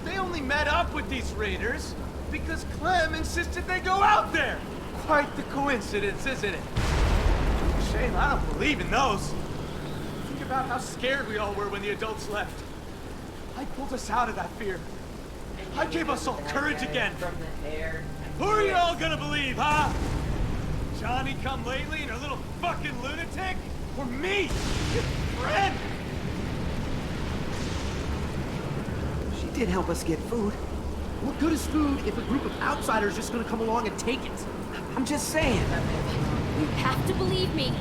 They only met up with these raiders because Clem insisted they go out there. Quite the coincidence, isn't it? Shame I don't believe in those. Think about how scared we all were when the adults left. I pulled us out of that fear. I gave us all courage again. From the hair. Who are you all gonna believe, huh? Johnny come lately and her little fucking lunatic? Or me, your friend? She did help us get food. What good is food if a group of outsiders just gonna come along and take it? I'm just saying. You have to believe me.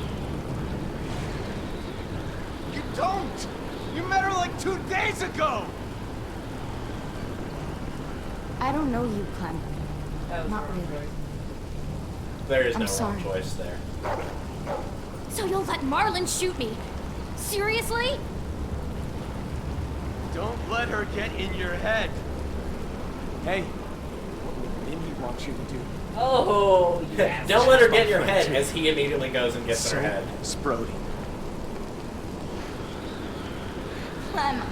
You don't! You met her like 2 days ago! I don't know you, Clem. That was Not wrong really. choice. There is I'm no sorry. wrong choice there. So you'll let Marlon shoot me? Seriously? Don't let her get in your head. Hey, what Minnie wants you to do. Oh, yes. Don't let her get in your head as he immediately goes and gets in her head. It's Brody. Clem,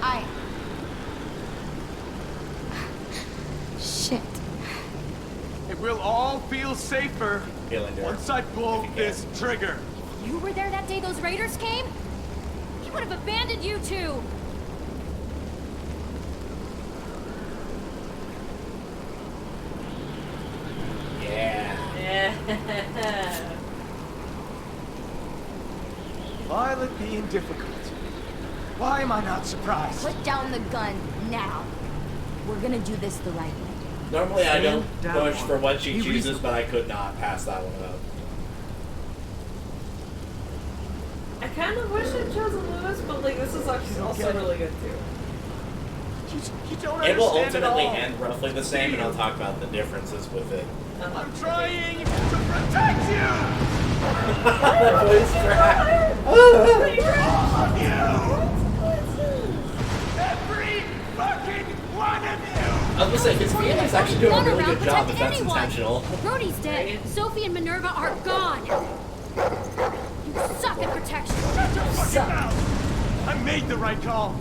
Shit. It will all feel safer Feeling dirty. once I pull this trigger. You were there that day those raiders came? He would have abandoned you too. Yeah. Violet being difficult. Why am I not surprised? Put down the gun now. We're gonna do this the right way. Normally I don't Stand down, push for what she Be chooses, reasonable. but I could not pass that one up. I kind of wish I'd chosen Lewis, but like this is actually also really good too. You don't It will understand ultimately at all. end roughly the same, and I'll talk about the differences with it. I'm trying to protect you! That voice crack. All of you! Every fucking one of you! I was gonna say, his family's actually doing a really good job if that's Anyone. intentional. Brody's dead. Sophie and Minerva are gone. You suck at protection. Shut your fucking mouth! I made the right call.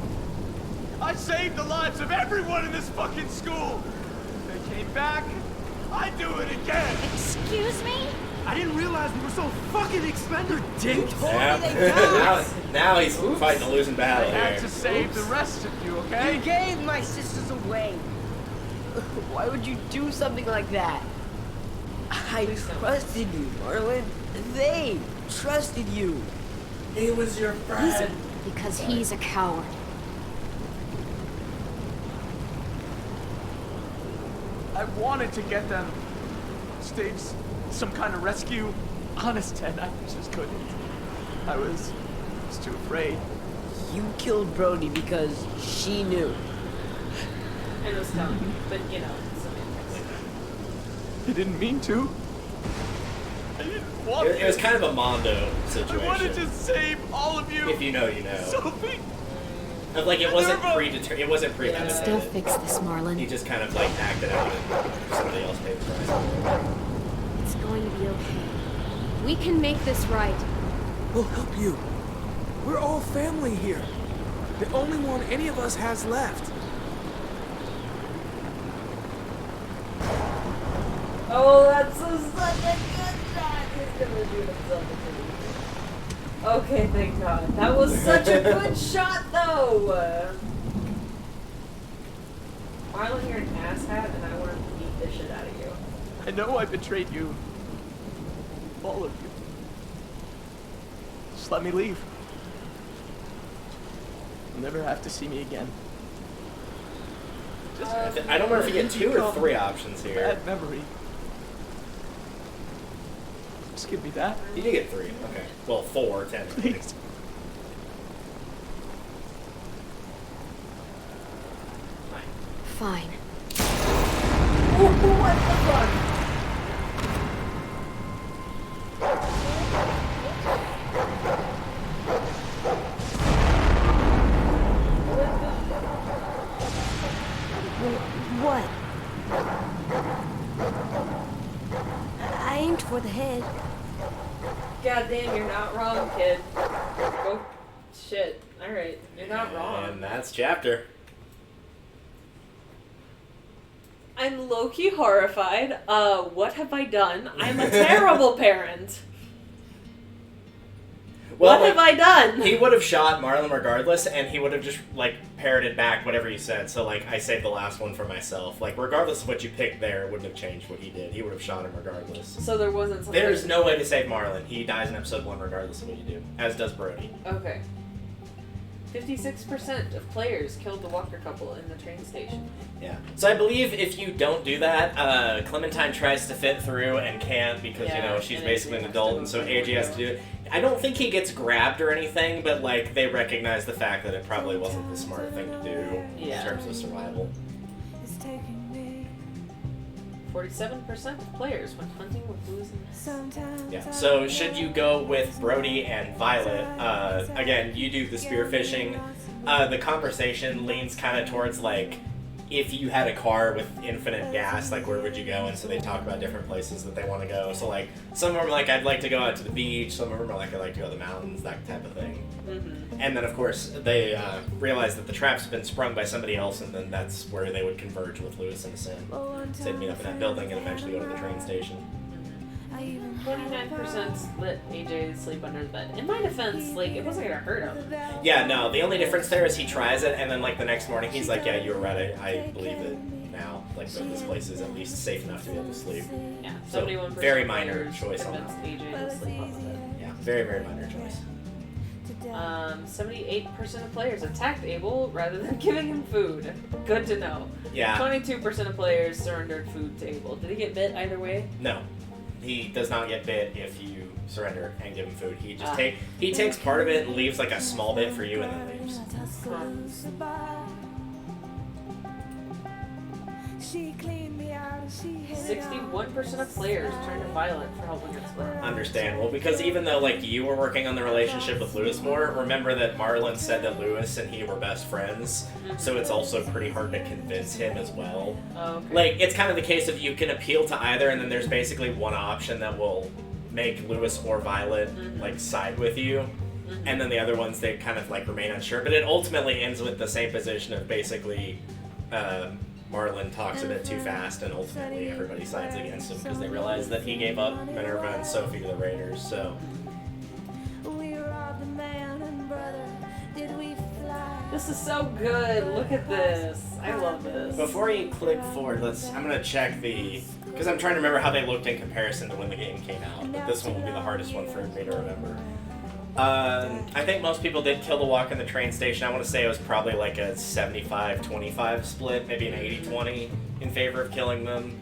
I saved the lives of everyone in this fucking school. They came back. I'd do it again. Excuse me? I didn't realize we were so fucking expendable. Didn't now he's fighting a losing battle I had here. to save the rest of you, okay? You gave my sisters away. Why would you do something like that? I trusted you, Marlon. They trusted you. He was your friend. Because he's a coward. I wanted to get them. Stage some kind of rescue. Honest, Ted, I just couldn't. I was too afraid. You killed Brody because she knew. And it was telling, but you know, I didn't mean to. I didn't want It was kind of a Mondo situation. I wanted to save all of you. If you know, you know. Sophie. Like it wasn't predetermined. It wasn't premeditated. Still fix this, Marlon. He just kind of like acted out and somebody else paid the price. It's going to be okay. We can make this right. We'll help you. We're all family here. The only one any of us has left. oh, that's such a good shot. He's gonna do himself a treat. Okay, thank God. That was such a good shot, though. Marlon, you're an asshat, and I want to beat the shit out of you. I know I betrayed you. All of you. Just let me leave. You'll never have to see me again. Just I don't remember if you get 2 or 3 options here. bad memory. Just give me that. You did get 3. Okay. Well, 4, 10. Please. Fine. What the fuck? What? I aimed for the head. Goddamn, you're not wrong, kid. Go. Shit. Alright, you're not wrong. And that's chapter. I'm low-key horrified. What have I done? I'm a terrible parent. Well, what have I done? He would have shot Marlon regardless, and he would have just, like, parroted back whatever he said. So, like, I saved the last one for myself. Like, regardless of what you picked there, it wouldn't have changed what he did. He would have shot him regardless. So there wasn't something... There's no way to save Marlon. He dies in episode 1 regardless of what you do. As does Brody. Okay. 56% of players killed the Walker couple in the train station. Yeah. So I believe if you don't do that, Clementine tries to fit through and can't because, you know, she's basically an adult, and so AJ has to do it. I don't think he gets grabbed or anything, but, like, they recognize the fact that it probably wasn't the smart thing to do in terms of survival. 47% of players went hunting with Lewis and Yeah. So should you go with Brody and Violet? Again, you do the spearfishing. The conversation leans kind of towards like, if you had a car with infinite gas, like where would you go? And so they talk about different places that they want to go. So like, some of them are like, I'd like to go out to the beach. Some of them are like, I'd like to go to the mountains, that type of thing. Mm-hmm. And then of course they realize that the trap's been sprung by somebody else, and then that's where they would converge with Lewis and Sin. So they'd meet up in that building and eventually go to the train station. 29% let AJ sleep under the bed. In my defense, like, it wasn't gonna hurt him. Yeah, no, the only difference there is he tries it, and then, like, the next morning he's like, yeah, you were right, I believe it now. Like, so this place is at least safe enough to be able to sleep. Yeah, So, 71% very minor choice on convinced that. AJ to sleep on the bed. Yeah, very, very minor choice. 78% of players attacked Abel rather than giving him food. Good to know. Yeah. 22% of players surrendered food to Abel. Did he get bit either way? No. He does not get bit if you surrender and give him food. He just he takes part of it and leaves like a small bit for you and then leaves. 61% of players turned to Violet for help against Glenn. Understandable, because even though like you were working on the relationship with Lewis more, remember that Marlon said that Lewis and he were best friends, so it's also pretty hard to convince him as well. Oh, okay. Like, it's kind of the case of you can appeal to either, and then there's basically one option that will make Lewis or Violet like side with you. and then the other ones they kind of like remain unsure. But it ultimately ends with the same position of basically Marlin talks a bit too fast, and ultimately everybody sides against him because they realize that he gave up Minerva and Sophie to the Raiders. So. This is so good. Look at this. I love this. Before you click forward, I'm gonna check because I'm trying to remember how they looked in comparison to when the game came out. But this one will be the hardest one for me to remember. I think most people did kill the walk in the train station. I want to say it was probably like a 75-25 split, maybe an 80-20 in favor of killing them.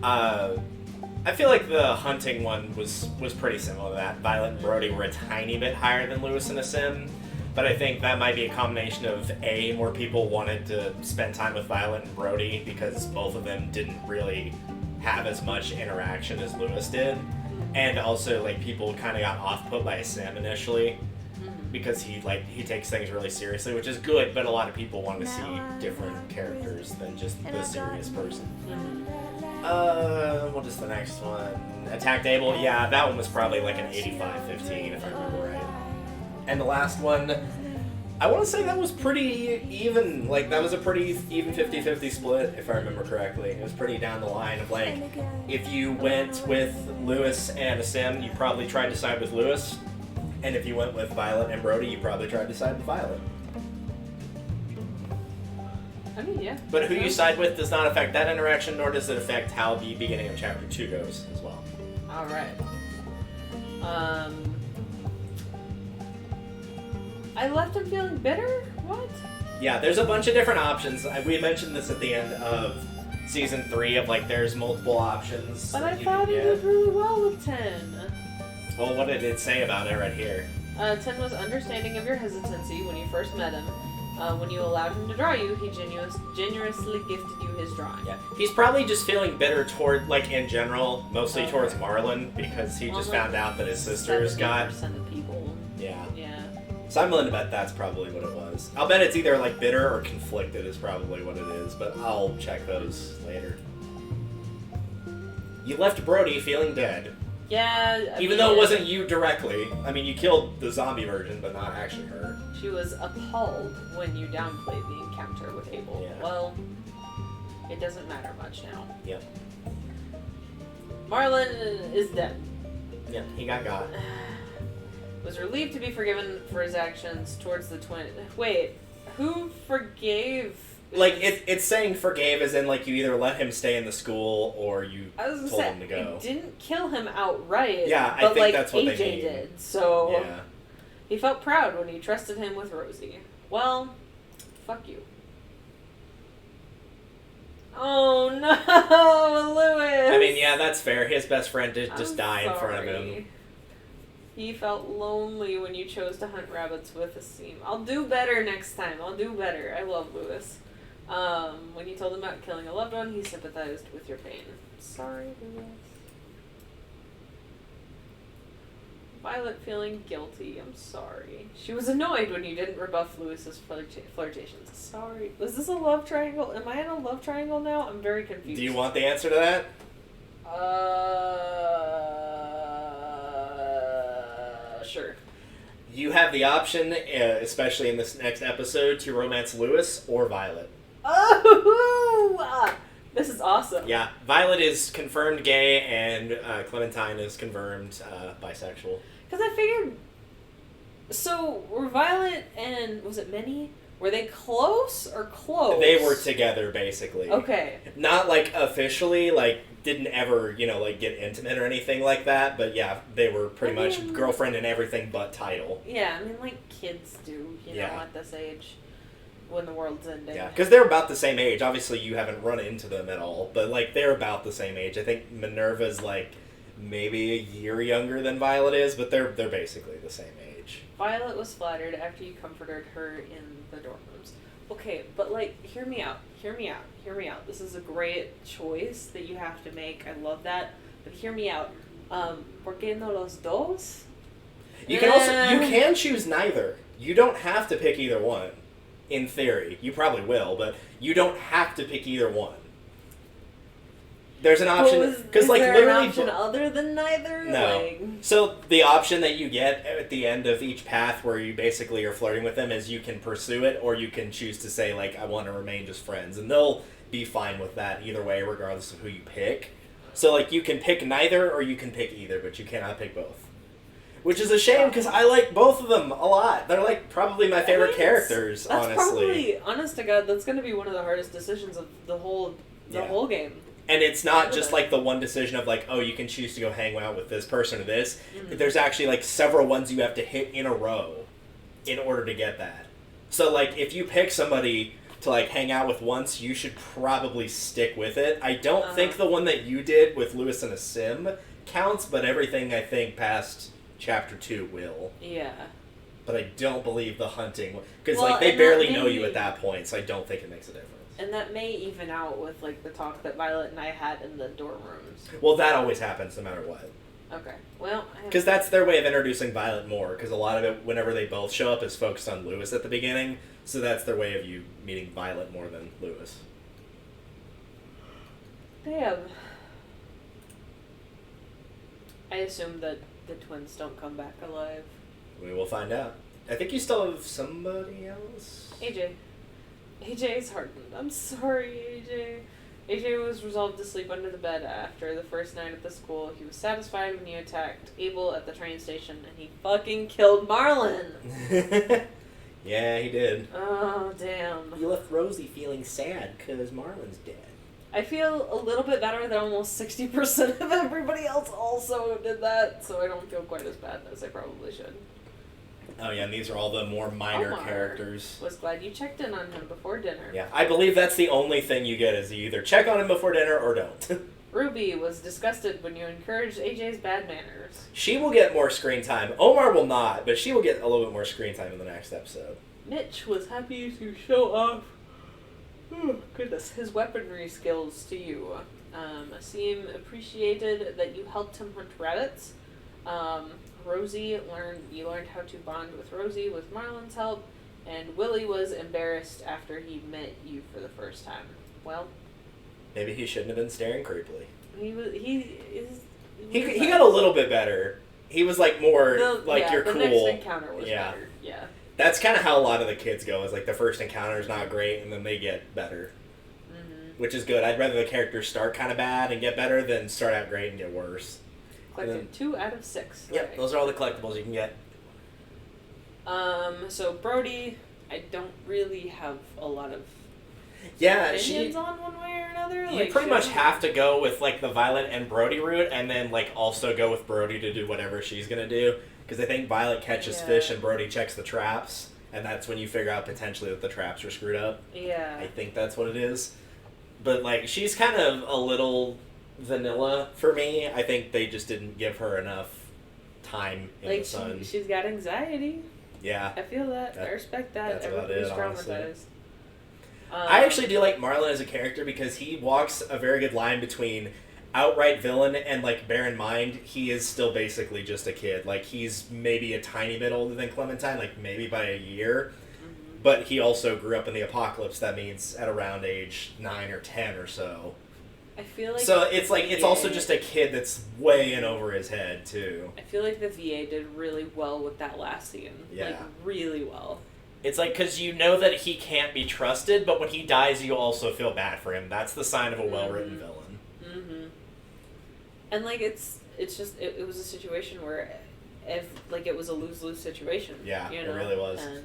I feel like the hunting one was pretty similar to that. Violet and Brody were a tiny bit higher than Lewis and Asim, but I think that might be a combination of more people wanted to spend time with Violet and Brody because both of them didn't really have as much interaction as Lewis did. And also, like, people kind of got off-put by Sam initially because he takes things really seriously, which is good, but a lot of people want to see different characters than just the serious person. What is the next one? Attack Table? Yeah, that one was probably like an 85-15, if I remember right. And the last one, I want to say that was pretty even. Like, that was a pretty even 50-50 split, if I remember correctly. It was pretty down the line of, like, if you went with Lewis and Asim, you probably tried to side with Lewis. And if you went with Violet and Brody, you probably tried to side with Violet. I mean, yeah. But who you side with does not affect that interaction, nor does it affect how the beginning of Chapter 2 goes as well. Alright. I left him feeling bitter? What? Yeah, there's a bunch of different options. We mentioned this at the end of Season 3, of, like, there's multiple options. But I thought he did really well with 10. Well, what did it say about it right here? 10 was understanding of your hesitancy when you first met him. When you allowed him to draw you, he generously gifted you his drawing. Yeah, he's probably just feeling bitter toward, like, in general, mostly towards Marlon, because he just found out that his sister's got... 70% of people. Yeah. Yeah. So I'm willing to bet that's probably what it was. I'll bet it's either, like, bitter or conflicted is probably what it is, but I'll check those later. You left Brody feeling dead. Yeah. Even though it wasn't you directly. I mean, you killed the zombie version, but not actually her. She was appalled when you downplayed the encounter with Abel. Yeah. Well, it doesn't matter much now. Yep. Marlon is dead. Yeah, he got. Was relieved to be forgiven for his actions towards the twin. Wait, who forgave? Like, it's saying forgave as in, like, you either let him stay in the school or you told him to go. It didn't kill him outright. Yeah, I but, think like, that's what AJ they mean. did. So yeah. He felt proud when he trusted him with Rosie. Well, fuck you. Oh no, Lewis! I mean, yeah, that's fair. His best friend did just die in front of him. He felt lonely when you chose to hunt rabbits with Asim. I'll do better next time. I'll do better. I love Lewis. When you told him about killing a loved one, he sympathized with your pain. Sorry, Lewis. Violet feeling guilty. I'm sorry. She was annoyed when you didn't rebuff Lewis's flirtations. Sorry. Was this a love triangle? Am I in a love triangle now? I'm very confused. Do you want the answer to that? Sure. You have the option, especially in this next episode, to romance Lewis or Violet. Oh! This is awesome. Yeah, Violet is confirmed gay, and Clementine is confirmed bisexual. Because I figured... So, were Violet and... Was it Minnie? Were they close or close? They were together, basically. Okay. Not, like, officially, like, didn't ever, like, get intimate or anything like that, but yeah, they were pretty much girlfriend and everything but title. Yeah, I mean, like kids do, you know, at this age. When the world's ending. Yeah, because they're about the same age. Obviously, you haven't run into them at all, but, like, they're about the same age. I think Minerva's, like, maybe a year younger than Violet is, but they're basically the same age. Violet was flattered after you comforted her in the dorm rooms. Okay, but, like, hear me out. This is a great choice that you have to make. I love that. But hear me out. ¿Por qué no los dos? You can choose neither. You don't have to pick either one. In theory. You probably will, but you don't have to pick either one. There's an option because like there literally an option other than neither? No. Like... So the option that you get at the end of each path where you basically are flirting with them is you can pursue it or you can choose to say like I want to remain just friends, and they'll be fine with that either way regardless of who you pick. So like you can pick neither or you can pick either, but you cannot pick both. Which is a shame because I like both of them a lot. They're like probably my favorite characters, that's honestly. Probably, honest to God, that's going to be one of the hardest decisions of the whole game. And it's not just like the one decision of like, oh, you can choose to go hang out with this person or this. Mm-hmm. There's actually like several ones you have to hit in a row in order to get that. So like if you pick somebody to like hang out with once, you should probably stick with it. I don't think the one that you did with Lewis and a Sim counts, but everything I think past Chapter 2 will. Yeah. But I don't believe the hunting, because like they barely know you at that point, so I don't think it makes a difference. And that may even out with like the talk that Violet and I had in the dorm rooms. Well, that always happens no matter what. Okay. Well, because that's their way of introducing Violet more, because a lot of it, whenever they both show up, is focused on Lewis at the beginning, so that's their way of you meeting Violet more than Lewis. Damn. I assume that the twins don't come back alive. We will find out. I think you still have somebody else? AJ. AJ's hardened. I'm sorry, AJ. AJ was resolved to sleep under the bed after the first night at the school. He was satisfied when you attacked Abel at the train station, and he fucking killed Marlon. Yeah, he did. Oh, damn. You left Rosie feeling sad because Marlon's dead. I feel a little bit better that almost 60% of everybody else also did that, so I don't feel quite as bad as I probably should. Oh yeah, and these are all the more minor Omar characters. Was glad you checked in on him before dinner. Yeah, I believe that's the only thing you get is you either check on him before dinner or don't. Ruby was disgusted when you encouraged AJ's bad manners. She will get more screen time. Omar will not, but she will get a little bit more screen time in the next episode. Mitch was happy to show off goodness, his weaponry skills to you. Asim appreciated that you helped him hunt rabbits. Rosie learned how to bond with Rosie with Marlon's help, and Willie was embarrassed after he met you for the first time. Well, maybe he shouldn't have been staring creepily. He got a little bit better. He was like more you're cool. The next encounter was better. Yeah. That's kind of how a lot of the kids go. Is like the first encounter is not great, and then they get better, which is good. I'd rather the characters start kind of bad and get better than start out great and get worse. Collected 2 out of 6. Yep, right. Those are all the collectibles you can get. So Brody, I don't really have a lot of opinions on one way or another. You pretty much have to go with like the Violet and Brody route, and then like also go with Brody to do whatever she's gonna do. Because I think Violet catches fish and Brody checks the traps, and that's when you figure out potentially that the traps are screwed up. Yeah. I think that's what it is. But like she's kind of a little vanilla for me. I think they just didn't give her enough time in the sun. She's got anxiety. Yeah. I feel that. I respect that. That's about it, traumatized. I actually do like Marlon as a character because he walks a very good line between outright villain and like bear in mind he is still basically just a kid. Like he's maybe a tiny bit older than Clementine, like maybe by a year. But he also grew up in the apocalypse. That means at around age 9 or 10 or so. I feel like so it's like it's also just a kid that's way in over his head too. I feel like the VA did really well with that last scene. Yeah. Like really well. It's like because you know that he can't be trusted, but when he dies, you also feel bad for him. That's the sign of a well-written villain. And like it was a situation where, it was a lose-lose situation. Yeah, you know? It really was. And,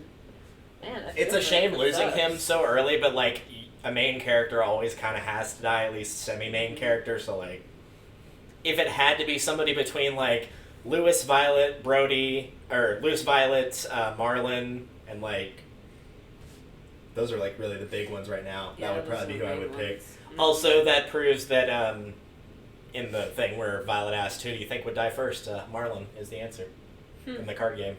man, it's a shame losing him so early, but like a main character always kind of has to die, at least semi-main character. So like, if it had to be somebody between like Lewis, Violet, Brody, or Lewis, Violet, Marlon, and like those are like really the big ones right now. Yeah, that would probably be who I would pick. Mm-hmm. Also, that proves that in the thing where Violet asked who do you think would die first, Marlon is the answer in the card game.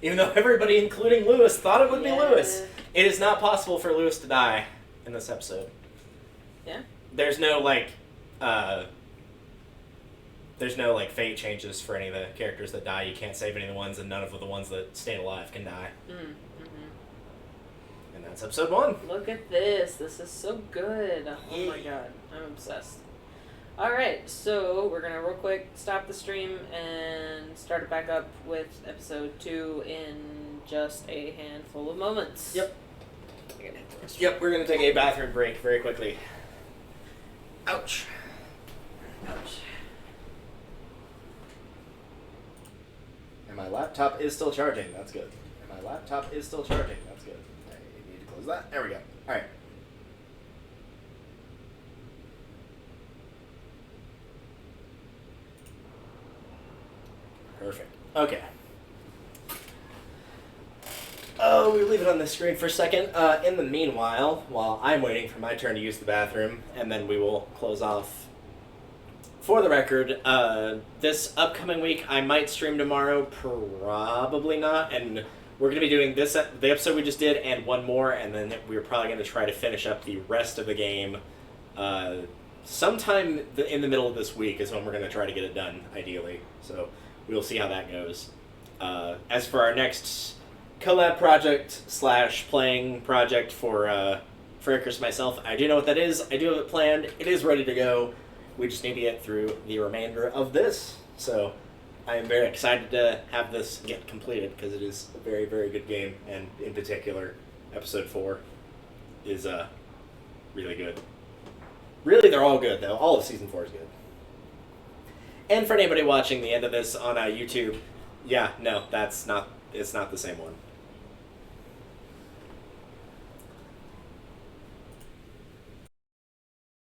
Even though everybody, including Lewis, thought it would be Lewis. It is not possible for Lewis to die in this episode. Yeah. There's no fate changes for any of the characters that die. You can't save any of the ones, and none of the ones that stay alive can die. And that's episode 1. Look at this. This is so good. Oh my god. I'm obsessed. Alright, so we're gonna real quick stop the stream and start it back up with episode 2 in just a handful of moments. Yep. Yep, we're gonna take a bathroom break very quickly. Ouch. Ouch. And my laptop is still charging. That's good. And my laptop is still charging. That's good. I need to close that. There we go. Alright. Perfect. Okay. Oh, we leave it on the screen for a second. In the meanwhile, while I'm waiting for my turn to use the bathroom, and then we will close off. For the record, this upcoming week, I might stream tomorrow, probably not, and we're going to be doing this the episode we just did and one more, and then we're probably going to try to finish up the rest of the game sometime in the middle of this week is when we're going to try to get it done, ideally. So we'll see how that goes. As for our next collab project / playing project for Icarus myself, I do know what that is. I do have it planned. It is ready to go. We just need to get through the remainder of this. So I am very excited to have this get completed because it is a very, very good game. And in particular, episode 4 is really good. Really, they're all good, though. All of season 4 is good. And for anybody watching the end of this on YouTube, yeah, no, it's not the same one.